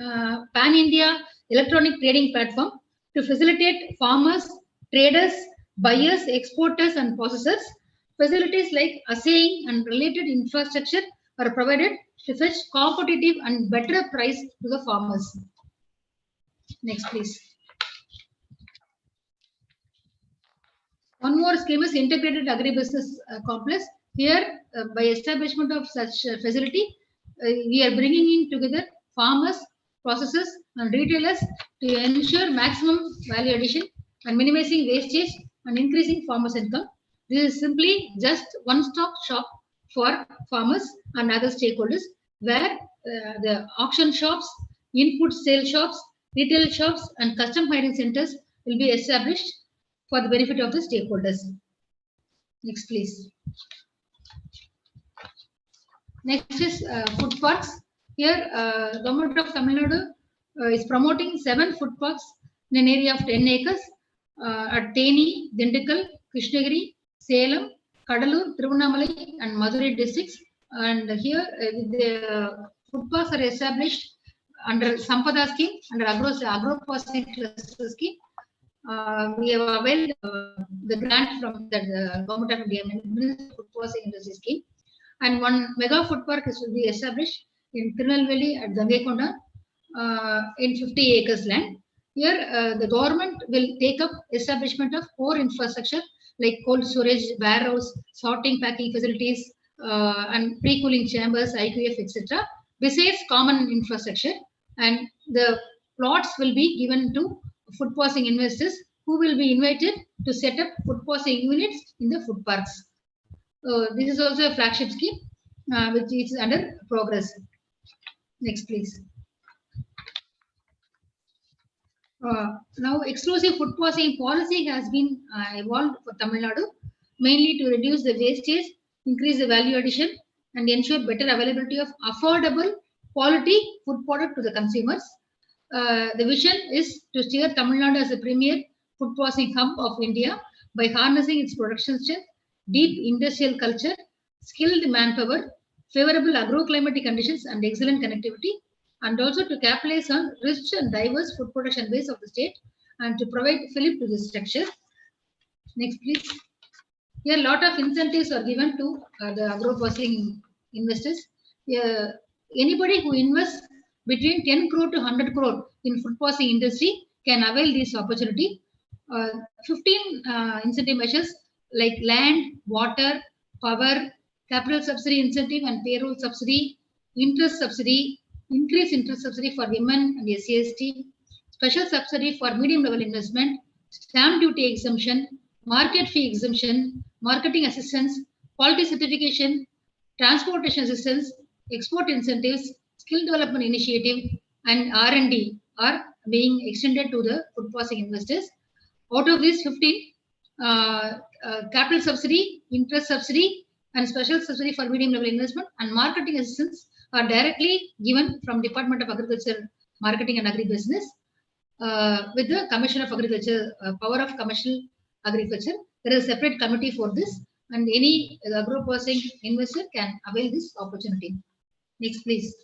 Pan-India Electronic Trading Platform to facilitate farmers, traders, buyers, exporters, and processors. Facilities like assaying and related infrastructure are provided to fetch competitive and better price to the farmers. Next, please. One more scheme is Integrated Agribusiness Complex. Here, by establishment of such facility, we are bringing in together farmers, processors, and retailers to ensure maximum value addition and minimizing wastage and increasing farmers' income. This is simply just one-stop shop for farmers and other stakeholders, where the auction shops, input sale shops, retail shops, and custom hiring centers will be established for the benefit of the stakeholders. Next, please. Next is food parks. Here, Government of Tamil Nadu is promoting 7 food parks in an area of 10 acres at Theni, Dindigul, Krishnagiri, Salem, Kadalur, Tiruvannamalai, and Madurai districts. And here, the food parks are established under Sampada scheme, under Agro processing cluster scheme. we have availed the grant from the Government of India Ministry of Food Processing Industry Scheme, and one mega food park will be established in Tirunelveli at Gangekonda in 50 acres land. Here, the government will take up establishment of core infrastructure like cold storage, warehouse, sorting, packing facilities, and pre-cooling chambers, IQF, etc. Besides common infrastructure, and the plots will be given to food processing investors who will be invited to set up food processing units in the food parks. This is also a flagship scheme which is under progress. Next, please. Now, exclusive food processing policy has been evolved for Tamil Nadu, mainly to reduce the wastage, increase the value addition, and ensure better availability of affordable quality food product to the consumers. The vision is to steer Tamil Nadu as a premier food processing hub of India by harnessing its production strength, deep industrial culture, skilled manpower, favorable agroclimatic conditions, and excellent connectivity, and also to capitalize on rich and diverse food production base of the state and to provide fillip to the structure. Next, please. Here, a lot of incentives are given to the agro-processing investors. Anybody who invests between 10 crore to 100 crore in food processing industry can avail this opportunity. 15 incentive measures like land, water, power, capital subsidy incentive and payroll subsidy, interest subsidy, increased interest subsidy for women and SC/ST, special subsidy for medium level investment, stamp duty exemption, market fee exemption, marketing assistance, quality certification, transportation assistance, export incentives, skill development initiative, and R&D are being extended to the food processing investors. Out of these 15, capital subsidy, interest subsidy, and special subsidy for medium level investment and marketing assistance are directly given from Department of Agriculture, Marketing and Agribusiness with the Commission of Agriculture, Power of Commercial Agriculture. There is a separate committee for this, and any agro-processing investor can avail this opportunity. Next, please.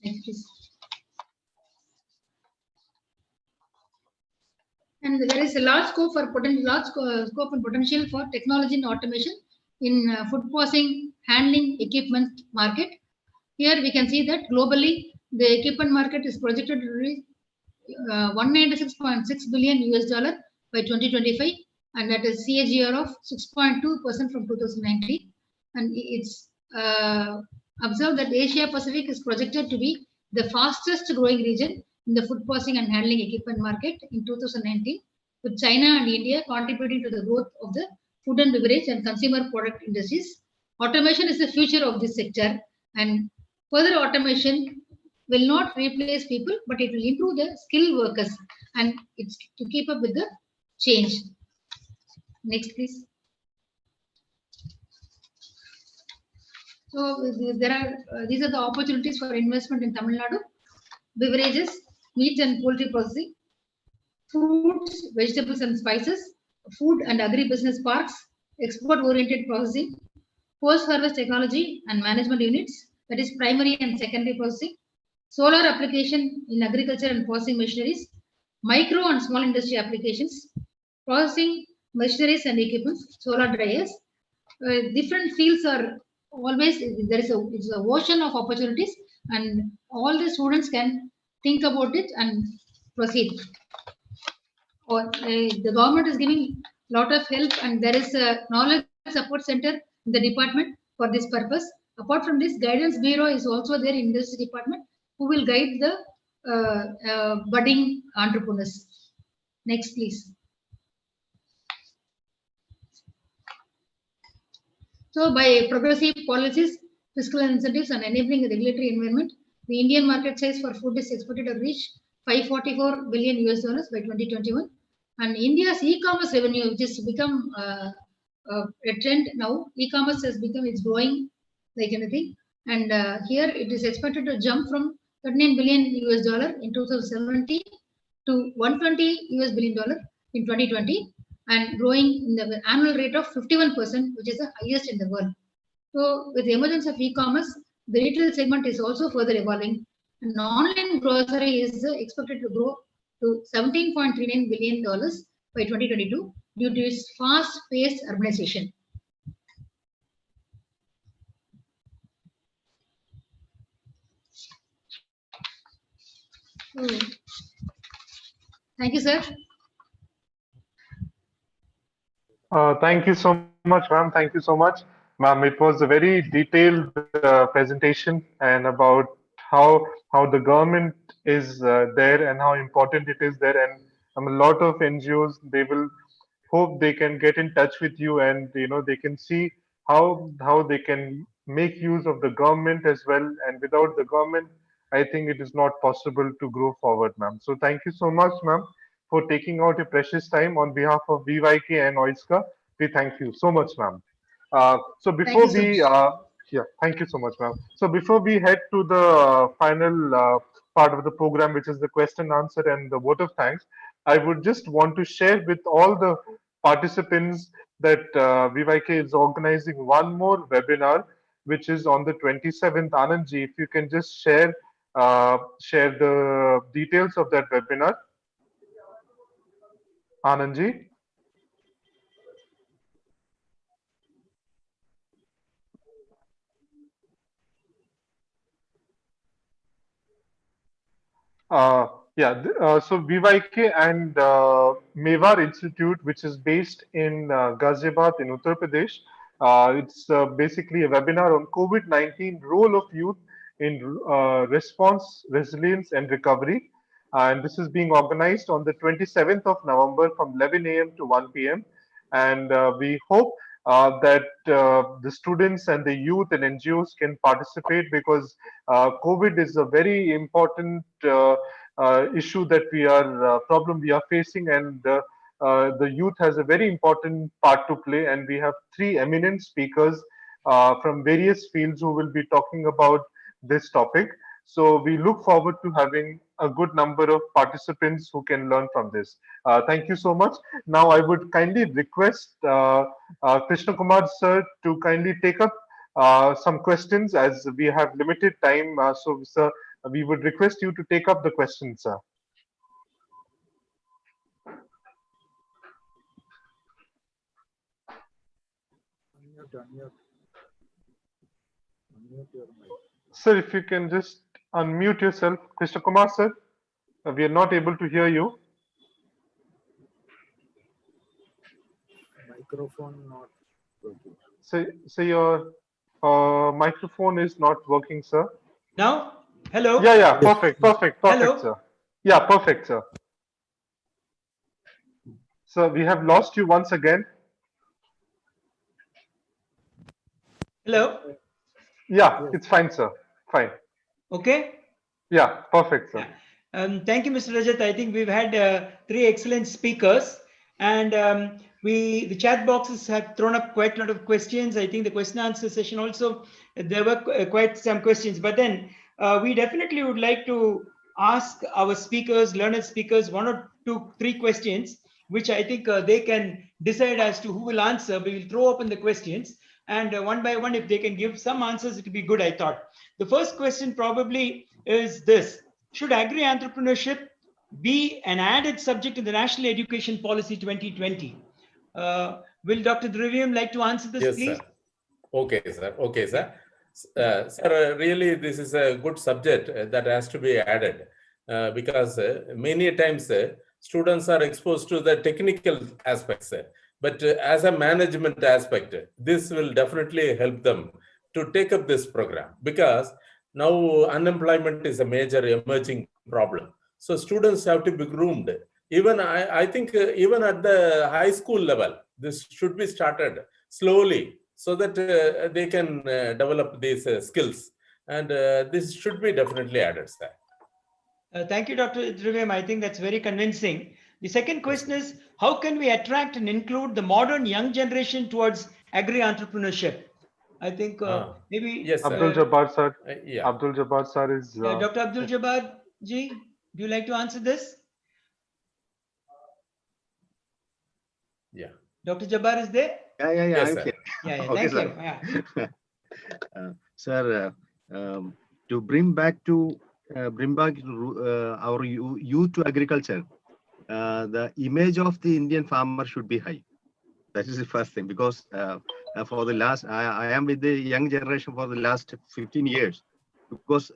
Next, please. And there is a large scope for scope and potential for technology and automation in food processing handling equipment market. Here we can see that globally the equipment market is projected to reach $196.6 billion by 2025, and that is CAGR of 6.2% from 2019. And it's observed that Asia Pacific is projected to be the fastest growing region in the food processing and handling equipment market in 2019, with China and India contributing to the growth of the food and beverage and consumer product industries. Automation is the future of this sector, and further automation will not replace people, but it will improve the skilled workers, and it's to keep up with the change. Next, please. So there are these are the opportunities for investment in Tamil Nadu: beverages, meat and poultry processing, fruits, vegetables and spices, food and agri-business parks, export-oriented processing, post-harvest technology and management units, that is primary and secondary processing, solar application in agriculture and processing machineries, micro and small industry applications, processing machineries and equipment, solar dryers. Different fields are always, it's a ocean of opportunities, and all the students can think about it and proceed. The government is giving a lot of help, and there is a knowledge support center in the department for this purpose. Apart from this, guidance bureau is also there in this department, who will guide the budding entrepreneurs. Next, please. So, by progressive policies, fiscal incentives, and enabling a regulatory environment, the Indian market size for food is expected to reach $544 billion by 2021. And India's e-commerce revenue, which has become a trend now, e-commerce has become, it's growing like anything. And here it is expected to jump from $39 billion in 2017 to $120 billion in 2020, and growing in the annual rate of 51%, which is the highest in the world. So with the emergence of e-commerce, the retail segment is also further evolving, And online grocery is expected to grow to $17.39 billion by 2022 due to its fast-paced urbanization. So, thank you, sir. Thank you so much, ma'am. Thank you so much, ma'am. It was a very detailed presentation and about how the government is there and how important it is there, and a lot of NGOs, they will hope they can get in touch with you, and they can see how they can make use of the government as well. And without the government, I think it is not possible to grow forward, ma'am. So thank you so much, ma'am, for taking out your precious time on behalf of VYK and OISCA. We thank you so much, ma'am. So Thank before you so much. we, yeah, thank you so much, ma'am. So before we head to the final part of the program, which is the question answer and the vote of thanks, I would just want to share with all the participants that VYK is organizing one more webinar, which is on the 27th. Anandji, if you can just share the details of that webinar. Anandji. Uh, so VYK and Mewar Institute, which is based in Ghaziabad in Uttar Pradesh, it's basically a webinar on COVID-19 role of youth in response, resilience, and recovery. And this is being organized on the 27th of November from 11 a.m. to 1 p.m. And we hope that the students and the youth and NGOs can participate, because COVID is a very important issue that problem we are facing, and the youth has a very important part to play. And we have three eminent speakers from various fields who will be talking about this topic. So we look forward to having a good number of participants who can learn from this. Thank you so much. Now I would kindly request Krishna Kumar sir to kindly take up some questions, as we have limited time. So, sir, we would request you to take up the questions, sir. Sir, if you can just unmute yourself. Krishna Kumar, sir, we are not able to hear you. Microphone not working. So your microphone is not working, sir. Now, hello. Yeah, perfect, Hello. sir. Yeah, perfect, sir. Sir, we have lost you once again. Hello. Yeah, it's fine, sir. Fine. Okay. Yeah, perfect, sir. Yeah. Thank you, Mr. Rajat. I think we've had three excellent speakers, and the chat boxes have thrown up quite a lot of questions. I think the question answer session also, there were quite some questions, but then we definitely would like to ask our speakers, learned speakers, one or two, three questions, which I think they can decide as to who will answer. We will throw open the questions, and one by one, if they can give some answers, it would be good, I thought. The first question probably is this: should agri-entrepreneurship be an added subject in the National Education Policy 2020? Will Dr. Draviam like to answer this, yes, please? Sir. Okay, sir. Okay, sir. Sir, really, this is a good subject that has to be added because many times students are exposed to the technical aspects, but as a management aspect, this will definitely help them to take up this program, because now unemployment is a major emerging problem. So students have to be groomed. Even I think even at the high school level, this should be started slowly, so that they can develop these skills, and this should be definitely added, sir. Thank you, Dr. Draviam. I think that's very convincing. The second question is, how can we attract and include the modern young generation towards agri-entrepreneurship? I think maybe yes, Abdul Jabbar sir. Yeah. Abdul Jabbar sir is. Dr. Abdul Jabbar ji, do you like to answer this? Yeah. Dr. Jabbar is there? Yeah, Yes, I'm sir. here. Yeah, Okay, thank sir. you. Yeah. Sir, to bring back to bring back our youth to agriculture, the image of the Indian farmer should be high. That is the first thing, because for the last, I am with the young generation for the last 15 years, because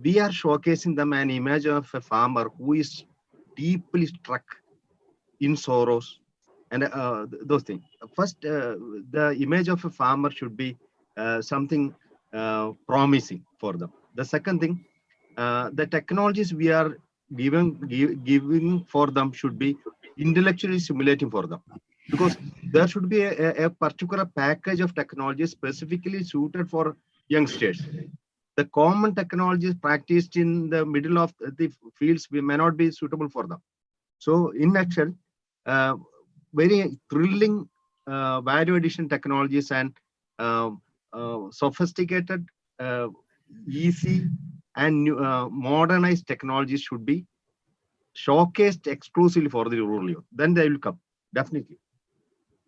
we are showcasing them an image of a farmer who is deeply struck in sorrows and those things. First, the image of a farmer should be something promising for them. The second thing, the technologies we are giving for them should be intellectually stimulating for them, because there should be a particular package of technology specifically suited for youngsters. The common technologies practiced in the middle of the fields may not be suitable for them. So in nutshell, very thrilling value addition technologies and sophisticated, easy and modernized technologies should be showcased exclusively for the rural youth. Then they will come, definitely.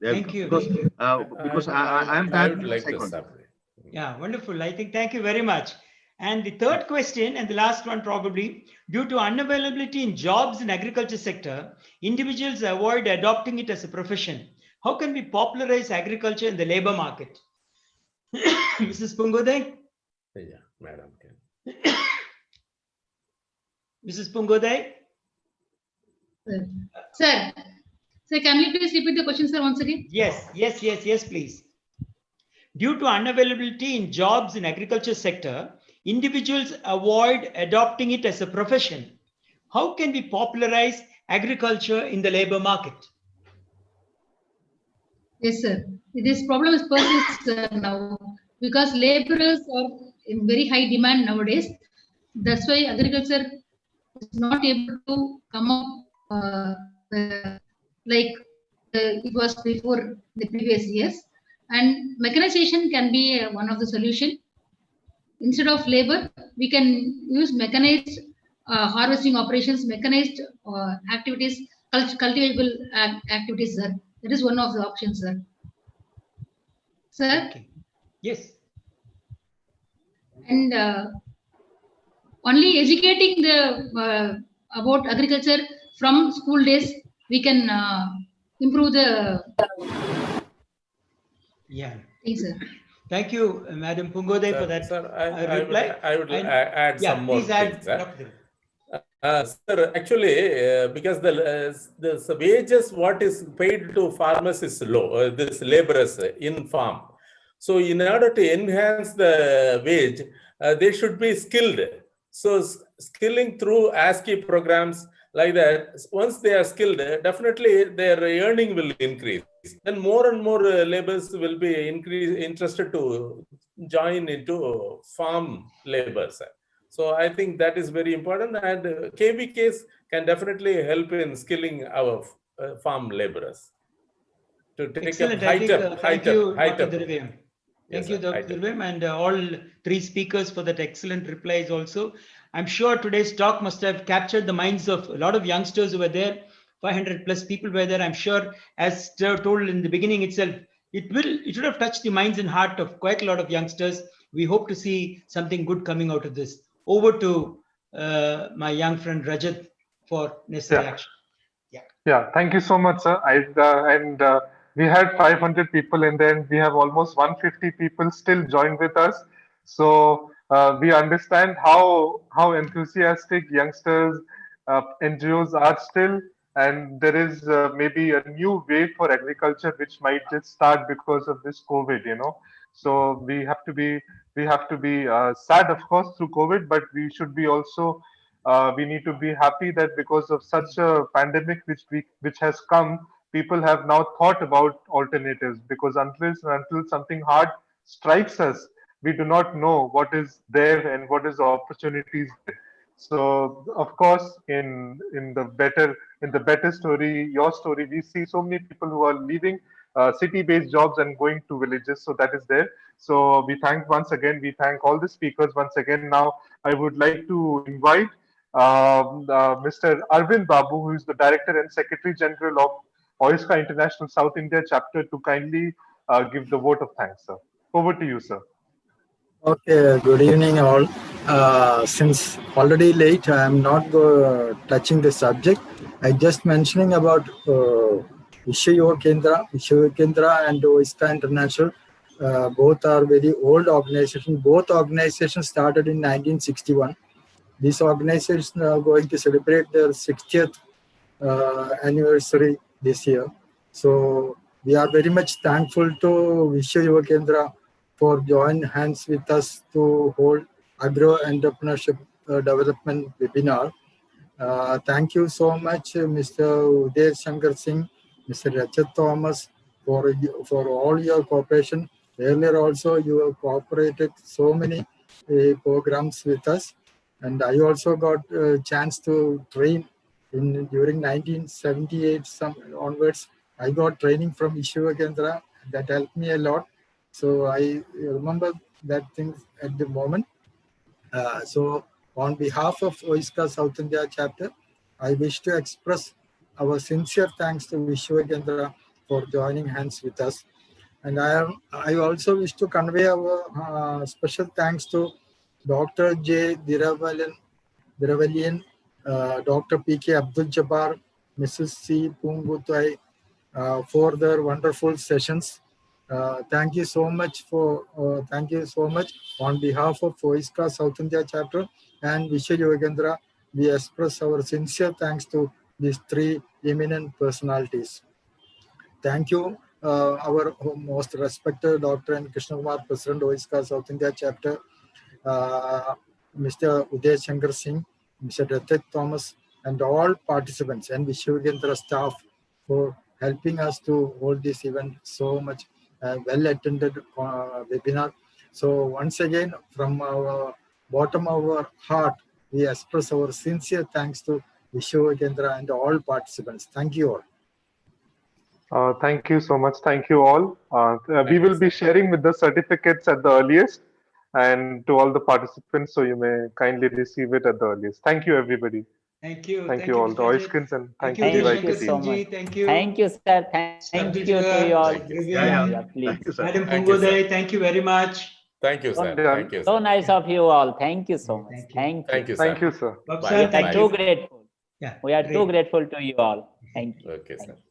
Thank you. Because I am I would like to separate. Yeah, wonderful. I think, thank you very much. And the third question, and the last one probably, due to unavailability in jobs in agriculture sector, individuals avoid adopting it as a profession. How can we popularize agriculture in the labor market? Mrs. Pungoday? Yeah, madam. Mrs. Pungoday? Sir, can you please repeat the question, sir, once again? Yes, please. Due to unavailability in jobs in agriculture sector, individuals avoid adopting it as a profession. How can we popularize agriculture in the labor market? Yes, sir. This problem is persists now because laborers are in very high demand nowadays. That's why agriculture is not able to come up like it was before the previous years. And mechanization can be one of the solution. Instead of labor, we can use mechanized harvesting operations, mechanized activities, cultivable activities, sir. That is one of the options, sir. Sir? Okay. Yes. And only educating the about agriculture from school days, we can improve the things, sir. Thank you, Madam Pungoday, for that reply. I would add some more things. Sir, actually, because the wages what is paid to farmers is low, this laborers in farm. So in order to enhance the wage, they should be skilled. So skilling through ASCII programs like that, once they are skilled, definitely their earning will increase. Then more and more laborers will be interested to join into farm labors. So I think that is very important, and KVKs can definitely help in skilling our farm laborers to take Excellent. up Thank you, Dr. Dirvem. Yes, Thank you, Dr. Dirvem, and all three speakers for that excellent replies also. I'm sure today's talk must have captured the minds of a lot of youngsters who were there. 500 plus people were there. I'm sure, as told in the beginning itself, it should have touched the minds and heart of quite a lot of youngsters. We hope to see something good coming out of this. Over to my young friend Rajat for necessary action. Yeah, thank you so much, sir. We had 500 people in there, and we have almost 150 people still joined with us. So we understand how enthusiastic youngsters, NGOs are still, and there is maybe a new wave for agriculture which might just start because of this COVID. So we have to be sad, of course, through COVID, but we should be also we need to be happy that because of such a pandemic which has come, people have now thought about alternatives, because until something hard strikes us, we do not know what is there and what is opportunities there. So of course, in the better story, your story, we see so many people who are leaving city-based jobs and going to villages. So that is there. So we thank all the speakers once again. Now I would like to invite Mr. Arvind Babu, who is the Director and Secretary General of OISCA International South India Chapter, to kindly give the vote of thanks, sir. Over to you, sir. Okay, good evening all. Since already late, I am not touching the subject. I just mentioning about Vishwa Yuva Kendra and OISCA International. Both are very old organizations. Both organizations started in 1961. These organizations are going to celebrate their 60th anniversary this year. So we are very much thankful to Vishwa Yuva Kendra for joining hands with us to hold Agro Entrepreneurship Development webinar. Thank you so much, Mr. Uday Shankar Singh, Mr. Rachat Thomas, for all your cooperation. Earlier also, you have cooperated so many programs with us. And I also got a chance to train during 1978 onwards. I got training from Vishwa Kendra that helped me a lot. So I remember that thing at the moment. So on behalf of OISCA South India chapter, I wish to express our sincere thanks to Vishwa Kendra for joining hands with us. And I also wish to convey our special thanks to Dr. J. Diravalian, Dr. P.K. Abdul Jabbar, Mrs. C. Pungutai, for their wonderful sessions. Thank you so much on behalf of OISCA South India chapter and Vishwa Yuva Kendra. We express our sincere thanks to these three eminent personalities. Thank you, our most respected Dr. N. Krishna Kumar, President OISCA South India chapter, Mr. Uday Shankar Singh, Mr. Rachat Thomas, and all participants and Vishwa Kendra staff for helping us to hold this event so much well-attended webinar. So once again, from our bottom of our heart, we express our sincere thanks to Vishwa Kendra and all participants. Thank you all. Thank you so much. Thank you all. We will be sharing with the certificates at the earliest and to all the participants, so you may kindly receive it at the earliest. Thank you, everybody. Thank you. Thank you all, the Oiskins, and thank you, Thank you DYK so team. much. Thank you. Thank you, sir. Thank you to you all. Thank you. Yeah, please. Thank you, sir. Madam Thank you, sir. Pungoday, thank you very much. Thank you, sir. Yeah. Thank you, So sir. nice of you all. Thank you so much. Thank you. Thank you. Thank you, sir. Thank you, sir. Bob Bye. sir, We are thank too you. grateful. Yeah, We are great. too grateful to you all. Thank you. Okay, Thank sir. you.